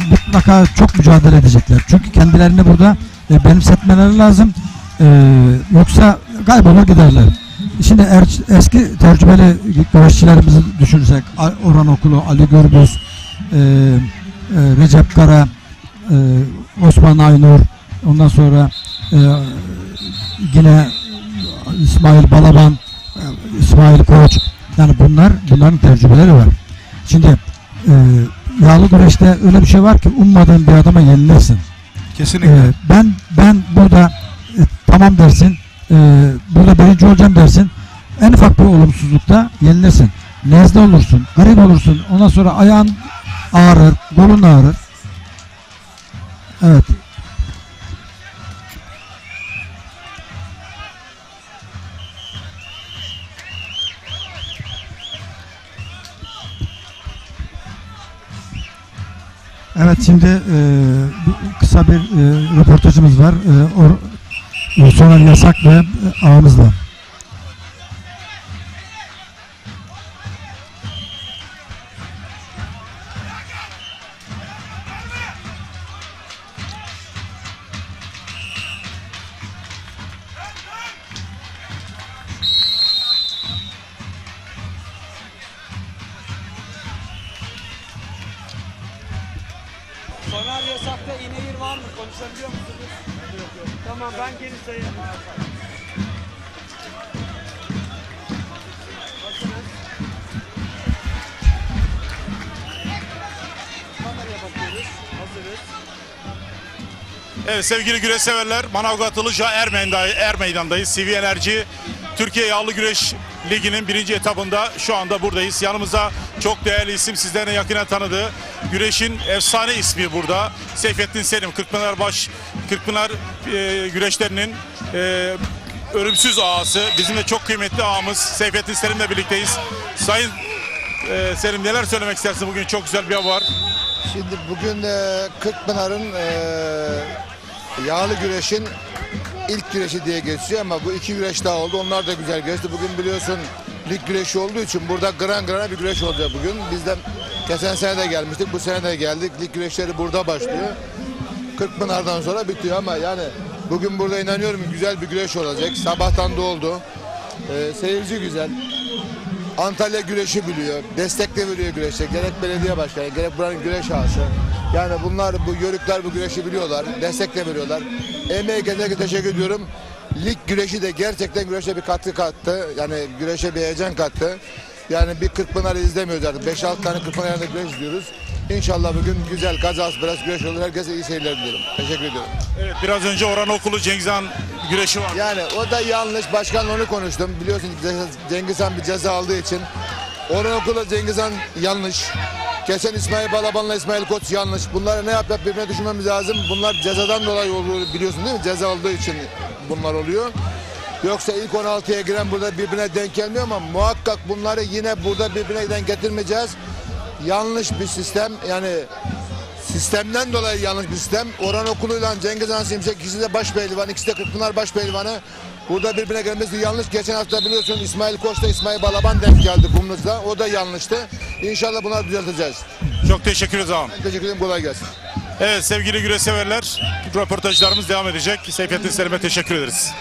mutlaka çok mücadele edecekler. Çünkü kendilerini burada benimsetmeleri lazım. Yoksa kaybolur giderler. Şimdi eski tecrübeli güreşçilerimizi düşünürsek Orhan Okulu, Ali Gürbüz, Recep Kara, Osman Aynur, ondan sonra yine İsmail Balaban, İsmail Koç, yani bunların tecrübeleri var. Şimdi yağlı güreşte öyle bir şey var ki ummadığın bir adama yenilirsin. Kesinlikle. Ben burada tamam dersin, burada birinci olacağım dersin, en ufak bir olumsuzlukta yenilirsin. Nezle olursun, grip olursun, ondan sonra ayağın ağrır, kolun ağrır. Evet. Evet, şimdi kısa bir röportajımız var. Soner Yasak ve ağımızla. Soner Yasak'ta iğne bir var mı? Konuşabiliyor musunuz? Yok. Tamam, ben geri sayarım. Hazırız. Kameraya bakıyoruz. Hazırız. Evet sevgili güreş severler, Manavgat Ilıca Er Meydan'dayız. CV Enerji Türkiye Yağlı Güreş Ligi'nin 1. etabında şu anda buradayız. Yanımızda çok değerli isim, sizlerin yakinen tanıdığı güreşin efsane ismi burada. Seyfettin Selim, Kırkpınar güreşlerinin ölümsüz ağası. Bizim de çok kıymetli ağamız Seyfettin Selim'le birlikteyiz. Sayın Selim, neler söylemek istersin? Bugün çok güzel bir hava var. Şimdi bugün Kırkpınar'ın yağlı güreşin ilk güreşi diye geçiyor ama bu 2 güreş daha oldu. Onlar da güzel geçti. Bugün biliyorsun lig güreşi olduğu için burada grana bir güreş olacak bugün. Biz de geçen sene de gelmiştik. Bu sene de geldik. Lig güreşleri burada başlıyor. Kırkpınar'dan sonra bitiyor ama yani bugün burada inanıyorum güzel bir güreş olacak. Sabahtan da oldu. Seyirci güzel. Antalya güreşi biliyor. Destek de veriyor güreşe. Gerek belediye başkanı, gerek buranın güreş ağası. Yani bu yörükler bu güreşi biliyorlar. Destek de veriyorlar. Emeği kendine teşekkür ediyorum. Lig güreşi de gerçekten güreşe bir katkı kattı. Yani güreşe bir heyecan kattı. Yani bir Kırkpınar'ı izlemiyoruz artık. 5-6 tane Kırkpınar'da güreş izliyoruz. İnşallah bugün güzel kazası biraz güreş olur. Herkese iyi seyirler diliyorum. Teşekkür ediyorum. Evet, biraz önce Orhan Okulu Cengiz Han güreşi var. Yani o da yanlış. Başkanla onu konuştum. Biliyorsun Cengiz Han bir ceza aldığı için. Orhan Okulu Cengiz Han yanlış. Geçen İsmail Balaban'la İsmail Koç yanlış. Bunları ne yapıp birbirine düşünmemiz lazım. Bunlar cezadan dolayı oluyor, biliyorsun değil mi? Ceza olduğu için bunlar oluyor. Yoksa ilk 16'ya giren burada birbirine denk gelmiyor ama muhakkak bunları yine burada birbirine denk getirmeyeceğiz. Yanlış bir sistem, yani sistemden dolayı yanlış bir sistem. Orhan Okulu'yla Cengiz Han Şimşek, ikisi de baş pehlivan, ikisi de Kırkpınar baş pehlivanı. Burada birbirine gelmesi yanlış. Geçen hafta biliyorsun İsmail Koç'ta İsmail Balaban denk geldi Kumlu'da. O da yanlıştı. İnşallah bunları düzelteceğiz. Çok teşekkür ederiz ağam. Ben teşekkür ederim. Kolay gelsin. Evet sevgili güreş severler, röportajlarımız devam edecek. Seyfettin Selim'e teşekkür ederiz.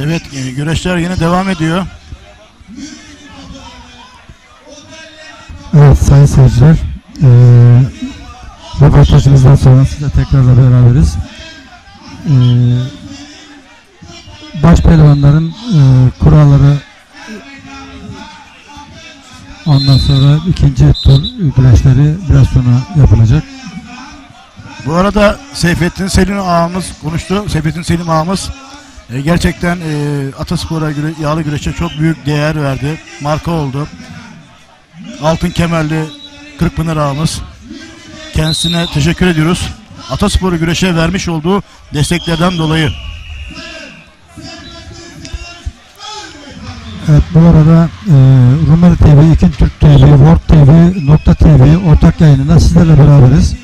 Evet, güreşler yine devam ediyor. Evet sayın seyirciler, röportajımızdan sonra sizle tekrarla beraberiz. Baş pehlivanların kuralları, ondan sonra ikinci tur güreşleri biraz sonra yapılacak. Bu arada Seyfettin Selim ağamız konuştu. Seyfettin Selim ağamız Gerçekten Ataspor'a yağlı güreşe çok büyük değer verdi. Marka oldu. Altın kemerli Kırkpınar ağamız. Kendisine teşekkür ediyoruz. Ataspor'u güreşe vermiş olduğu desteklerden dolayı. Evet, bu arada Rumeli TV, İkin Türk TV, World TV, Nokta TV ortak yayınında sizlerle beraberiz.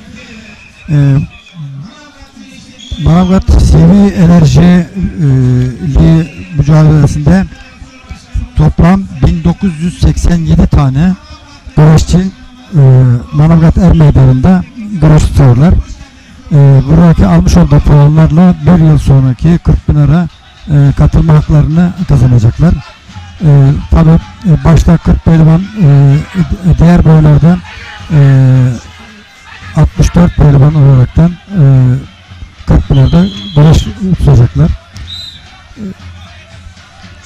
Manavgat CV Enerji mücadelesinde toplam 1987 tane güreşçi Manavgat Er Meydanı'nda güreş tutuyorlar. Buradaki almış olduğu puanlarla bir yıl sonraki Kırkpınar'a katılma haklarını kazanacaklar. Tabi başta 40 pehlivan, diğer boylardan 64 pehlivan olaraktan Kırkpınar'da güreş tutacaklar.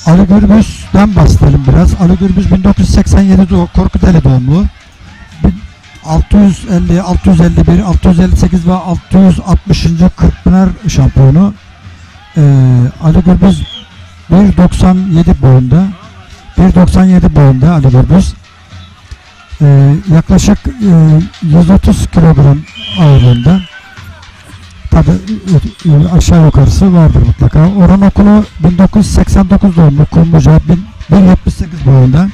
Ali Gürbüz'den bahsedelim biraz. Ali Gürbüz 1987 Korkuteli doğumlu. 650, 651, 658 ve 660. Kırkpınar şampiyonu. Ali Gürbüz 1.97 boyunda. 1.97 boyunda Ali Gürbüz. Yaklaşık 130 kilogram ağırlığında. Tabi aşağı yukarısı vardır mutlaka. Orhan Okulu 1989 doğumlu Kumluca 1.78 boyunda.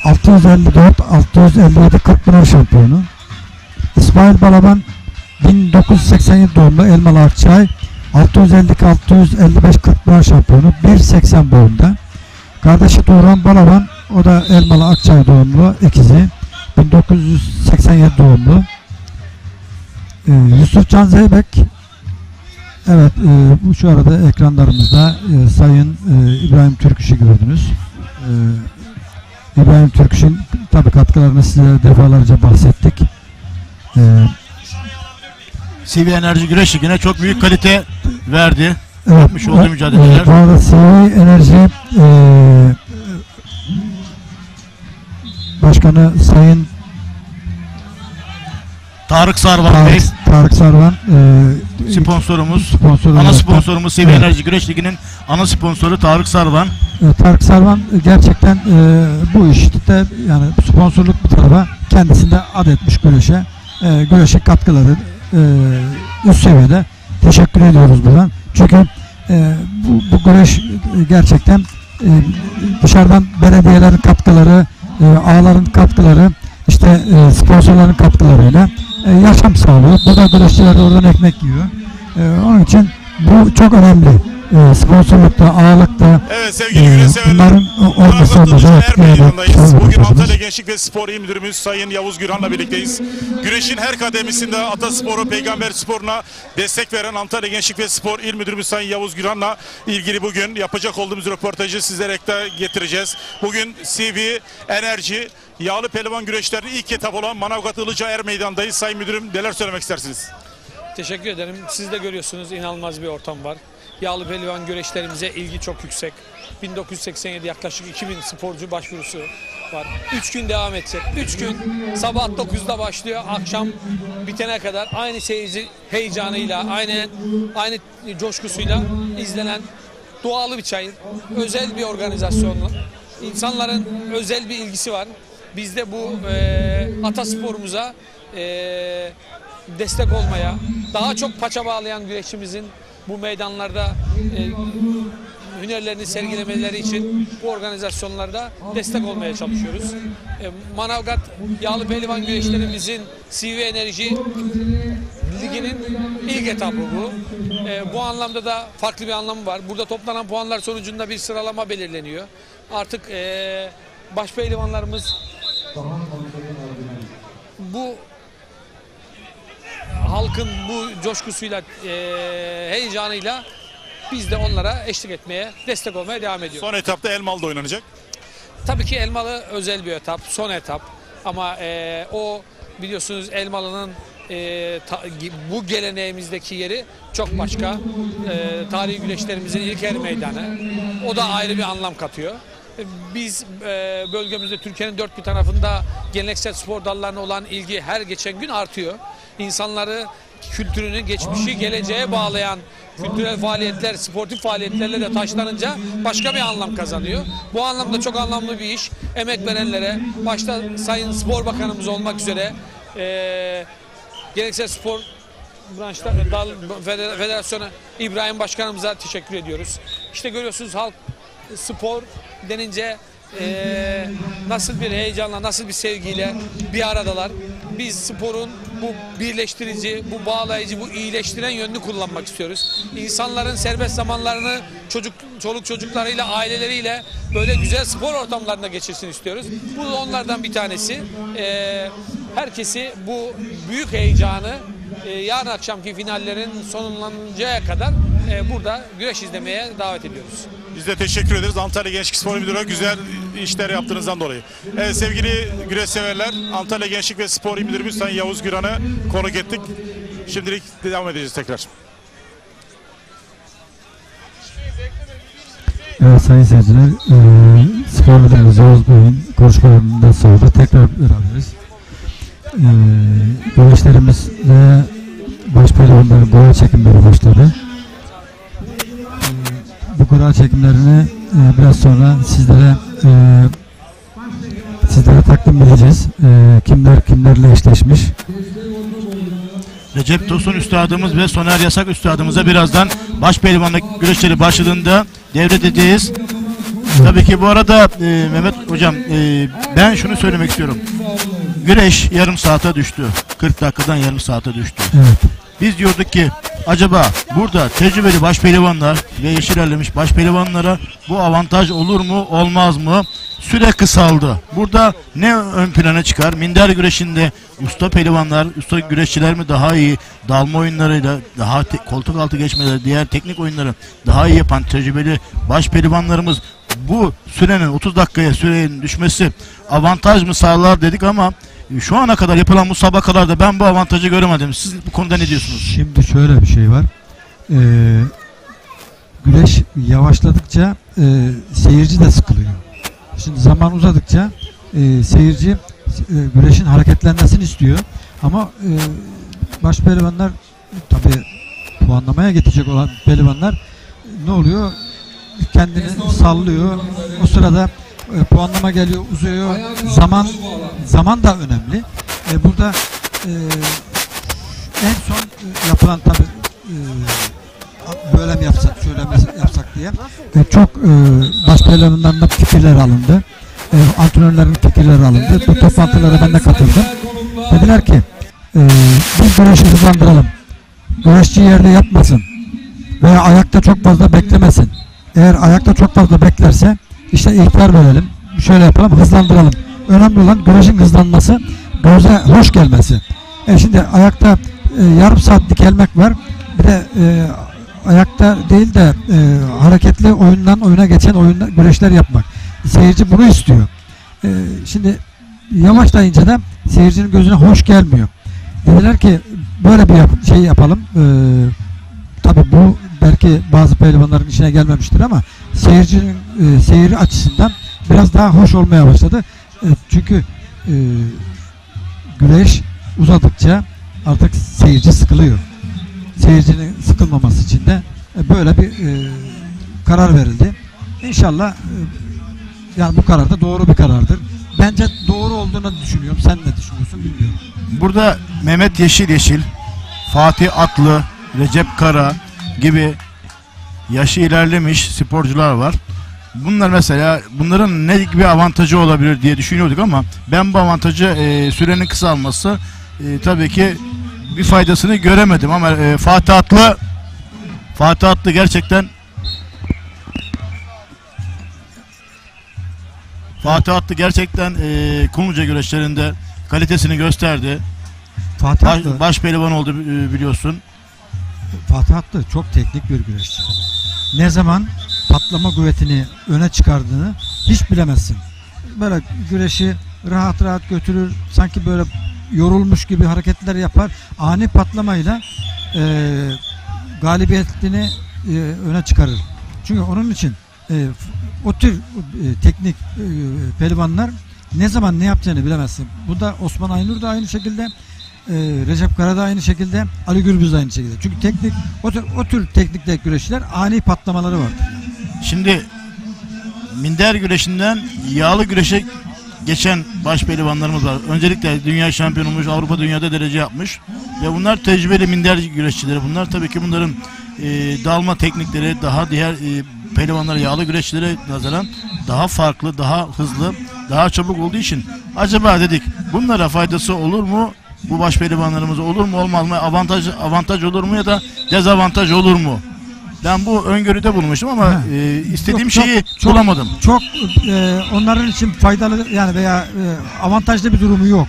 654-657 Kırkpınar şampiyonu. İsmail Balaban 1987 doğumlu Elmalı Akçay 652-655 Kırkpınar şampiyonu 1.80 boyunda. Kardeşi Turan Balaban, o da Elmalı Akçay doğumlu ikizi 1987 doğumlu. Yusuf Can Zeybek, evet, bu şu arada ekranlarımızda Sayın İbrahim Türküş'ü gördünüz. İbrahim Türküş'ün tabi katkılarını size defalarca bahsettik. CV Enerji güreşi yine çok büyük kalite verdi. Evet, yapmış olduğu mücadeleler. Bu arada CV Enerji Başkanı Sayın Tarık Sarvan Bey, Tarık Sarvan sponsorumuz, sponsoru ana olarak- sponsorumuz CV Evet. Enerji Güreş Ligi'nin ana sponsoru Tarık Sarvan. Tarık Sarvan gerçekten bu işte yani sponsorluk bir tarafa kendisinde ad etmiş güreşe katkıları üst seviyede. Teşekkür ediyoruz buradan. Çünkü bu güreş gerçekten dışarıdan belediyelerin katkıları, ağaların katkıları, işte sponsorların katkılarıyla yaşam sağlıyor. Bu da güreşçiler de oradan ekmek yiyor. Onun için bu çok önemli. Sponsorlukta, ağalıkta Evet sevgili güreşseverler, bunların olması olacak. Er Meydanı'ndayız. Bugün Antalya Gençlik ve Spor İl Müdürümüz Sayın Yavuz Gürhan'la birlikteyiz. Güreşin her kademesinde Ataspor'u, Peygamber Spor'una destek veren Antalya Gençlik ve Spor İl Müdürümüz Sayın Yavuz Gürhan'la ilgili bugün yapacak olduğumuz röportajı sizlere getireceğiz. Bugün CV Enerji yağlı pehlivan güreşlerinin ilk etap olan Manavgat Ilıca Er Meydanı'ndayız. Sayın Müdürüm, neler söylemek istersiniz? Teşekkür ederim. Siz de görüyorsunuz, inanılmaz bir ortam var. Yağlı pehlivan güreşlerimize ilgi çok yüksek. 1987 yaklaşık 2000 sporcu başvurusu var. 3 gün devam edecek. 3 gün sabah 9'da başlıyor, akşam bitene kadar aynı seyirci heyecanıyla, aynı coşkusuyla izlenen doğalı bir çayır. Özel bir organizasyonlu. İnsanların özel bir ilgisi var. Biz de bu atasporumuza destek olmaya, daha çok paça bağlayan güreşçimizin bu meydanlarda hünerlerini sergilemeleri için bu organizasyonlarda destek olmaya çalışıyoruz. Manavgat yağlı pehlivan güreşlerimizin CV Enerji Ligi'nin ilk etabı bu. Bu anlamda da farklı bir anlamı var. Burada toplanan puanlar sonucunda bir sıralama belirleniyor. Artık baş pehlivanlarımız bu halkın bu coşkusuyla, heyecanıyla biz de onlara eşlik etmeye, destek olmaya devam ediyoruz. Son etapta Elmalı'da oynanacak. Tabii ki Elmalı özel bir etap, son etap. Ama o biliyorsunuz Elmalı'nın bu geleneğimizdeki yeri çok başka. Tarihi güreşlerimizin ilk er meydanı. O da ayrı bir anlam katıyor. Biz bölgemizde Türkiye'nin dört bir tarafında geleneksel spor dallarına olan ilgi her geçen gün artıyor. İnsanları kültürünü, geçmişi, geleceğe bağlayan kültürel faaliyetler, sportif faaliyetlerle de taşlanınca başka bir anlam kazanıyor. Bu anlamda çok anlamlı bir iş. Emek verenlere, başta Sayın Spor Bakanımız olmak üzere geleneksel spor branşlar Federasyonu İbrahim Başkanımıza teşekkür ediyoruz. İşte görüyorsunuz, halk spor denince nasıl bir heyecanla, nasıl bir sevgiyle bir aradalar. Biz sporun bu birleştirici, bu bağlayıcı, bu iyileştiren yönünü kullanmak istiyoruz. İnsanların serbest zamanlarını çoluk çocuklarıyla, aileleriyle böyle güzel spor ortamlarında geçirsin istiyoruz. Bu onlardan bir tanesi. Herkesi bu büyük heyecanı yarın akşamki finallerin sonlanıncaya kadar burada güreş izlemeye davet ediyoruz. Biz de teşekkür ederiz Antalya Gençlik Spor Müdürü, güzel işler yaptığınızdan dolayı. Evet, sevgili güreş severler, Antalya Gençlik ve Spor Müdürümüz Sayın Yavuz Güran'ı konuk ettik. Şimdilik devam edeceğiz tekrar. Evet sayın seyirciler, spor müdürümüz Yavuz Bey'in konuşmalarından sonra tekrar beraberiz. Güreşlerimizde baş pehlivanların kura çekimleri başladı. Bu kura çekimlerini biraz sonra sizlere takdim edeceğiz. Kimler kimlerle eşleşmiş. Recep Tosun Üstadımız ve Soner Yasak Üstadımıza birazdan baş pehlivanlık güreşleri başladığında devredeceğiz. Tabii ki bu arada Mehmet Hocam, ben şunu söylemek istiyorum. Güreş yarım saate düştü. 40 dakikadan yarım saate düştü. Evet. Biz diyorduk ki acaba burada tecrübeli baş pehlivanlar ve yaş ilerlemiş baş pehlivanlara bu avantaj olur mu olmaz mı? Süre kısaldı. Burada ne ön plana çıkar? Minder güreşinde usta pehlivanlar, usta güreşçiler mi daha iyi? Dalma oyunlarıyla, daha koltuk altı geçmeleri, diğer teknik oyunları daha iyi yapan tecrübeli baş pehlivanlarımız bu sürenin 30 dakikaya sürenin düşmesi avantaj mı sağlar dedik ama şu ana kadar yapılan musabakalarda ben bu avantajı göremedim. Siz bu konuda ne diyorsunuz? Şimdi şöyle bir şey var. Güreş yavaşladıkça seyirci de sıkılıyor. Şimdi zaman uzadıkça seyirci güreşin hareketlenmesini istiyor. Ama baş pehlivanlar, tabii puanlamaya geçecek olan pehlivanlar ne oluyor? Kendini sallıyor. O sırada puanlama geliyor, uzuyor. Zaman da önemli. Burada en son yapılan tabii böyle mi yapsak, şöyle mi yapsak diye çok baş pehlivanlarından da fikirler alındı. Antrenörlerin fikirleri alındı. Bu toplantılara ben de katıldım. Dediler ki biz güreşi hızlandıralım. Güreşçi yerde yapmasın. Veya ayakta çok fazla beklemesin. Eğer ayakta çok fazla beklerse işte ihtar verelim. Şöyle yapalım, hızlandıralım. Önemli olan güreşin hızlanması, göze hoş gelmesi. Şimdi ayakta yarım saat dikelmek var. Bir de ayakta değil de hareketli oyundan oyuna geçen güreşler yapmak. Seyirci bunu istiyor. Şimdi yavaşlayınca da seyircinin gözüne hoş gelmiyor. Dediler ki böyle bir şey yapalım. Tabii bu belki bazı pehlivanların işine gelmemiştir ama seyircinin seyri açısından biraz daha hoş olmaya başladı. Çünkü güreş uzadıkça artık seyirci sıkılıyor. Seyircinin sıkılmaması için de böyle bir karar verildi. İnşallah yani bu karar da doğru bir karardır. Bence doğru olduğunu düşünüyorum. Sen ne düşünüyorsun bilmiyorum. Burada Mehmet Yeşil, Fatih Atlı, Recep Kara gibi yaşı ilerlemiş sporcular var. Bunlar mesela, bunların ne gibi avantajı olabilir diye düşünüyorduk ama ben bu avantajı sürenin kısalması tabii ki bir faydasını göremedim ama Fatih Atlı gerçekten Kumluca güreşlerinde kalitesini gösterdi. Baş pehlivan oldu biliyorsun. Fatih Atlı çok teknik bir güreşçi. Ne zaman patlama kuvvetini öne çıkardığını hiç bilemezsin. Böyle güreşi rahat rahat götürür. Sanki böyle yorulmuş gibi hareketler yapar. Ani patlamayla galibiyetini öne çıkarır. Çünkü onun için o tür teknik pehlivanlar ne zaman ne yapacağını bilemezsin. Bu da Osman Aynur da aynı şekilde, Recep Kara da aynı şekilde, Ali Gürbüz de aynı şekilde. Çünkü teknik o tür teknikte güreşçiler ani patlamaları vardır. Şimdi minder güreşinden yağlı güreşe geçen baş pehlivanlarımız var. Öncelikle dünya şampiyonu olmuş, Avrupa dünyada derece yapmış. Ve bunlar tecrübeli minder güreşçileri. Bunlar tabii ki bunların dalma teknikleri daha diğer pehlivanlara, yağlı güreşçilere nazaran daha farklı, daha hızlı, daha çabuk olduğu için acaba dedik bunlara faydası olur mu? Bu baş pehlivanlarımıza olur mu, olmaz mı? Avantaj olur mu ya da dezavantaj olur mu? Ben bu öngörüde bulmuştum ama istediğim şeyi bulamadım. Çok onların için faydalı yani veya avantajlı bir durumu yok.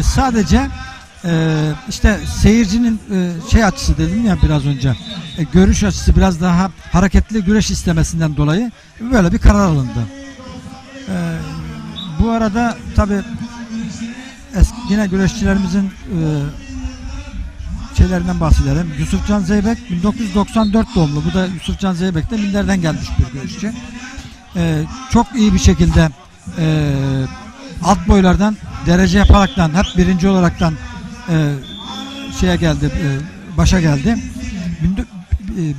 Sadece işte seyircinin şey açısı dedim ya biraz önce, görüş açısı biraz daha hareketli güreş istemesinden dolayı böyle bir karar alındı. Bu arada tabi yine güreşçilerimizin şeylerinden bahsedelim. Yusufcan Zeybek 1994 doğumlu. Bu da Yusufcan Zeybek de minderden gelmiş bir güreşçi. Çok iyi bir şekilde alt boylardan derece yaparaktan hep birinci olaraktan şeye geldi, başa geldi.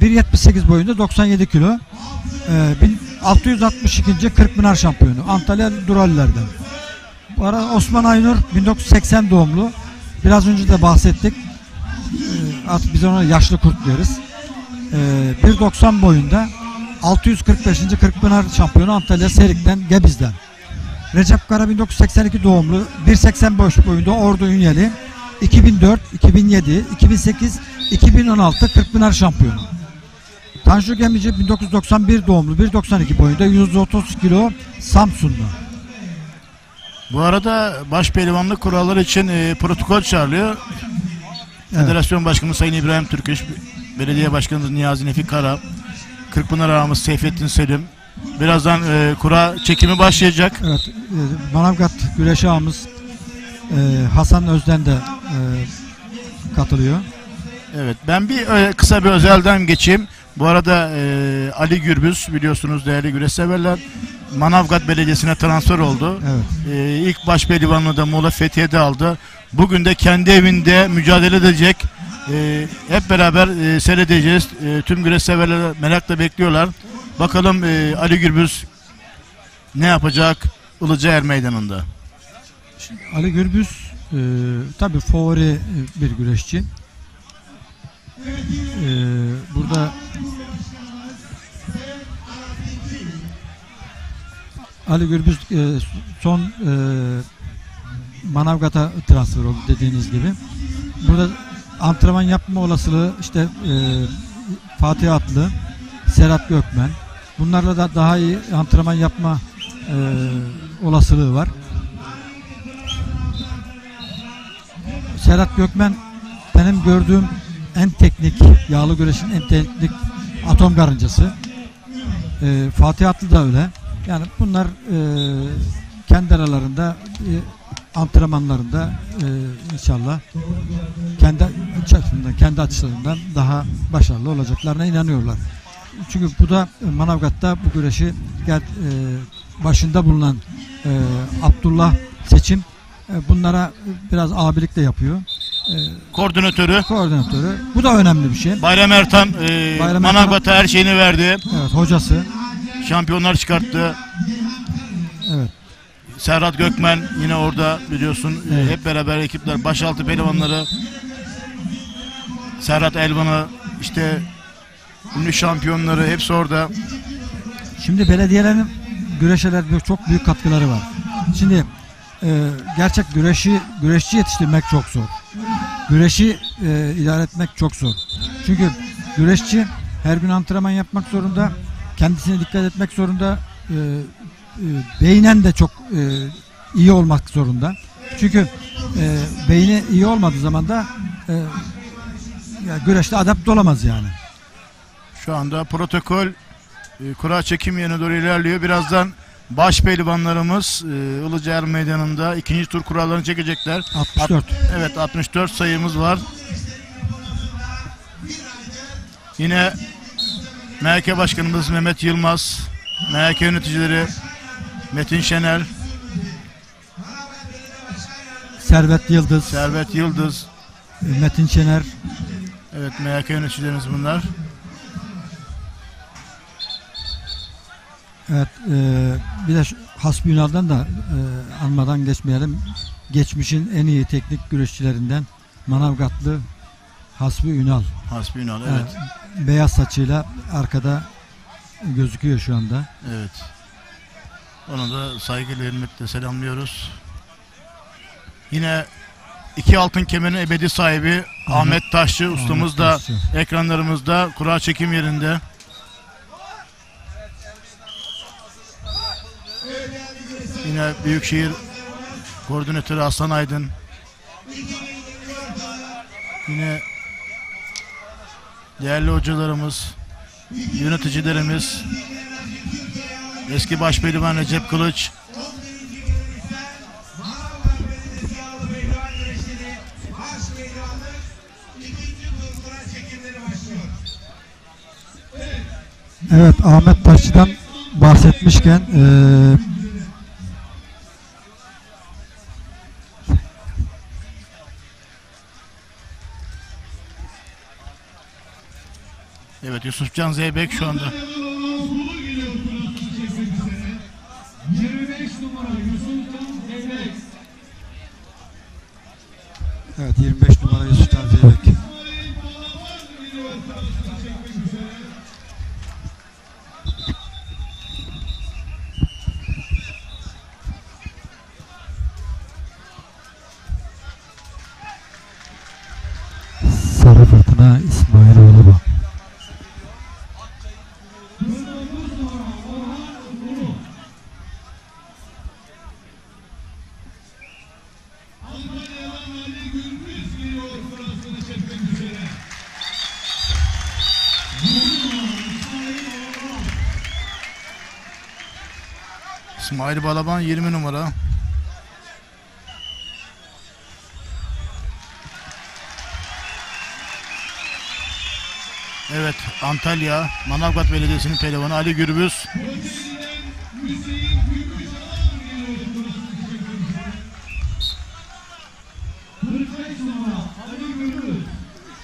1.78 boyunda 97 kilo. 1662. Kırkpınar şampiyonu. Antalya Duralilerden. Bu arada Osman Aynur 1980 doğumlu. Biraz önce de bahsettik. Artık biz ona yaşlı kurt diyoruz. 1.90 boyunda 645. Kırkpınar şampiyonu Antalya Serik'ten, Gebiz'den. Recep Kara 1982 doğumlu. 1.85 boyunda Ordu Ünyeli. 2004, 2007, 2008, 2016 Kırkpınar şampiyonu. Tanju Gemici 1991 doğumlu. 1.92 boyunda 130 kilo Samsunlu. Bu arada baş pehlivanlık kuralları için protokol çağrılıyor. Evet. Federasyon Başkanı Sayın İbrahim Türküş, Belediye Başkanımız Niyazi Nefi Kara, Kırkpınar ağamız Seyfettin Selim. Birazdan kura çekimi başlayacak. Evet, Manavgat güreş ağamız Hasan Özden de katılıyor. Evet, ben kısa bir özelden geçeyim. Bu arada Ali Gürbüz, biliyorsunuz değerli güreş severler, Manavgat Belediyesi'ne transfer oldu. Evet. İlk baş pehlivanlığı da Muğla Fethiye'de aldı. Bugün de kendi evinde mücadele edecek. Hep beraber seyredeceğiz. Tüm güreş severler merakla bekliyorlar. Bakalım Ali Gürbüz ne yapacak Ilıcaer Meydanı'nda. Ali Gürbüz tabii favori bir güreşçi. Burada Ali Gürbüz son Manavgat'a transfer oldu dediğiniz gibi. Burada antrenman yapma olasılığı işte Fatih Atlı, Serhat Gökmen. Bunlarla da daha iyi antrenman yapma olasılığı var. Serhat Gökmen benim gördüğüm en teknik, yağlı güreşin en teknik atom karıncası. Fatih Atlı da öyle. Yani bunlar kendi aralarında antrenmanlarında inşallah kendi açılarından daha başarılı olacaklarına inanıyorlar. Çünkü bu da Manavgat'ta bu güreşi başında bulunan Abdullah Seçim bunlara biraz abilik de yapıyor. Koordinatörü. Bu da önemli bir şey. Bayram Ertan Manavgat'a her şeyini verdi. Evet, hocası. Şampiyonlar çıkarttı. Evet. Serhat Gökmen yine orada biliyorsun. Evet. Hep beraber ekipler, başaltı pehlivanları, Serhat Elvan'ı, işte ünlü şampiyonları hepsi orada. Şimdi belediyelerin güreşelerde çok büyük katkıları var. Şimdi gerçek güreşçi yetiştirmek çok zor. Güreşi idare etmek çok zor. Çünkü güreşçi her gün antrenman yapmak zorunda, kendisine dikkat etmek zorunda, beynen de çok iyi olmak zorunda. Çünkü beyni iyi olmadığı zaman da güreşte adapte olamaz yani. Şu anda protokol kura çekim yerine doğru ilerliyor. Birazdan baş pehlivanlarımız Ilıcaer Meydanı'nda ikinci tur kurallarını çekecekler. 64. Evet, 64 sayımız var. Yine MHK Başkanımız Mehmet Yılmaz MHK yöneticileri Metin Şener, Servet Yıldız, Servet Yıldız. Metin Şener. Evet, MHK yöneticilerimiz bunlar. Evet, bir de Hasbi Ünal'dan da anmadan geçmeyelim. Geçmişin en iyi teknik güreşçilerinden Manavgatlı Hasbi Ünal. Hasbi Ünal, evet. Beyaz saçıyla arkada gözüküyor şu anda. Evet. Onu da saygıyla hürmetle selamlıyoruz. Yine 2 altın kemerin ebedi sahibi Ahmet Taşçı ustamız da ekranlarımızda, kura çekim yerinde. Yine Büyükşehir Koordinatörü Hasan Aydın. Yine değerli hocalarımız, yöneticilerimiz, eski başpehlivan Recep Kılıç, evet, Ahmet Taşçı'dan bahsetmişken evet, Yusufcan Zeybek şu anda. 25 numara Yusufcan Zeybek. evet, 25 numara Yusufcan Zeybek. Sarı Fırtına İsmail Oğlu. İsmail Balaban 20 numara. Evet, Antalya Manavgat Belediyesi'nin pehlivanı Ali Gürbüz.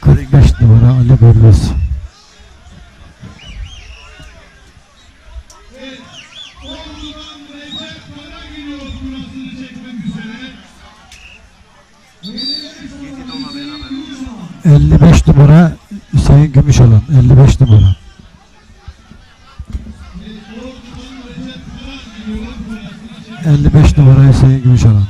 ...45 numara Ali Gürbüz. ...55 numara Hüseyin Gümüşalan. 55 numara. ...55 numara Hüseyin Gümüşalan.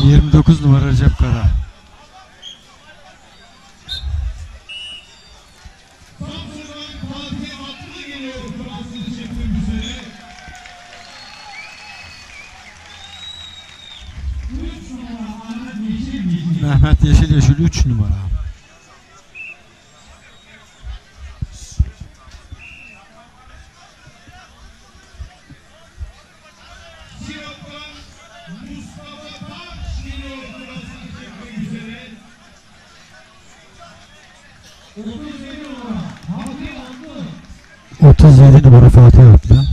...29 numara Recep Kara. Mehmet Yeşil 3 numara. ...37 numara Fatih Atlı.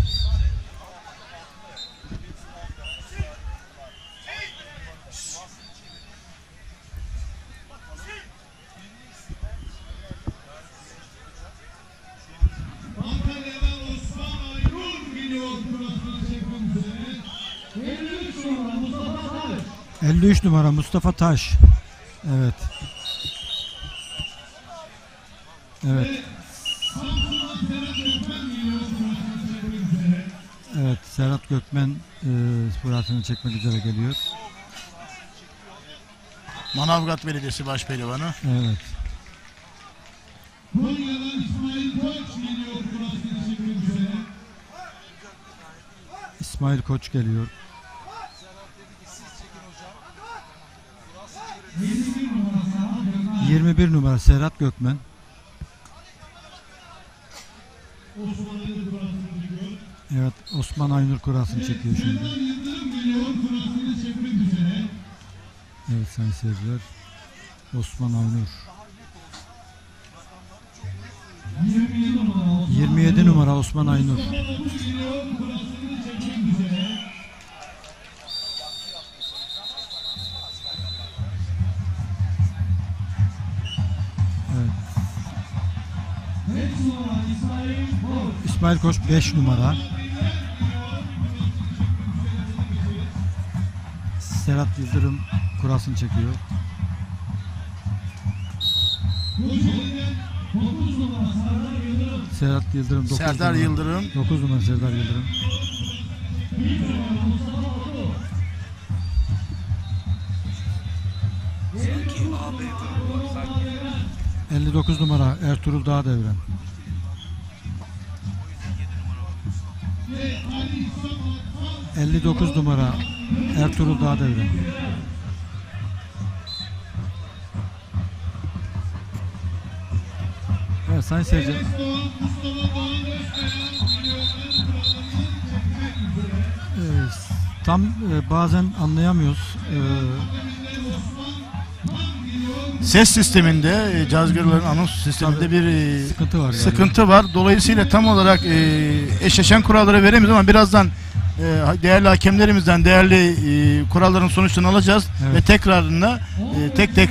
Antalya'dan Osman Ayrur geliyor burasını çekmek üzere. 53 numara Mustafa Taş. 53 numara Mustafa Taş. Evet. Evet. Evet, Serhat Gökmen suratını çekmek üzere geliyor. Manavgat Belediyesi başpehlivanı. Evet. Konya'dan İsmail Koç geliyor burasını çekmek üzere. İsmail Koç geliyor. 21 numara Serhat Gökmen. Evet, Osman Aynur kurasını çekiyor şimdi. Evet sayın seyirciler. Osman Aynur. 27 numara Osman Aynur. Evet. İsmail Koç 5 numara. Serhat Yıldırım kurasını çekiyor. Serhat Yıldırım 9 Serdar numara. Yıldırım. 9 numara Serdar Yıldırım. Sanki AB grubu var. Sanki 59 numara Ertuğrul Dağdevren. ...59 numara Ertuğrul Dağdevren. Evet sayın seyirciler. Tam bazen anlayamıyoruz. Ses sisteminde, cazgırların anons sisteminde bir Sıkıntı var. sıkıntı var. Dolayısıyla tam olarak eşleşen kuralları veremiyoruz ama birazdan değerli hakemlerimizden değerli kuralların sonuçlarını alacağız Evet. ve tekrarında tek tek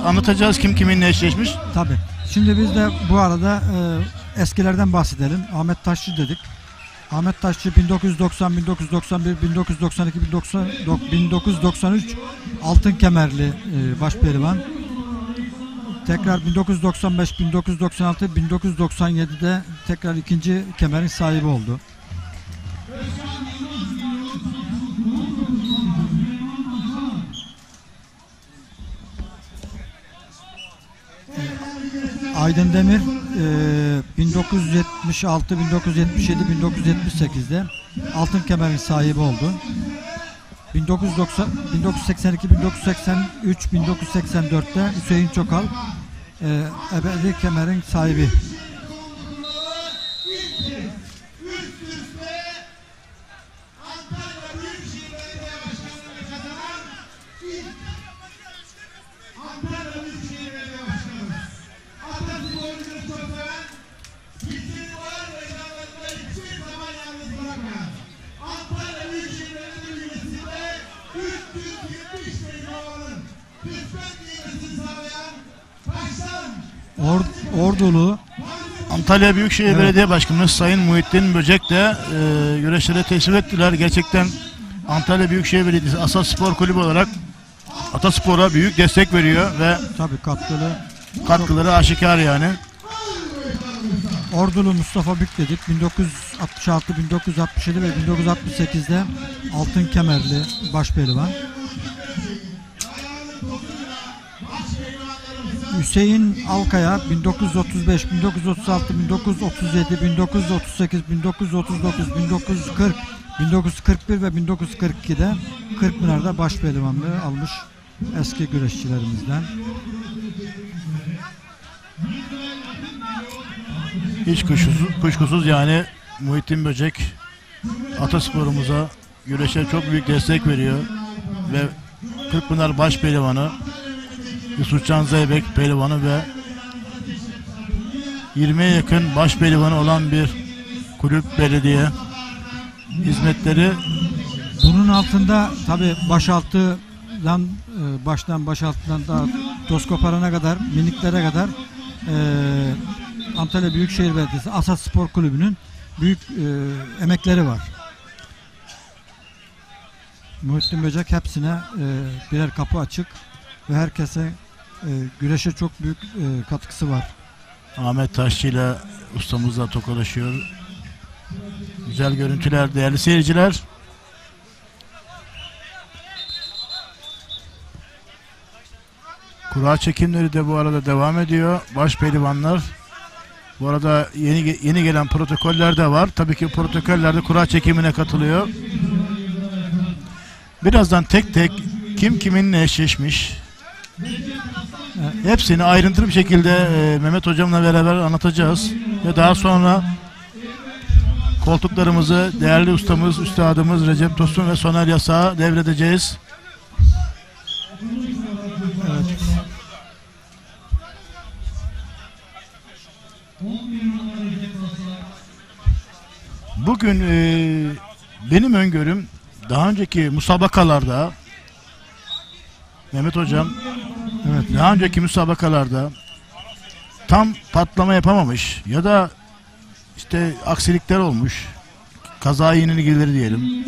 anlatacağız kim kiminle eşleşmiş. Tabii. Şimdi biz de bu arada eskilerden bahsedelim. Ahmet Taşçı dedik. Ahmet Taşçı 1990, 1991, 1992, 1993 altın kemerli başpehlivan. Tekrar 1995, 1996, 1997'de tekrar ikinci kemerin sahibi oldu. Aydın Demir 1976, 1977, 1978'de altın kemerin sahibi oldu. 1982, 1983, 1984'te Hüseyin Çokal ebedi kemerin sahibi. Ordulu Antalya Büyükşehir Evet. Belediye Başkanı Sayın Muhittin Böcek de güreşlere teşrif ettiler. Gerçekten Antalya Büyükşehir Belediyesi Asas Spor Kulübü olarak Ataspor'a büyük destek veriyor ve tabii katkıları aşikar yani. Ordulu Mustafa Bük dedik. 1966, 1967 ve 1968'de altın kemerli başpehlivan. Hüseyin Alkaya 1935, 1936, 1937, 1938, 1939, 1940, 1941 ve 1942'de Kırkpınar'da başpehlivanlığı almış eski güreşçilerimizden. Hiç kuşkusuz yani Muhittin Böcek Ataspor'umuza güreşe çok büyük destek veriyor ve Kırkpınar Başpehlivanı Yusufcan Zeybek pehlivanı ve 20'ye yakın başpehlivanı olan bir kulüp, belediye hizmetleri. Bunun altında tabi başaltıdan baştan başaltıdan da toz koparana kadar, miniklere kadar Antalya Büyükşehir Belediyesi Asas Spor Kulübü'nün büyük emekleri var. Muhittin Böcek hepsine birer kapı açık ve herkese güreşe çok büyük katkısı var. Ahmet Taşçı ile ustamızla tokalaşıyor. Güzel görüntüler değerli seyirciler. Kura çekimleri de bu arada devam ediyor. Başpehlivanlar. Bu arada yeni gelen protokoller de var. Tabii ki protokollerde kura çekimine katılıyor. Birazdan tek tek kim kiminle eşleşmiş, hepsini ayrıntılı bir şekilde Mehmet hocamla beraber anlatacağız ve daha sonra koltuklarımızı değerli ustamız, üstadımız Recep Tosun ve Soner Yasak'a devredeceğiz. Evet. Bugün benim öngörüm daha önceki musabakalarda Mehmet Hocam, evet, daha önceki müsabakalarda tam patlama yapamamış ya da işte aksilikler olmuş, kaza yenilgileri diyelim.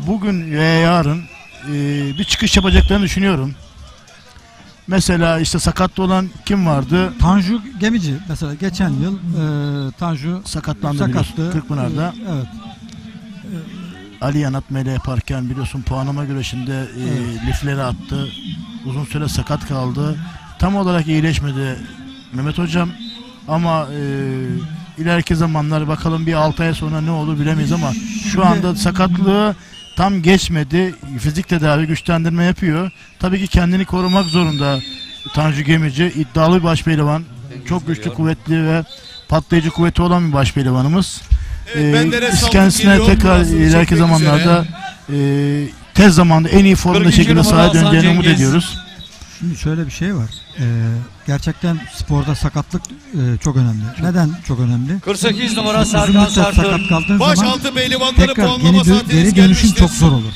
Bugün ve yarın bir çıkış yapacaklarını düşünüyorum. Mesela işte sakatlı olan kim vardı? Tanju Gemici mesela geçen yıl Tanju Sakatlandı biliyorsun, Kırkpınar'da. Evet. Ali Yanat Mele yaparken biliyorsun puanlama güreşinde lifleri attı. Uzun süre sakat kaldı. Tam olarak iyileşmedi Mehmet Hocam. Ama ileriki zamanlar bakalım bir 6 ay sonra ne olur bilemeyiz ama şu anda sakatlığı tam geçmedi. Fizik tedavi, güçlendirme yapıyor. Tabii ki kendini korumak zorunda Tanju Gemici. İddialı bir başpehlivan. Çok güçlü, kuvvetli ve patlayıcı kuvveti olan bir başpehlivanımız. Biz kendisine tekrar ileriki zamanlarda tez zamanda en iyi formda şekilde sahaya döneceğini umut ediyoruz. Şimdi şöyle bir şey var. Gerçekten sporda sakatlık çok önemli. Neden çok önemli? 48 numara Uzun Serkan müddet Sartın. sakat kaldığın Baş zaman altı pehlivanları tekrar puanlama saatiniz geri dönüşün gelmiştir. çok zor olur.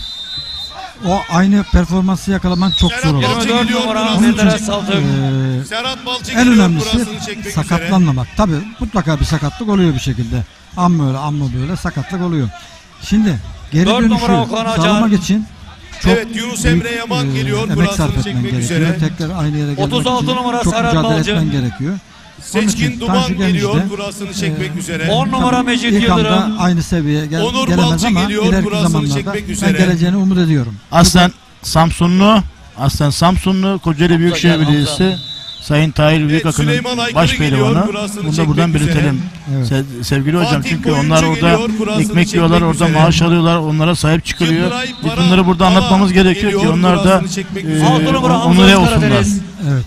O aynı performansı yakalaman çok zor olur. 24 numara Onun için Menderes Saltık. Serhat Balcı en geliyor, önemlisi burasını çekmek sakatlanmamak. Tabii mutlaka bir sakatlık oluyor bir şekilde. Amma öyle amma böyle sakatlık oluyor. Şimdi geri 4 dönüşü numara Okan Acar. sağlamak için çok Evet, Yunus Emre büyük, Yaman geliyor, emek burasını sarf etmen çekmek gerekiyor. üzere. Tekrar aynı yere gelmek 36 için numara çok Serhat mücadele Balcı. etmen gerekiyor. Onun için Seçkin Duman Tanju Gemici geliyor, de, burasını çekmek üzere. 10 numara Mecit İlk anda Yıldırım. aynı seviyeye Onur gelemez Balcı ama geliyor, ileriki burasını zamanlarda çekmek ben üzere. geleceğini umut ediyorum. Aslen Samsunlu Kocaeli Büyükşehir Belediyesi Sayın Tahir Büyükakın'ın Süleyman Aykırı başpehlivanı. geliyor, burasını Bunu da buradan çekmek üzere. belirtelim. Evet. Sevgili hocam, Fatih çünkü Koyuncu onlar orada geliyor, burasını ekmek yiyorlar, çekmek orada üzere. maaş alıyorlar, onlara sahip çıkılıyor. Yıldıray Biz Para bunları burada Ala anlatmamız gerekiyor ki geliyor, onlar da burasını çekmek üzere. 6 numara onurlu Hamza olsunlar. Karadeniz. Evet.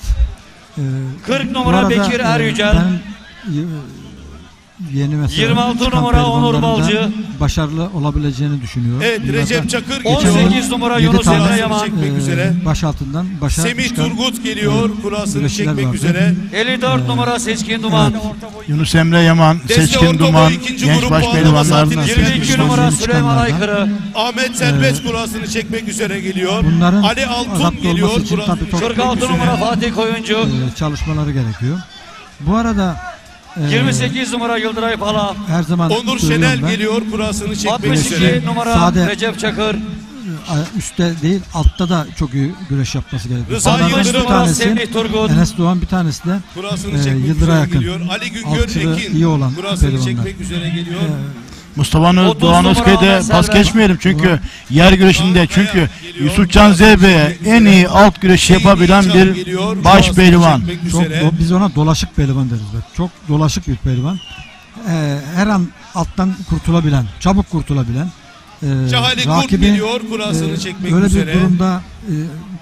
40 Bu numara arada, Bekir Eryücel. Yeni mesela 26 çıkan numara Onur pehlivanların da Balcı. başarılı olabileceğini düşünüyorum. Evet, Bunlar da Recep Çakır geçen geliyor. yıl 18 numara 7 Yunus tane, Emre Yaman. çekmek üzere. Baş altından başa Semih çıkan, Turgut geliyor, burasını güreşçiler çekmek vardı. üzere. 54 numara Seçkin Duman. Yunus Emre Yaman, Deste Seçkin Orta Boy Duman, ikinci genç grup başpehlivanlardan puanlaması 22 numara Yeni Süleyman çıkanlardan. Aykırı. Ahmet Serbest burasını çekmek üzere geliyor. Bunların Ali Altun adapte geliyor, olması için burasını tabii çok 46 numara Fatih Koyuncu. çalışmaları gerekiyor. Bu arada 28 numara Yıldıray Pala. her zaman Onur söylüyorum Şenel ben, geliyor, burasını çekmek 62 üzere. numara Sade- Recep Çakır. üstte değil altta da çok iyi güreş yapması gerekiyor. Rıza Onlardan Yıldırım, bir numara tanesi Semih Turgut. Enes Doğan, bir tanesi de Burasını çekmek Yıldıray üzere Akın. geliyor. Ali Güngör Alçılı Ekin iyi olan burasını pehlivanlar. çekmek üzere geliyor. Mustafa 30 Doğan numara Özköy'de Ahmet pas Serbest. geçmeyelim çünkü yer güreşinde çünkü Yusufcan Zeybe'ye en iyi alt güreşi yapabilen bir baş pehlivan. Çok biz ona dolaşık pehlivan deriz. Çok dolaşık bir pehlivan. Her an alttan kurtulabilen, çabuk kurtulabilen. Cahali Kurt Rakibi geliyor, burasını çekmek öyle üzere. bir durumda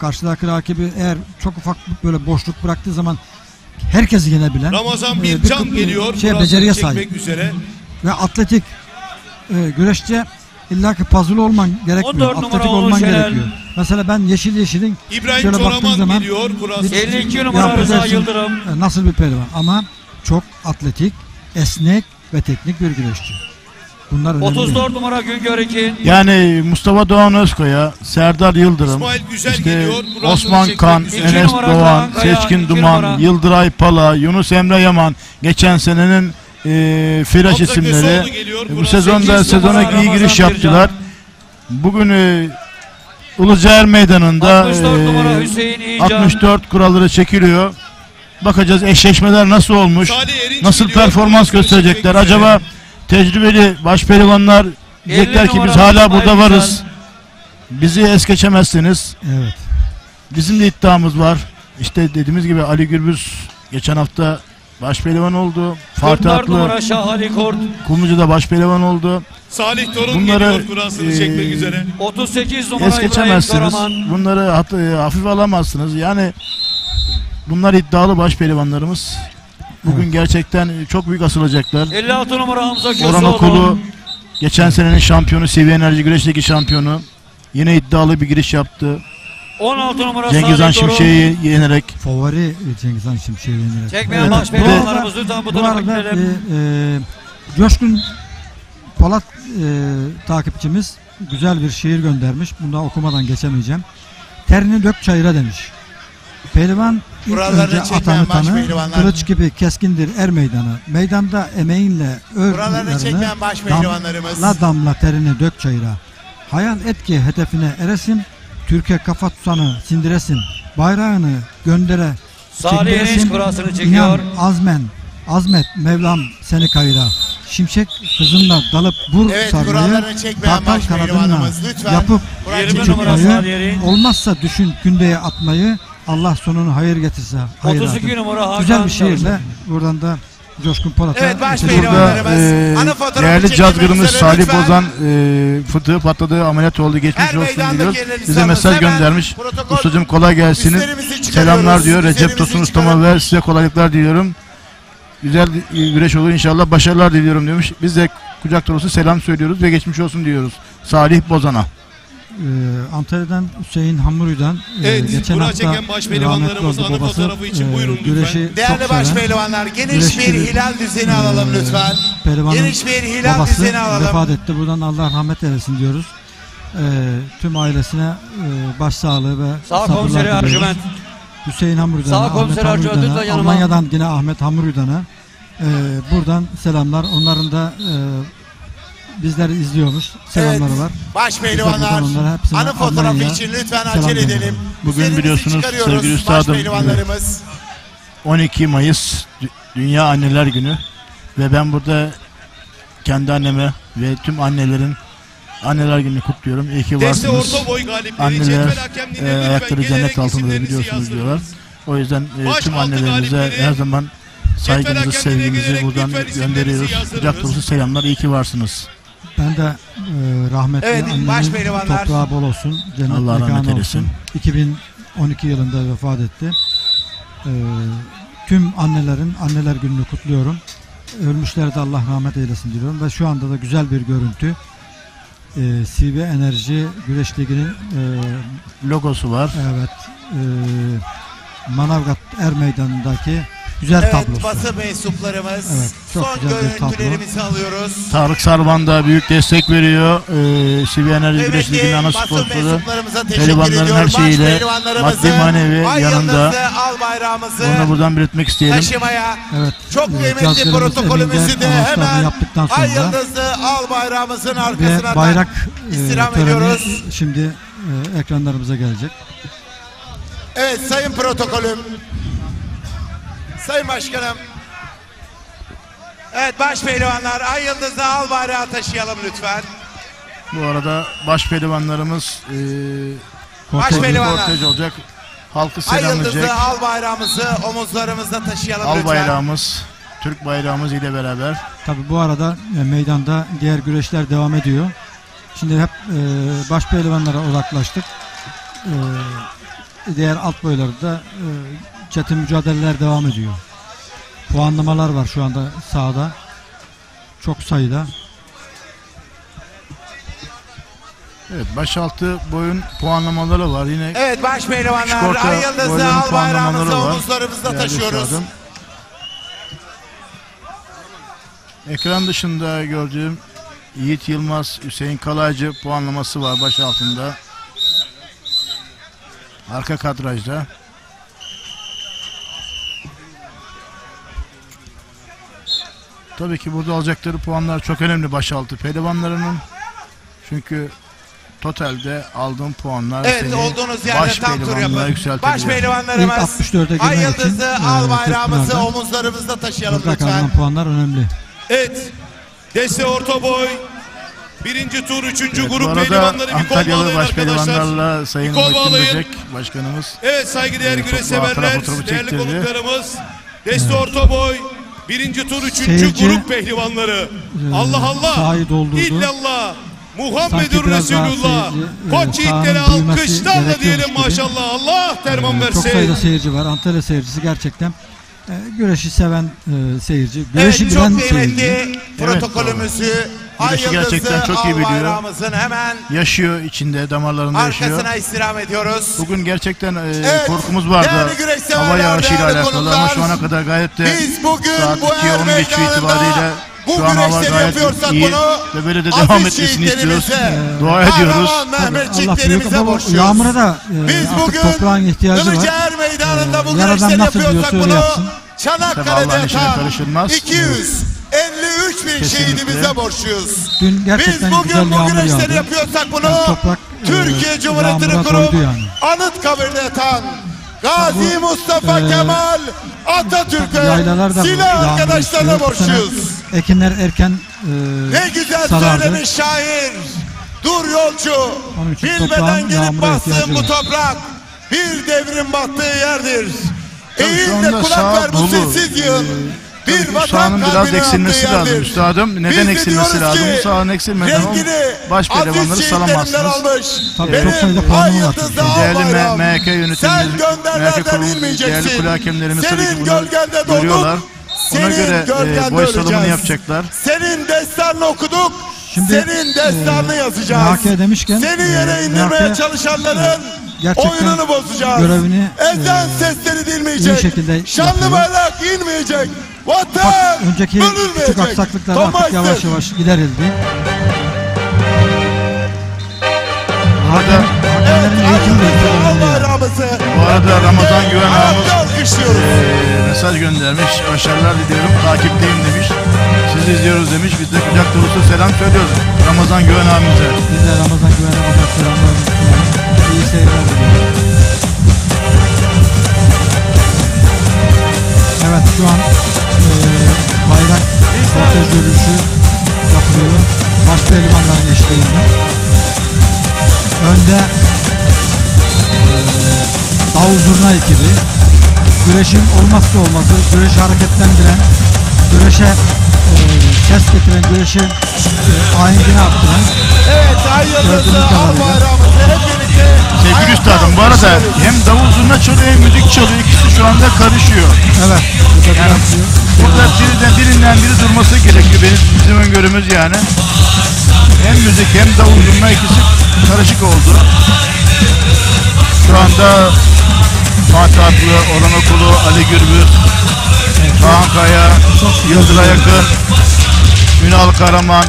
karşıdaki rakibi eğer çok ufak böyle boşluk bıraktığı zaman herkesi yenebilen Ramazan bir Bircan geliyor, burasını beceriye çekmek sahip üzere. ve atletik güreşçi illaki puzzle olman gerekmiyor. 14 numara Atletik Onur olman Şenel. gerekiyor. Mesela ben yeşilin İbrahim şöyle baktığım Çoraman zaman geliyor, burasını 52 ya numara bu Rıza dersin, Yıldırım. nasıl bir pehlivan ama çok atletik, esnek ve teknik bir güreşçi. Bunlar önemli. 34 numara Güngör Ekin. Yani Mustafa Doğan Özkoya, Serdar Yıldırım, İsmail Güzel işte geliyor, burasını Osman çekmek Kan, üzere. İki Enes numara Doğan, Kaan Kaya, Seçkin iki Duman, numara. Yıldıray Pala, Yunus Emre Yaman geçen senenin flash Hamza isimleri. Köseoğlu geliyor, Bu burası sezonda 8 numara sezona iyi Ramazan giriş yaptılar. Bugün Ulucaer Meydanı'nda 64 numara Hüseyin İyican. 64 kuralları çekiliyor. Bakacağız eşleşmeler nasıl olmuş, Salih Erinç nasıl geliyor, performans burasını gösterecekler. çekmek üzere. Acaba tecrübeli başpehlivanlar diyecekler ki biz numara hala burada İsmail varız. Bizi es geçemezsiniz. Evet. Bizim de iddiamız var. İşte dediğimiz gibi Ali Gürbüz geçen hafta başpehlivan oldu. Fatih 44 Aklı numara Şah Ali Kurt. Kumlucu'da başpehlivan oldu. Salih Torun Bunları, geliyor, burasını çekmek üzere. 38 numara Es İbrahim geçemezsiniz. Toraman. Bunları hafife alamazsınız. Yani bunlar iddialı başpehlivanlarımız. Bugün gerçekten çok büyük asılacaklar. 56 numara Hamza Orhan Köseoğlu. Okulu geçen senenin şampiyonu, CV Enerji Güreş'teki şampiyonu. Yine iddialı bir giriş yaptı. 16 numara Cengiz Han Salih Doruk. Şimşek'i yenerek. Favori Cengiz Han Şimşek'i yenerek. Çekmeyen baş pehlivanlarımız lütfen bu tarafa gidelim. Coşkun Polat takipçimiz güzel bir şiir göndermiş. Bunu da okumadan geçemeyeceğim. Terini dök çayıra demiş. Pehlivan ilk Buralarını önce çekmeyen atanı baş tanı, pehlivanlar. kılıç gibi keskindir er meydanı. Meydanda emeğinle Buralarını çekmeyen baş pehlivanlarımız. damla terini dök çayıra. Hayal et ki hedefine eresin, Türkiye kafa tutanı sindiresin. Bayrağını göndere Salih çektiresin. Enis kurasını çekiyor. İnan azmet Mevlam seni kayıra. Şimşek hızınla dalıp vur Evet, sarmayı, kurallarını çekmeyen kartal baş kanadınla pehlivanımız. Lütfen. yapıp 20 numara çıkmayı, Salih Erin. olmazsa düşün kündeye atmayı, Allah sonunu hayır getirse hayır. 32 numara Hakan Güzel bir şiirle Çalışkan. buradan da Coşkun Polat'a Evet, baş teşekkür ederim. pehlivanlarımız. Ana fotoğrafı Değerli çekilmek cazgırımız üzere Salih lütfen. Bozan fıtığı patladı, ameliyat oldu, geçmiş Her olsun meydanda diyoruz. gelelim Bize sanırız. mesaj Hemen göndermiş. protokol Ustacığım kolay gelsin. üstlerimizi çıkarıyoruz. Selamlar diyor. Recep Üstlerimizi Tosun çıkarın. ustama ve size kolaylıklar diliyorum. Güzel güreş olur inşallah. Başarılar diliyorum demiş. Biz de kucak dolusu selam söylüyoruz ve geçmiş olsun diyoruz. Salih Bozan'a. Antalya'dan Hüseyin Hamuruy'dan Evet, geçen kura hafta çeken baş rahmetli pehlivanlarımız oldu ana babası. fotoğrafı için buyurun lütfen. Güreşi Değerli çok baş seven, pehlivanlar, geniş güreşçi bir hilal düzeni alalım lütfen. pehlivanın Geniş bir hilal babası düzeni alalım. vefat etti. Buradan Allah rahmet eylesin diyoruz. Tüm ailesine başsağlığı ve Sağ sabırlar komiseri diliyoruz. Ercüment. Hüseyin Hamuruydan'a, Sağ Ahmet komiser Ercüment Hamuruydan'a, lütfen yanıma. Almanya'dan yine Ahmet Hamuruydan'a buradan selamlar. Onların da bizleri izliyormuş. Selamları Evet, var. baş Biz de pehlivanlar, buradan onlara hepsine ana fotoğrafı Almanya'ya için lütfen selam acele gönderelim. edelim. Bugün Üzerimizi biliyorsunuz çıkarıyoruz, sevgili baş üstadım, pehlivanlarımız. 12 Mayıs Dünya Anneler Günü ve ben burada kendi anneme ve tüm annelerin Anneler Günü'nü kutluyorum. İyi ki Deste varsınız. orta boy galipleri Anneler cetvel hakemliğine lütfen ayakları gelerek cennet altında isimlerinizi biliyorsunuz diyorlar. yazdırınız. O yüzden Baş tüm altı annelerimize galipleri her zaman saygımızı, hakemliğine sevgimizi gelerek buradan lütfen isimlerinizi gönderiyoruz. yazdırınız. Kucak dolusu selamlar. İyi ki varsınız. Ben de rahmetli Evet, baş annemin pehlivanlar. toprağı bol olsun. Cennet Allah rahmet mekanı eylesin. olsun. 2012 yılında vefat etti. Tüm annelerin Anneler Günü'nü kutluyorum. Ölmüşlere de Allah rahmet eylesin diliyorum. Ve şu anda da güzel bir görüntü. CV Enerji Güreş Ligi'nin Logosu var. evet Manavgat Er Meydanı'ndaki güzel Evet, tablosu. basın mensuplarımız. Evet, çok Son güzel bir tablo. görüntülerimizi alıyoruz. Tarık Sarvan da büyük destek veriyor. CV Enerji Güreş Kıymetli Ligi'nin ana basın sponsoru. mensuplarımıza teşekkür Pehlivanların ediyorum. her Baş şeyiyle pehlivanlarımızı, maddi manevi ay yanında. yıldızlı, al bayrağımızı Onu buradan belirtmek isteyelim. taşımaya Evet. çok kıymetli cazgırımız protokolümüzü Eminger de anonslarını hemen yaptıktan ay sonra yıldızlı, al bayrağımızın ve arkasına bayrak istirham töreni ediyoruz. şimdi ekranlarımıza gelecek. Evet, sayın protokolüm. Sayın başkanım. Evet, baş pehlivanlar, ay yıldızlı, al bayrağı taşıyalım lütfen. Bu arada baş pehlivanlarımız Baş pehlivanlar. kortej olacak. Halkı Ay selamlayacak. yıldızlı, al bayrağımızı omuzlarımızda taşıyalım Al lütfen. bayrağımız, Türk bayrağımız ile beraber. Tabi bu arada meydanda diğer güreşler devam ediyor. Şimdi hep baş pehlivanlara odaklaştık. Diğer alt boylarda çetin mücadeleler devam ediyor. Puanlamalar var şu anda sahada. Çok sayıda. Evet, başaltı boyun puanlamaları var. Yine Evet, baş pehlivanlar, küçük orta ay yıldızlı, boyların al bayrağımızı puanlamaları var. omuzlarımızda Değerli taşıyoruz. üstadım. Ekran dışında gördüğüm Yiğit Yılmaz, Hüseyin Kalaycı puanlaması var baş altında. Arka kadrajda. Tabii ki burada alacakları puanlar çok önemli başaltı pehlivanlarının. Çünkü totalde aldığım puanlar Evet, seni olduğunuz yerde baş tam tur pehlivanlığa yapın. yükseltebilir. Baş pehlivanlarımız, İlk 64'e ay girmek için yıldızlı, al bayrağımızı tepkilerden omuzlarımızda taşıyalım mutlaka lütfen. alınan puanlar önemli. Evet. Deste orta boy. Birinci tur, üçüncü Evet, bu grup arada pehlivanları bir kol Antalyalı bağlayın baş arkadaşlar. pehlivanlarla Sayın Bir kol Muhittin bağlayın. Böcek başkanımız. Evet, saygıdeğer güreş fotoğrafı severler, değerli çektirdi. konuklarımız. Deste orta boy. Birinci tur, üçüncü Seyirci, grup pehlivanları. Allah Allah. sahayı doldurdu. İllallah. Muhammedur Sanki biraz daha Resulullah. seyirci, Koç sahanın yiğitlere büyümesi alkışlarla gerekiyormuş diyelim gibi. maşallah. Allah derman Çok sayıda versin. seyirci var. Antalya seyircisi gerçekten Güreşi seven seyirci, güreşi Evet, bilen çok kıymetli seyirci. protokolümüzü Ay Güreşi gerçekten Yıldızı çok iyi biliyor. Albayrağımızın hemen Yaşıyor içinde, damarlarında yaşıyor. arkasına istirham ediyoruz. Bugün gerçekten Evet, korkumuz vardı değerli güreş severler, hava yağışıyla değerli alakalı ama konuklar, şu ana kadar gayet de biz bugün saat bu 2'ye 10 geçiyor itibariyle bu şu an hava güreşleri gayet yapıyorsak iyi bunu ve böyle de aziz devam etmesini istiyoruz. şehitlerimize, Dua ediyoruz. kahraman Allah büyük Mehmetçiklerimize ama borçluyuz. yağmura da Biz artık bugün toprağın ihtiyacı var. Ilıcaer Meydanı'nda bu Yaradan güreşleri nasıl yapıyorsak diyorsa öyle bunu yapsın. Tabii Çanakkale'de Allah'ın işine yatan karışılmaz. 253 bin Kesinlikle. şehidimize borçluyuz. Dün Biz gerçekten güzel bugün bu yağmur güreşleri yağdı. yapıyorsak bunu Yani toprak Türkiye Cumhuriyeti'ni yağmura kurup doydu yani. Anıtkabir'de yatan Gazi Bu, Mustafa Kemal Atatürk'e Yaylalar da silah yağmur arkadaşlarına istiyor. Bu sene borçluyuz. Ekinler erken Ne güzel sarardı. söylemiş şair. Dur yolcu, Onun için bilmeden toprağın gelip yağmura bastığın ihtiyacı bu var. toprak bir devrin battığı yerdir. Tabii şu Eğil de anda kulak sağ ver bu dolu. sessiz yığın. Bir Tabii bu vatan sahanın biraz kalbine eksilmesi attığı lazım yerdir. üstadım. Neden Biz de eksilmesi diyoruz lazım? ki, Bu sahanın eksilmeden o rengini baş aziz pehlivanları şehitlerimden salamazsınız. almış. Tabii Benim çok sayıda ay puanı var. yıldızlı Değerli albayrağım. MHK Sen yönetimimiz, MHK gönderlerden kurulu, inmeyeceksin. değerli kule hakemlerimiz tabii ki Senin bunu gölgende görüyorlar. doğduk. Ona Senin göre gölgende boy salımını öleceğiz. yapacaklar. Senin destanını okuduk. Şimdi, senin destanını yazacağız. MHK demişken, Seni yere indirmeye MHK çalışanların gerçekten oyununu bozacağız. görevini, ezan sesleri dinmeyecek. iyi şekilde Şanlı yapıyor. bayrak inmeyecek. Vatan Bak, önceki bölünmeyecek. küçük aksaklıklar Tom artık yavaş Meister. yavaş giderildi. Burada Hakemlerin eğitim de Albayrağımızı bu arada Ramazan Güven ağamız ayakta alkışlıyoruz. mesaj göndermiş. Başarılar diliyorum. Takipteyim demiş. Sizi izliyoruz demiş. Biz de kucak dolusu selam söylüyoruz. Ramazan Güven ağamıza. Biz de Ramazan Güven'e kadar selamlar. İyi seyirler diliyorum. Evet, şu an bayrak kortej yürüyüşü yapılıyor. Baş pehlivanların eşliğinde. Önde davul zurna ekibi. Güreşin olmazsa olmazı, güreşi hareketlendiren, güreşe ses getiren, güreşi ahengini arttıran. Evet, ay yıldızlı Gördüğünüz kadarıyla. albayrağımızı hep birlikte Sevgili ayakta üstadım bu arada alkışlıyoruz. hem davul zurna çalıyor hem müzik çalıyor. İkisi şu anda karışıyor. Evet. Bu da Yani biraz- burada birinden biri durması gerekiyor. Bizim öngörümüz yani. Hem müzik hem davul zurna ikisi karışık oldu. Şu anda Fatih Atlı, Orhan Okulu, Ali Gürbüz, Kaan Kaya, Yıldıray Akın, Ünal Karaman,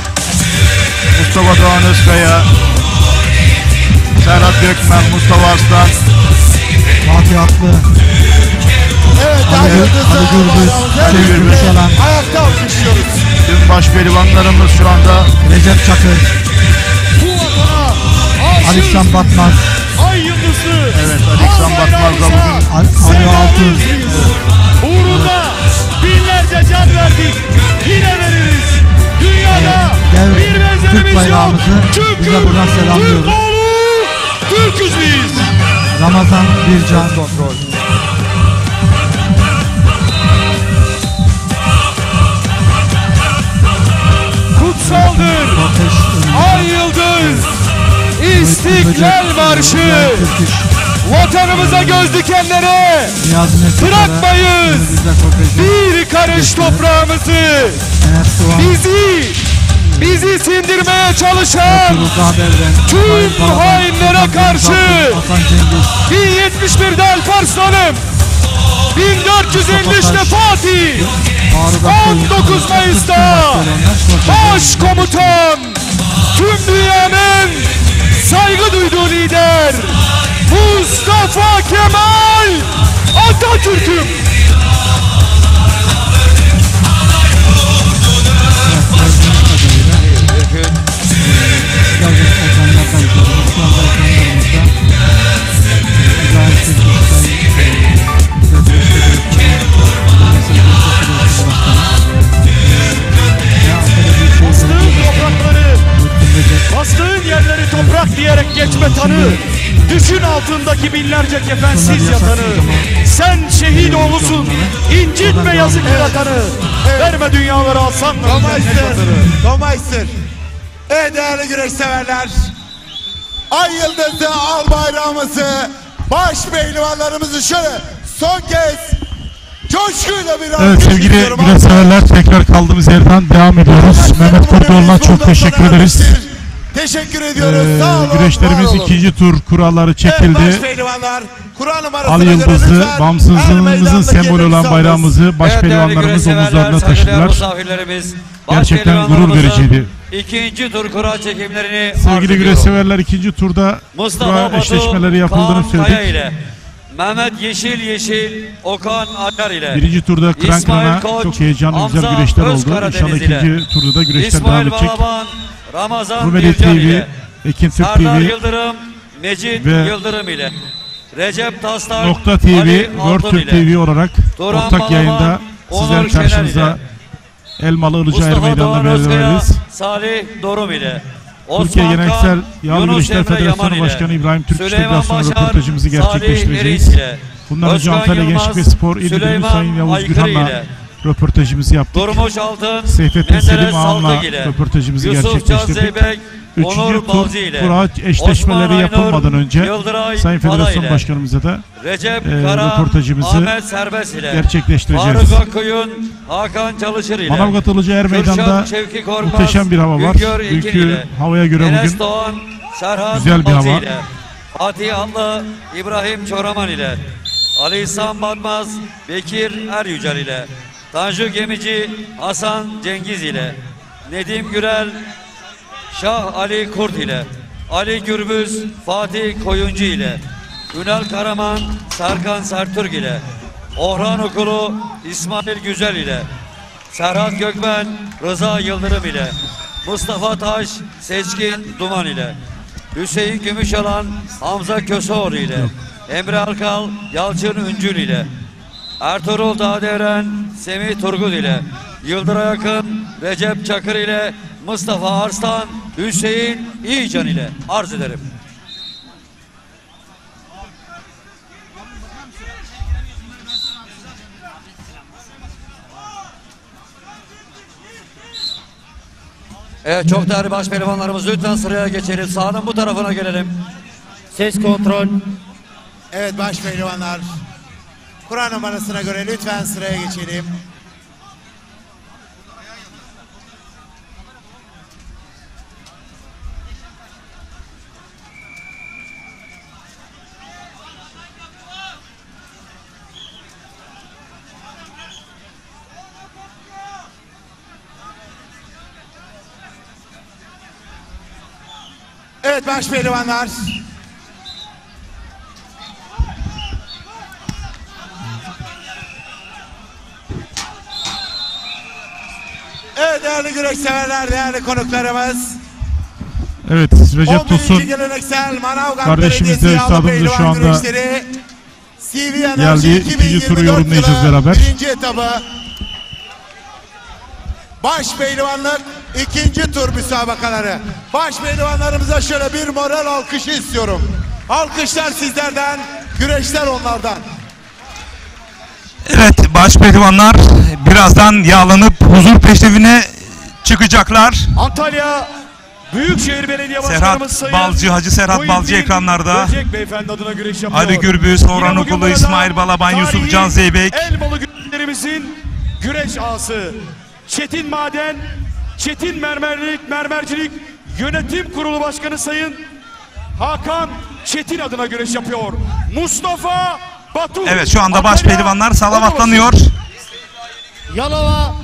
Mustafa Doğan Özkaya, Serhat Gökmen, Mustafa Arslan, Fatih Atlı, Evet, ay yıldızlı Ali Gürbüz, albayrağımızı hep Ali birlikte Gürbüz. ayakta alkışlıyoruz. tüm baş pehlivanlarımız şu anda Recep Çakır, Alişan Batmaz, Ay yıldızlı. evet Alexan Batmaz'la bugün Ali Altun, Uğruna binlerce can verdik. Yine veririz. Dünyada dev bir benzerimiz Türk yok. bayrağımızı Çünkü bize buradan selamlıyoruz. Türk oğlu Türk'üz biz. Ramazan Bircan, Kutsaldır. kortej Ay yıldız. İstiklal Marşı. Türk İş, Vatanımıza göz dikenlere Niyazi Nesin Kara, bırakmayız. Denizli'de kortejde Bir karış toprağımızı, Enes Doğan, bizi sindirmeye çalışan Turulda Devren, tüm hainlere karşı Hasan Cengiz, 1071'de Alparslan'ım, 1453'te Fatih, Faruk Aksoy, 19 Mayıs'ta Başkomutan, tüm dünyanın saygı duyduğu lider Mustafa Kemal Atatürk'üm. Bastığın toprakları, bastığın yerleri toprak diyerek geçme tanı. Düşün altındaki binlerce kefensiz yatanı. Sen şehit oğlusun, incitme yazık yaratanı. Verme dünyaları alsan da Tom cennet Meister, vatanı. Tom Meister. Evet değerli güreş severler. Ay yıldızlı al bayrağımızı, baş pehlivanlarımızı şöyle son kez Coşkuyla bir Evet alkış sevgili istiyorum. güreşseverler, tekrar kaldığımız yerden devam ediyoruz. Mehmet Kurtoğlu'na çok teşekkür ederiz. Teşekkür ediyoruz. Sağ olun. Güreşlerimiz var olun. ikinci tur kuralları çekildi. Evet, başpehlivanlar, Kur'an numarasına Ali göre Yıldız'ı, lütfen bağımsızlığımızın her meydandaki sembolü olan yemek bayrağımızı başpehlivanlarımız omuzlarına taşıdılar. Gerçekten gurur vericiydi. İkinci tur kura çekimlerini Sevgili güreşseverler, ikinci turda kura eşleşmeleri yapıldığını söyledik. ile Mehmet Yeşil, Okan Akar ile Birinci turda kıran kırana çok heyecanlı güzel güreşler oldu. İnşallah ikinci turda da güreşler devam edecek. Ramazan Rumeli Bircan TV, ile Ekin Türk Serdar TV Yıldırım, Mecit ve Yıldırım ile Recep Taslar, Nokta TV, Ali World Altun Türk ile TV olarak Duran ortak Balaban, yayında Onur sizlerin Şener karşınıza Elmalı Ilıca Er Mustafa Meydanı'nda Doğan Özkaya, beraberiz. Salih Dorum ile Türkiye Osman Geleneksel Kan, Yağlı Yunus Güreşler Emre Yaman Federasyonu ile Başkanı İbrahim Türk Süleyman biraz sonra Başar, röportajımızı Salih gerçekleştireceğiz. Meriç ile Bundan önce Özkan Antalya Yılmaz, Gençlik ve Spor İl Müdürü Süleyman Sayın Yavuz Aykırı Gürhan'la ile röportajımızı yaptık. Durmuş Altın, Seyfettin Menderes Selim Ağam'la Saltık ile röportajımızı Yusuf Can gerçekleştirdik. Zeybek, Üçüncü Onur tur Balcı ile kura eşleşmeleri Osman yapılmadan Aynur, önce Yıldıray Sayın Fada Federasyon ile Başkanımıza da Recep Kara, röportajımızı Ahmet Serbest ile gerçekleştireceğiz. Faruk Akkoyun, Hakan Çalışır ile Manavgat Ilıca Er Meydanı'nda Kürşat Şevki Korkmaz, muhteşem bir hava var. Güngör İlkin Dünkü ile havaya göre Enes bugün Doğan, Serhat güzel bir Batı hava. ile Fatih Anlı, İbrahim Çoraman ile Ali İhsan Batmaz, Bekir Eryücel ile Tanju Gemici, Hasan Cengiz ile Nedim Gürel, Şah Ali Kurt ile Ali Gürbüz, Fatih Koyuncu ile Ünal Karaman, Serkan Sertürk ile Orhan Okulu, İsmail Güzel ile Serhat Gökmen, Rıza Yıldırım ile Mustafa Taş, Seçkin Duman ile Hüseyin Gümüşalan, Hamza Köseoğlu ile Emre Arkal, Yalçın Üncül ile Ertuğrul Dağdevren, Semih Turgut ile Yıldıray Akın, Recep Çakır ile Mustafa Arslan, Hüseyin İyican ile arz ederim. Evet, çok değerli başpehlivanlarımız, lütfen sıraya geçelim. Sahanın bu tarafına gelelim. Ses kontrol. Evet başpehlivanlar, Kur'an numarasına göre lütfen sıraya geçelim. Evet başpehlivanlar. Evet değerli güreş severler, değerli konuklarımız. Evet, Recep 11. Tosun geleneksel Manavgat kardeşimiz de Belediyesi Yağlı üstadımız da şu Pehlivan anda güreşleri CV Enerji geldi. İkinci turu 2024 yorumlayacağız yılı beraber. birinci etabı. Baş pehlivanlık ikinci tur müsabakaları. Baş pehlivanlarımıza şöyle bir moral alkışı istiyorum. Alkışlar sizlerden, güreşler onlardan. Evet, başpehlivanlar birazdan yağlanıp huzur peşrevine çıkacaklar. Antalya Büyükşehir Belediye Başkanımız Serhat Balcı, Hacı Serhat Balcı ekranlarda. Böcek Beyefendi adına güreş yapıyor. Ali Gürbüz, Orhan Yine bugün Okulu, burada İsmail Balaban, Yusuf tarihi Can Zeybek. Elmalı güreşlerimizin güreş ağası Çetin Maden, Çetin Mermercilik Yönetim Kurulu Başkanı Sayın Hakan Çetin adına güreş yapıyor. Mustafa Batu. Evet, şu anda Antalya, başpehlivanlar salavatlanıyor. Yalova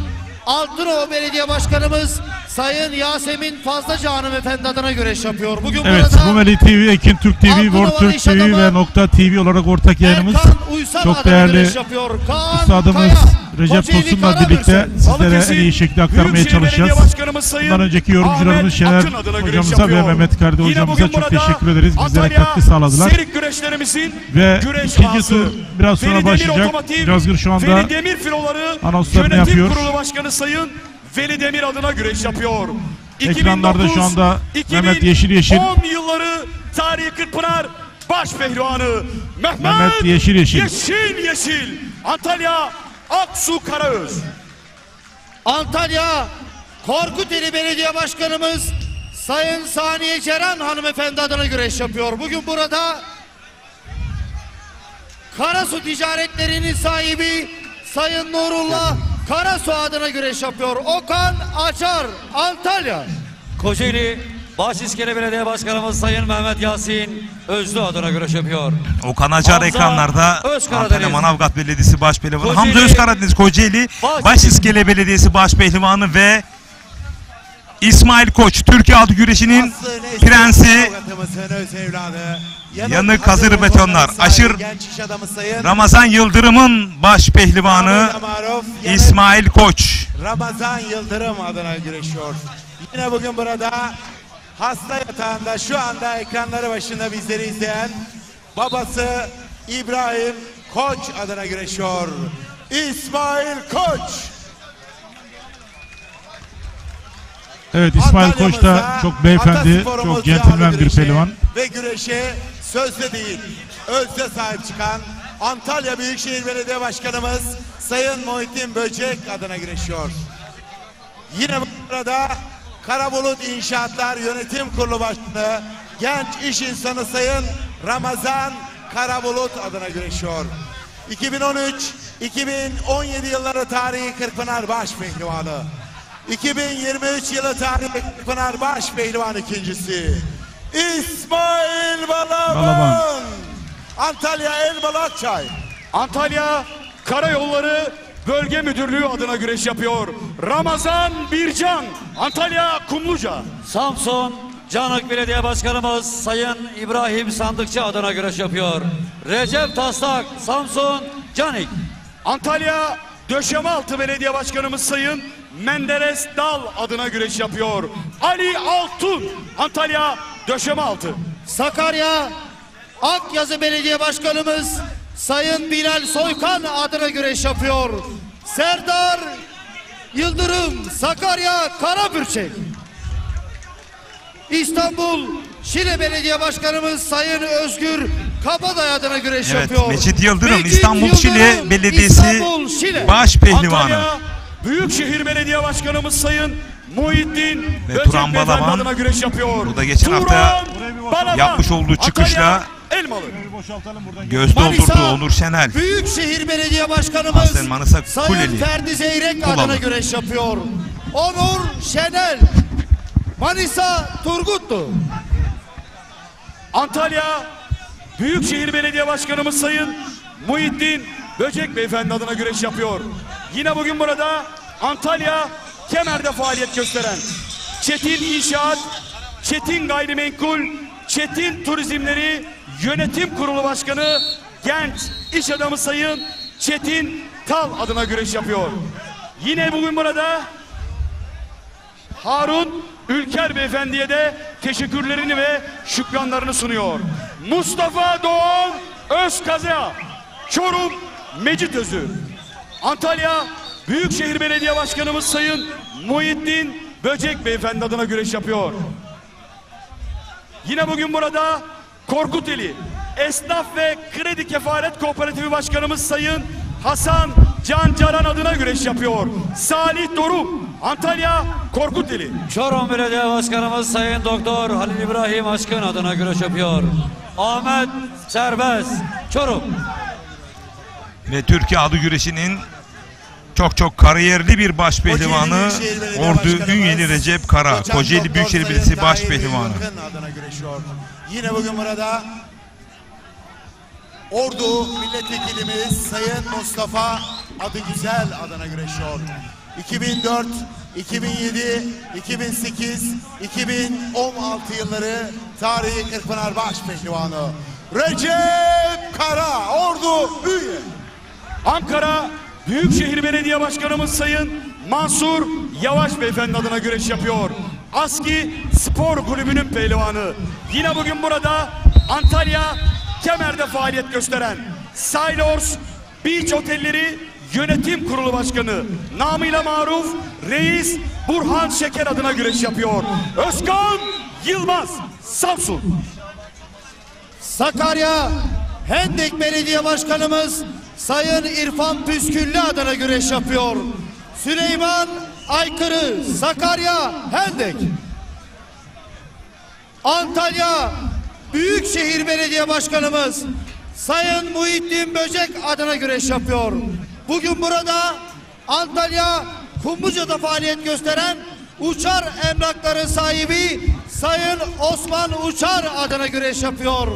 Altınova Belediye Başkanımız Sayın Yasemin Fazlaca hanımefendi adına güreş yapıyor. Bugün evet, burada Rumeli TV, Ekin Türk TV, World Türk TV ve Nokta TV olarak ortak yayınımız. Çok değerli üstadımız Recep Tosun'la birlikte sizlere en iyi şekilde aktarmaya çalışacağız. Bundan önceki yorumcularımız Şener hocamıza ve Mehmet Kardi hocamıza çok teşekkür ederiz. Bizlere katkı sağladılar. Ve ikinci tur biraz sonra başlayacak. Birazgır şu anda anonslarını yapıyor. Kurulu Başkanı Sayın Veli Demir adına güreş yapıyor. Ekranlarda şu anda Mehmet Yeşil 10 yılları tarihi Kırkpınar başpehlivanı Mehmet Yeşil. Antalya Aksu Karaöz. Antalya Korkuteli Belediye Başkanımız Sayın Saniye Ceren hanımefendi adına güreş yapıyor. Bugün burada Karasu Ticaretleri'nin sahibi Sayın Nurullah Karasu adına güreş yapıyor. Okan Açar, Antalya. Kocaeli Başiskele Belediye Başkanımız Sayın Mehmet Yasin Özlü adına güreş yapıyor. Okan Acar Hamza ekranlarda. Özkaradeniz. Antalya Manavgat Belediyesi Başpehlivanı. Kocaeli, Hamza Özkaradeniz Kocaeli Başiskele Belediyesi Başpehlivanı ve İsmail Koç Türkiye Adı Güreşi'nin prensi. Yanık hazır betonlar. Aşır Ramazan Yıldırım'ın başpehlivanı İsmail Koç. Ramazan Yıldırım adına güreşiyor. Yine bugün burada hasta yatağında şu anda ekranları başında bizleri izleyen babası İbrahim Koç adına güreşiyor. İsmail Koç. Evet, İsmail Koç da çok beyefendi, çok centilmen bir pehlivan. Ve güreşe sözde değil, özde sahip çıkan Antalya Büyükşehir Belediye Başkanımız Sayın Muhittin Böcek adına güreşiyor. Yine burada Karabulut İnşaatlar Yönetim Kurulu Başkanı genç iş insanı Sayın Ramazan Karabulut adına güreşiyor. 2013-2017 yılları tarihi Kırkpınar Başpehlivanı. 2023 yılı tarihi Kırkpınar Başpehlivan ikincisi İsmail Balaban. Antalya Elbalakçay. Antalya Karayolları Bölge Müdürlüğü adına güreş yapıyor. Ramazan Bircan, Antalya Kumluca. Samsun Canık Belediye Başkanımız Sayın İbrahim Sandıkçı adına güreş yapıyor. Recep Taslak, Samsun Canik. Antalya Döşemealtı Belediye Başkanımız Sayın Menderes Dal adına güreş yapıyor. Ali Altun, Antalya Döşemealtı. Sakarya Akyazı Belediye Başkanımız Sayın Bilal Soykan adına güreş yapıyor. Serdar Yıldırım, Sakarya Karabürçek. İstanbul Şile Belediye Başkanımız Sayın Özgür Kabaday adına güreş yapıyor. Mecit Yıldırım Mecit İstanbul Şile Yıldırım, Belediyesi İstanbul, Şile. Başpehlivanı. Antalya Büyükşehir Belediye Başkanımız Sayın Muhittin Ve Böcek Turan Beyefendi Balaban adına güreş yapıyor. burada geçen hafta Balaban, yapmış olduğu çıkışla Antalya Elmalı. göz doldurdu Manisa Onur Şenel. Büyükşehir Belediye Başkanımız Aslen Manisa Sayın Kuleli. Ferdi Zeyrek Kulalı. adına güreş yapıyor. Onur Şenel, Manisa Turgutlu. Antalya Büyükşehir Belediye Başkanımız Sayın Muhittin Böcek Beyefendi adına güreş yapıyor. Yine bugün burada Antalya Kemer'de faaliyet gösteren Çetin İnşaat, Çetin Gayrimenkul, Çetin Turizmleri Yönetim Kurulu Başkanı genç iş adamı Sayın Çetin Tal adına güreş yapıyor. Yine bugün burada Harun Ülker Beyefendi'ye de teşekkürlerini ve şükranlarını sunuyor. Mustafa Doğan Özkaza, Çorum Mecitözü. Antalya Büyükşehir Belediye Başkanımız Sayın Muhittin Böcek Beyefendi adına güreş yapıyor. Yine bugün burada Korkuteli Esnaf ve Kredi Kefalet Kooperatifi Başkanımız Sayın Hasan Can Caran adına güreş yapıyor. Salih Dorum, Antalya Korkuteli. Çorum Belediye Başkanımız Sayın Doktor Halil İbrahim Aşkın adına güreş yapıyor. Ahmet Serbest, Çorum. Ve Türkiye Adı Güreşi'nin çok kariyerli bir başpehlivanı Ordu Ünyeli Recep Kara. Kocaeli Büyükşehir Belediyesi Başpehlivanı. Adına güreşiyor. Yine bugün burada Ordu Milletvekilimiz Sayın Mustafa Adıgüzel adına güreşiyor. 2004, 2007, 2008, 2016 yılları tarihi Kırkpınar Başpehlivanı Recep Kara, Ordu Ünye. Ankara Büyükşehir Belediye Başkanımız Sayın Mansur Yavaş Beyefendi adına güreş yapıyor. ASKİ Spor Kulübü'nün pehlivanı. Yine bugün burada Antalya Kemer'de faaliyet gösteren Sailors Beach Otelleri Yönetim Kurulu Başkanı namıyla maruf Reis Burhan Şeker adına güreş yapıyor. Özkan Yılmaz, Samsun. Sakarya Hendek Belediye Başkanımız Sayın İrfan Püsküllü adına güreş yapıyor. Süleyman Aykırı, Sakarya Hendek. Antalya Büyükşehir Belediye Başkanımız Sayın Muhittin Böcek adına güreş yapıyor. Bugün burada Antalya Kumluca'da faaliyet gösteren Uçar Emlakların sahibi Sayın Osman Uçar adına güreş yapıyor.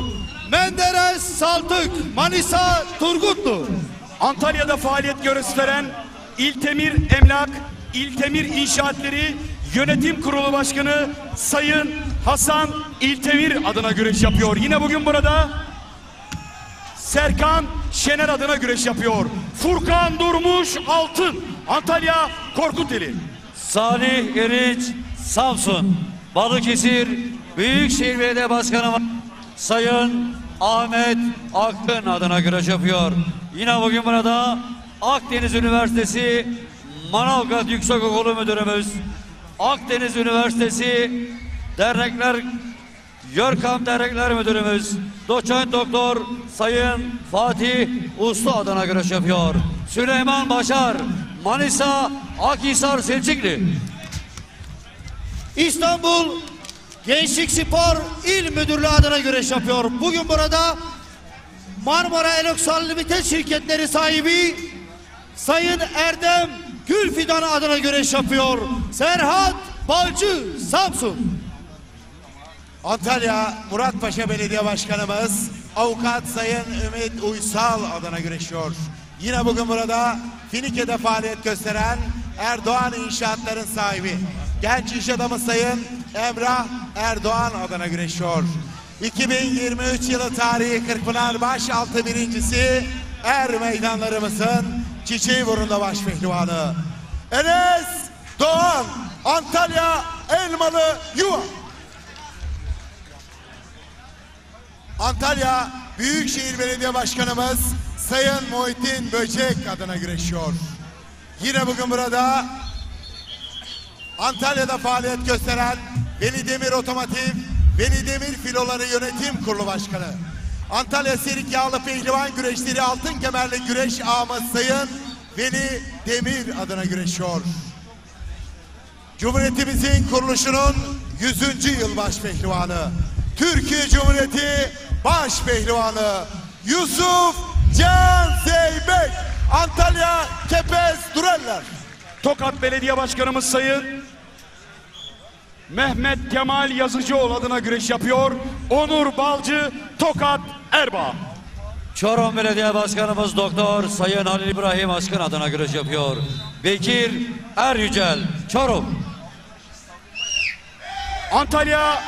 Menderes Saltık, Manisa Turgutlu. Antalya'da faaliyet gösteren İltemir Emlak, İltemir İnşaatleri Yönetim Kurulu Başkanı Sayın Hasan İltemir adına güreş yapıyor. Yine bugün burada Serkan Şener adına güreş yapıyor. Furkan Durmuş Altın, Antalya Korkuteli. Salih Erinç, Samsun, Balıkesir Büyükşehir Belediye Başkanı Sayın Ahmet Akın adına güreş yapıyor. Yine bugün burada Akdeniz Üniversitesi Manavgat Yüksekokulu Müdürümüz, Akdeniz Üniversitesi Dernekler Yörkam Dernekler Müdürümüz Doçent Doktor Sayın Fatih Uslu adına güreş yapıyor. Süleyman Başar, Manisa Akhisar Selçuklu. İstanbul Gençlik Spor İl Müdürlüğü adına güreş yapıyor. Bugün burada Marmara Eloksal Limited şirketleri sahibi Sayın Erdem Gülfidan adına güreş yapıyor. Serhat Balcı, Samsun. Antalya Muratpaşa Belediye Başkanımız Avukat Sayın Ümit Uysal adına güreşiyor. Yine bugün burada Finike'de faaliyet gösteren Erdoğan İnşaatların sahibi genç iş adamı Sayın Emrah Erdoğan adına güreşiyor. 2023 yılı tarihi Kırkpınar Başaltı birincisi meydanlarımızın Çiçeğiburnu'nda baş pehlivanı Enes Doğan, Antalya Elmalı Yuva. Antalya Büyükşehir Belediye Başkanımız Sayın Muhittin Böcek adına güreşiyor. Yine bugün burada Antalya'da faaliyet gösteren Veli Demir Otomotiv, Veli Demir Filoları Yönetim Kurulu Başkanı, Antalya Serik Yağlı Pehlivan Güreşleri Altın Kemerli Güreş Ağamız Sayın Veli Demir adına güreşiyor. Cumhuriyetimizin kuruluşunun 100. yıl baş pehlivanı, Türkiye Cumhuriyeti baş pehlivanı Yusuf Can Zeybek, Antalya Kepez Dureller. Tokat Belediye Başkanımız Sayın Mehmet Kemal Yazıcıoğlu adına güreş yapıyor. Onur Balcı, Tokat Erbaa. Çorum Belediye Başkanımız Doktor Sayın Halil İbrahim Aşkın adına güreş yapıyor. Bekir Eryücel, Çorum. Antalya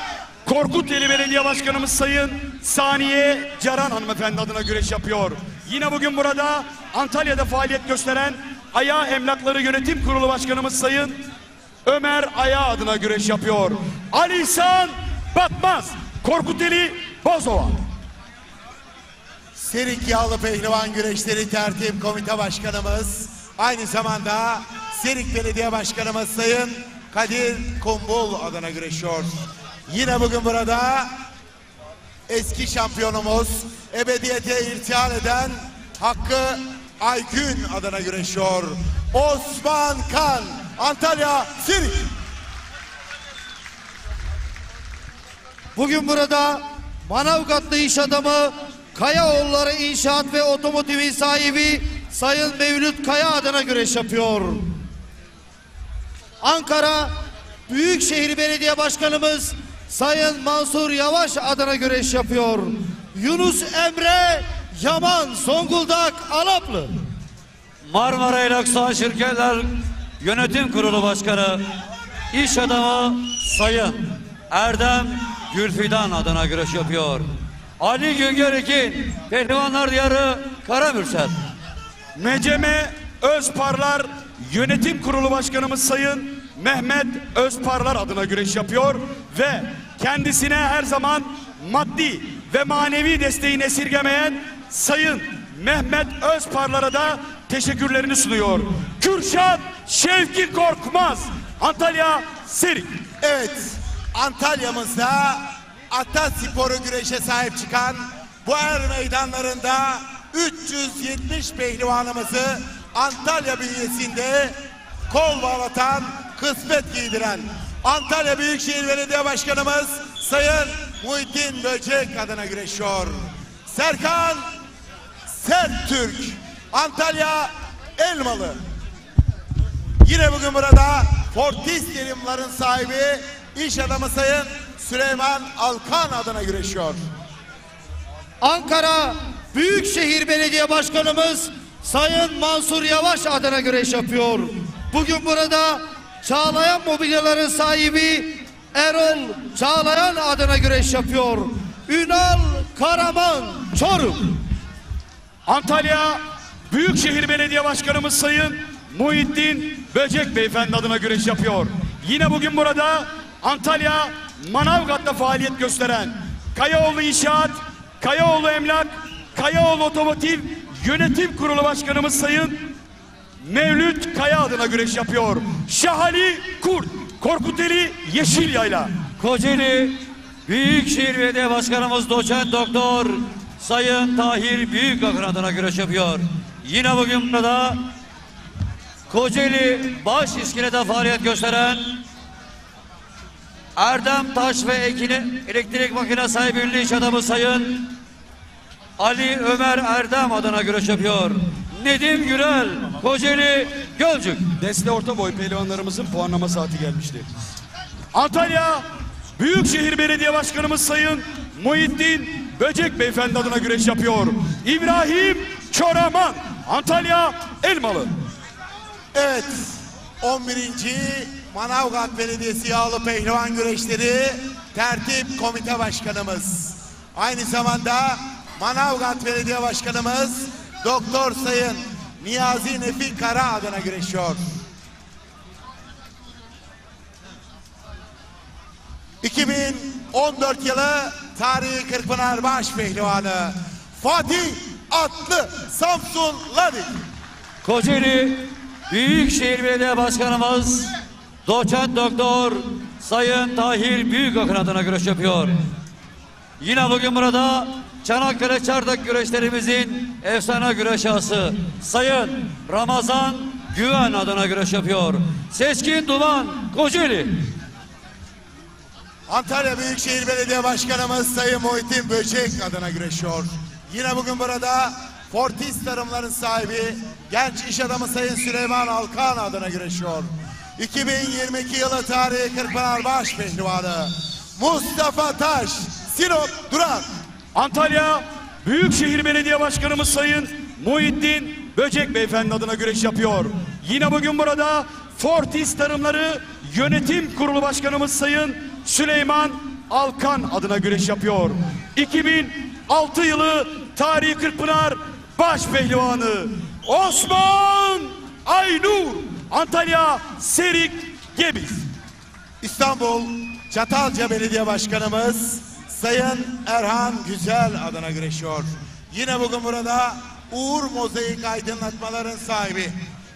Korkuteli Belediye Başkanımız Sayın Saniye Caran hanımefendi adına güreş yapıyor. Yine bugün burada Antalya'da faaliyet gösteren Aya Emlakları Yönetim Kurulu Başkanımız Sayın Ömer Aya adına güreş yapıyor. Ali İhsan Batmaz, Korkuteli Bozova. Serik Yağlı Pehlivan Güreşleri Tertip Komite Başkanımız, aynı zamanda Serik Belediye Başkanımız Sayın Kadir Kumbul adına güreşiyor. Yine bugün burada eski şampiyonumuz, ebediyete irtihal eden Hakkı Aygün adına güreşiyor. Osman Kan, Antalya Serik. Bugün burada Manavgatlı iş adamı Kayaoğulları İnşaat ve Otomotiv'in sahibi Sayın Mevlüt Kaya adına güreş yapıyor. Ankara Büyükşehir Belediye Başkanımız Sayın Mansur Yavaş adına güreş yapıyor. Yunus Emre Yaman, Zonguldak Alaplı. Marmara Eloksal Şirketler Yönetim Kurulu Başkanı İş Adamı Sayın Erdem Gülfidan adına güreş yapıyor. Ali Güngör Ekin, Pehlivanlar Diyarı Karamürsel. Meceme Özparlar Yönetim Kurulu Başkanımız Sayın Mehmet Özparlar adına güreş yapıyor ve kendisine her zaman maddi ve manevi desteğini esirgemeyen Sayın Mehmet Özparlar'a da teşekkürlerini sunuyor. Kürşat Şevki Korkmaz, Antalya Serik. Evet, Antalya'mızda Ataspor'u güreşe sahip çıkan bu meydanlarında 370 pehlivanımızı Antalya bünyesinde kol bağlatan, kısmet giydiren Antalya Büyükşehir Belediye Başkanımız Sayın Muhittin Böcek adına güreşiyor. Serkan Sertürk, Antalya Elmalı. Yine bugün burada Fortis Terimların sahibi iş adamı Sayın Süleyman Alkan adına güreşiyor. Ankara Büyükşehir Belediye Başkanımız Sayın Mansur Yavaş adına güreş yapıyor. Bugün burada Çağlayan Mobilyaların sahibi Erol Çağlayan adına güreş yapıyor. Ünal Karaman, Çorum. Antalya Büyükşehir Belediye Başkanımız Sayın Muhittin Böcek Beyefendi adına güreş yapıyor. Yine bugün burada Antalya Manavgat'ta faaliyet gösteren Kayaoğlu İnşaat, Kayaoğlu Emlak, Kayaoğlu Otomotiv Yönetim Kurulu Başkanımız Sayın Mevlüt Kaya adına güreş yapıyor. Şahali Kurt, Korkuteli Yeşilyayla. Kocaeli Büyükşehir Belediye Başkanımız Doçent Doktor Sayın Tahir Büyükakın adına güreş yapıyor. Yine bugün burada Kocaeli Baş İskele'de faaliyet gösteren Erdem Taş ve elektrik makine sahibi ünlü iş adamı Sayın Ali Ömer Erdem adına güreş yapıyor. Nedim Gürel, Kocaeli Gölcük. Deste orta boy pehlivanlarımızın puanlama saati gelmişti. Antalya Büyükşehir Belediye Başkanımız Sayın Muhittin Böcek Beyefendi adına güreş yapıyor. İbrahim Çoraman, Antalya Elmalı. Evet, 11. Manavgat Belediyesi Yağlı Pehlivan Güreşleri Tertip Komite Başkanımız. Aynı zamanda Manavgat Belediye Başkanımız Doktor Sayın Niyazi Nefi Kara adına güreşiyor. 2014 yılı tarihi Kırkpınar Baş Pehlivanı Fatih Atlı Samsun Ladik. Kocaeli Büyükşehir Belediye Başkanımız Doçent Doktor Sayın Tahir Büyükakın adına güreş yapıyor. Yine bugün burada Çanakkale Çardak güreşlerimizin efsane güreş ağası Sayın Ramazan Güven adına güreş yapıyor. Seçkin Duman, Kocaeli. Antalya Büyükşehir Belediye Başkanımız Sayın Muhittin Böcek adına güreşiyor. Yine bugün burada Fortis Tarımların sahibi genç iş adamı Sayın Süleyman Alkan adına güreşiyor. 2022 yılı tarihi Kırkpınar Baş Pehlivanı Mustafa Taş, Sinop Duran. Antalya Büyükşehir Belediye Başkanımız Sayın Muhittin Böcek Beyefendi adına güreş yapıyor. Yine bugün burada Fortis Tarımları Yönetim Kurulu Başkanımız Sayın Süleyman Alkan adına güreş yapıyor. 2006 yılı tarihi Kırkpınar Baş Pehlivanı Osman Aynur, Antalya Serik Gebiz. İstanbul Çatalca Belediye Başkanımız Sayın Erhan Güzel adına güreşiyor. Yine bugün burada Uğur Mozaik Aydınlatmaların sahibi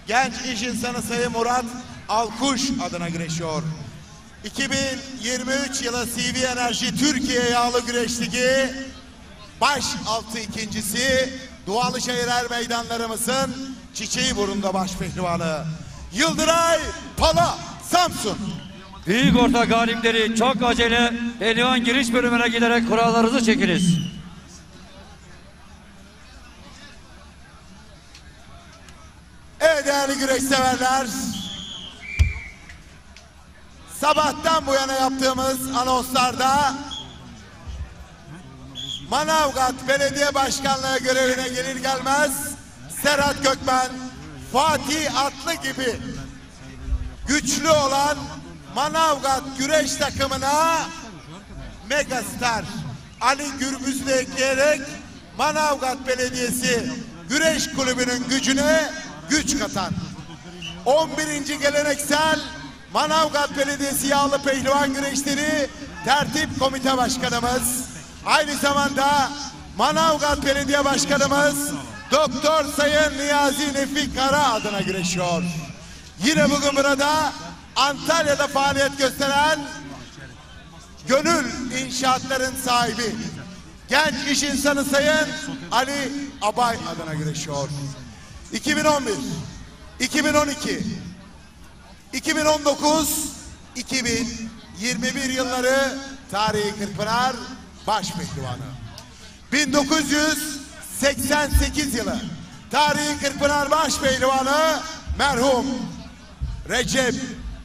genç iş insanı Sayın Murat Alkuş adına güreşiyor. 2023 yılı CV Enerji Türkiye Yağlı Güreş Ligi baş altı ikincisi Dualı Şehirler Meydanlarımızın Çiçeğiburnu'nda baş pehlivanı Yıldıray Pala, Samsun. Büyük orta galipleri çok acele pehlivan giriş bölümüne giderek kurallarınızı çekiniz. Evet değerli güreş severler, sabahtan bu yana yaptığımız anonslarda Manavgat Belediye Başkanlığı görevine gelir gelmez Serhat Gökmen, Fatih Atlı gibi güçlü olan Manavgat güreş takımına megastar Ali Gürbüz'ü ekleyerek Manavgat Belediyesi Güreş Kulübü'nün gücüne güç katan 11. geleneksel Manavgat Belediyesi Yağlı Pehlivan Güreşleri Tertip Komite Başkanımız, aynı zamanda Manavgat Belediye Başkanımız Doktor Sayın Niyazi Nefi Kara adına güreşiyor. Yine bugün burada Antalya'da faaliyet gösteren Gönül İnşaatların sahibi genç iş insanı Sayın Ali Abay adına güreşiyor. 2011, 2012, 2019, 2021 yılları tarihi Kırkpınar Baş Pehlivanı. 1988 yılı tarihi Kırkpınar Başpehlivanı merhum Recep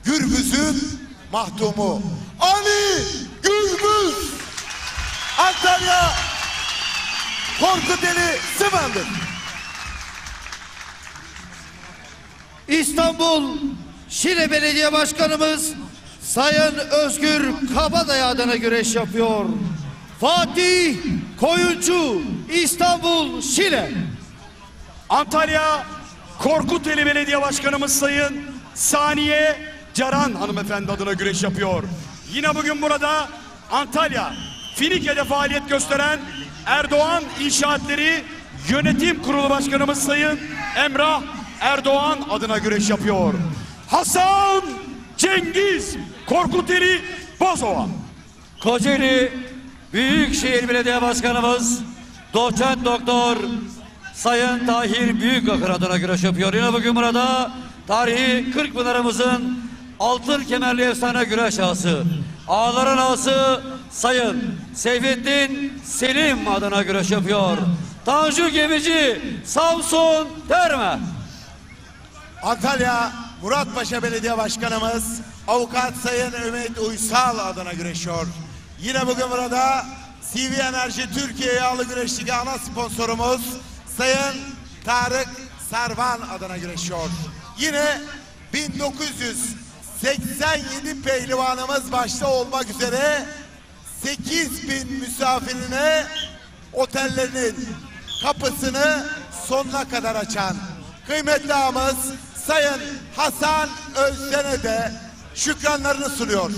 Gürbüz'ün mahtumu Ali Gürbüz. Antalya Korkuteli Sıvandır. İstanbul Şile Belediye Başkanımız Sayın Özgür Kabadayı adına güreş yapıyor. Fatih Koyuncu, İstanbul Şile. Antalya Korkuteli Belediye Başkanımız Sayın Saniye Caran hanımefendi adına güreş yapıyor. Yine bugün burada Antalya Finike'de faaliyet gösteren Erdoğan İnşaatleri Yönetim Kurulu Başkanımız Sayın Emrah Erdoğan adına güreş yapıyor. Hasan Cengiz Korkuteli Bozova. Kocaeli Büyükşehir Belediye Başkanımız Doçent Doktor Sayın Tahir Büyükakır adına güreş yapıyor. Yine bugün burada tarihi Kırkpınar'ımızın altın kemerli efsane güreş ağası, ağaların ağası Sayın Seyfettin Selim adına güreş yapıyor. Tanju Gemici, Samsun Terme. Antalya Muratpaşa Belediye Başkanımız Avukat Sayın Ümit Uysal adına güreşiyor. Yine bugün burada CV Enerji Türkiye Yağlı Güreş Ligi ana sponsorumuz Sayın Tarık Sarvan adına güreşiyor. Yine 1987 pehlivanımız başta olmak üzere 8.000 misafirine otellerinin kapısını sonuna kadar açan kıymetli ağamız Sayın Hasan Özden'e de şükranlarını sunuyor.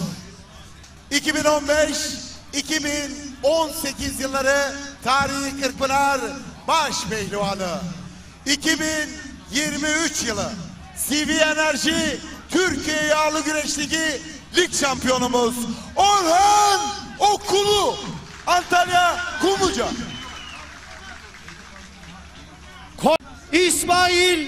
2015-2018 yılları tarihi Kırkpınar Başpehlivanı, 2023 yılı CV Enerji Türkiye Yağlı Güreş Ligi lig şampiyonumuz Orhan Okulu, Antalya Kumluca. İsmail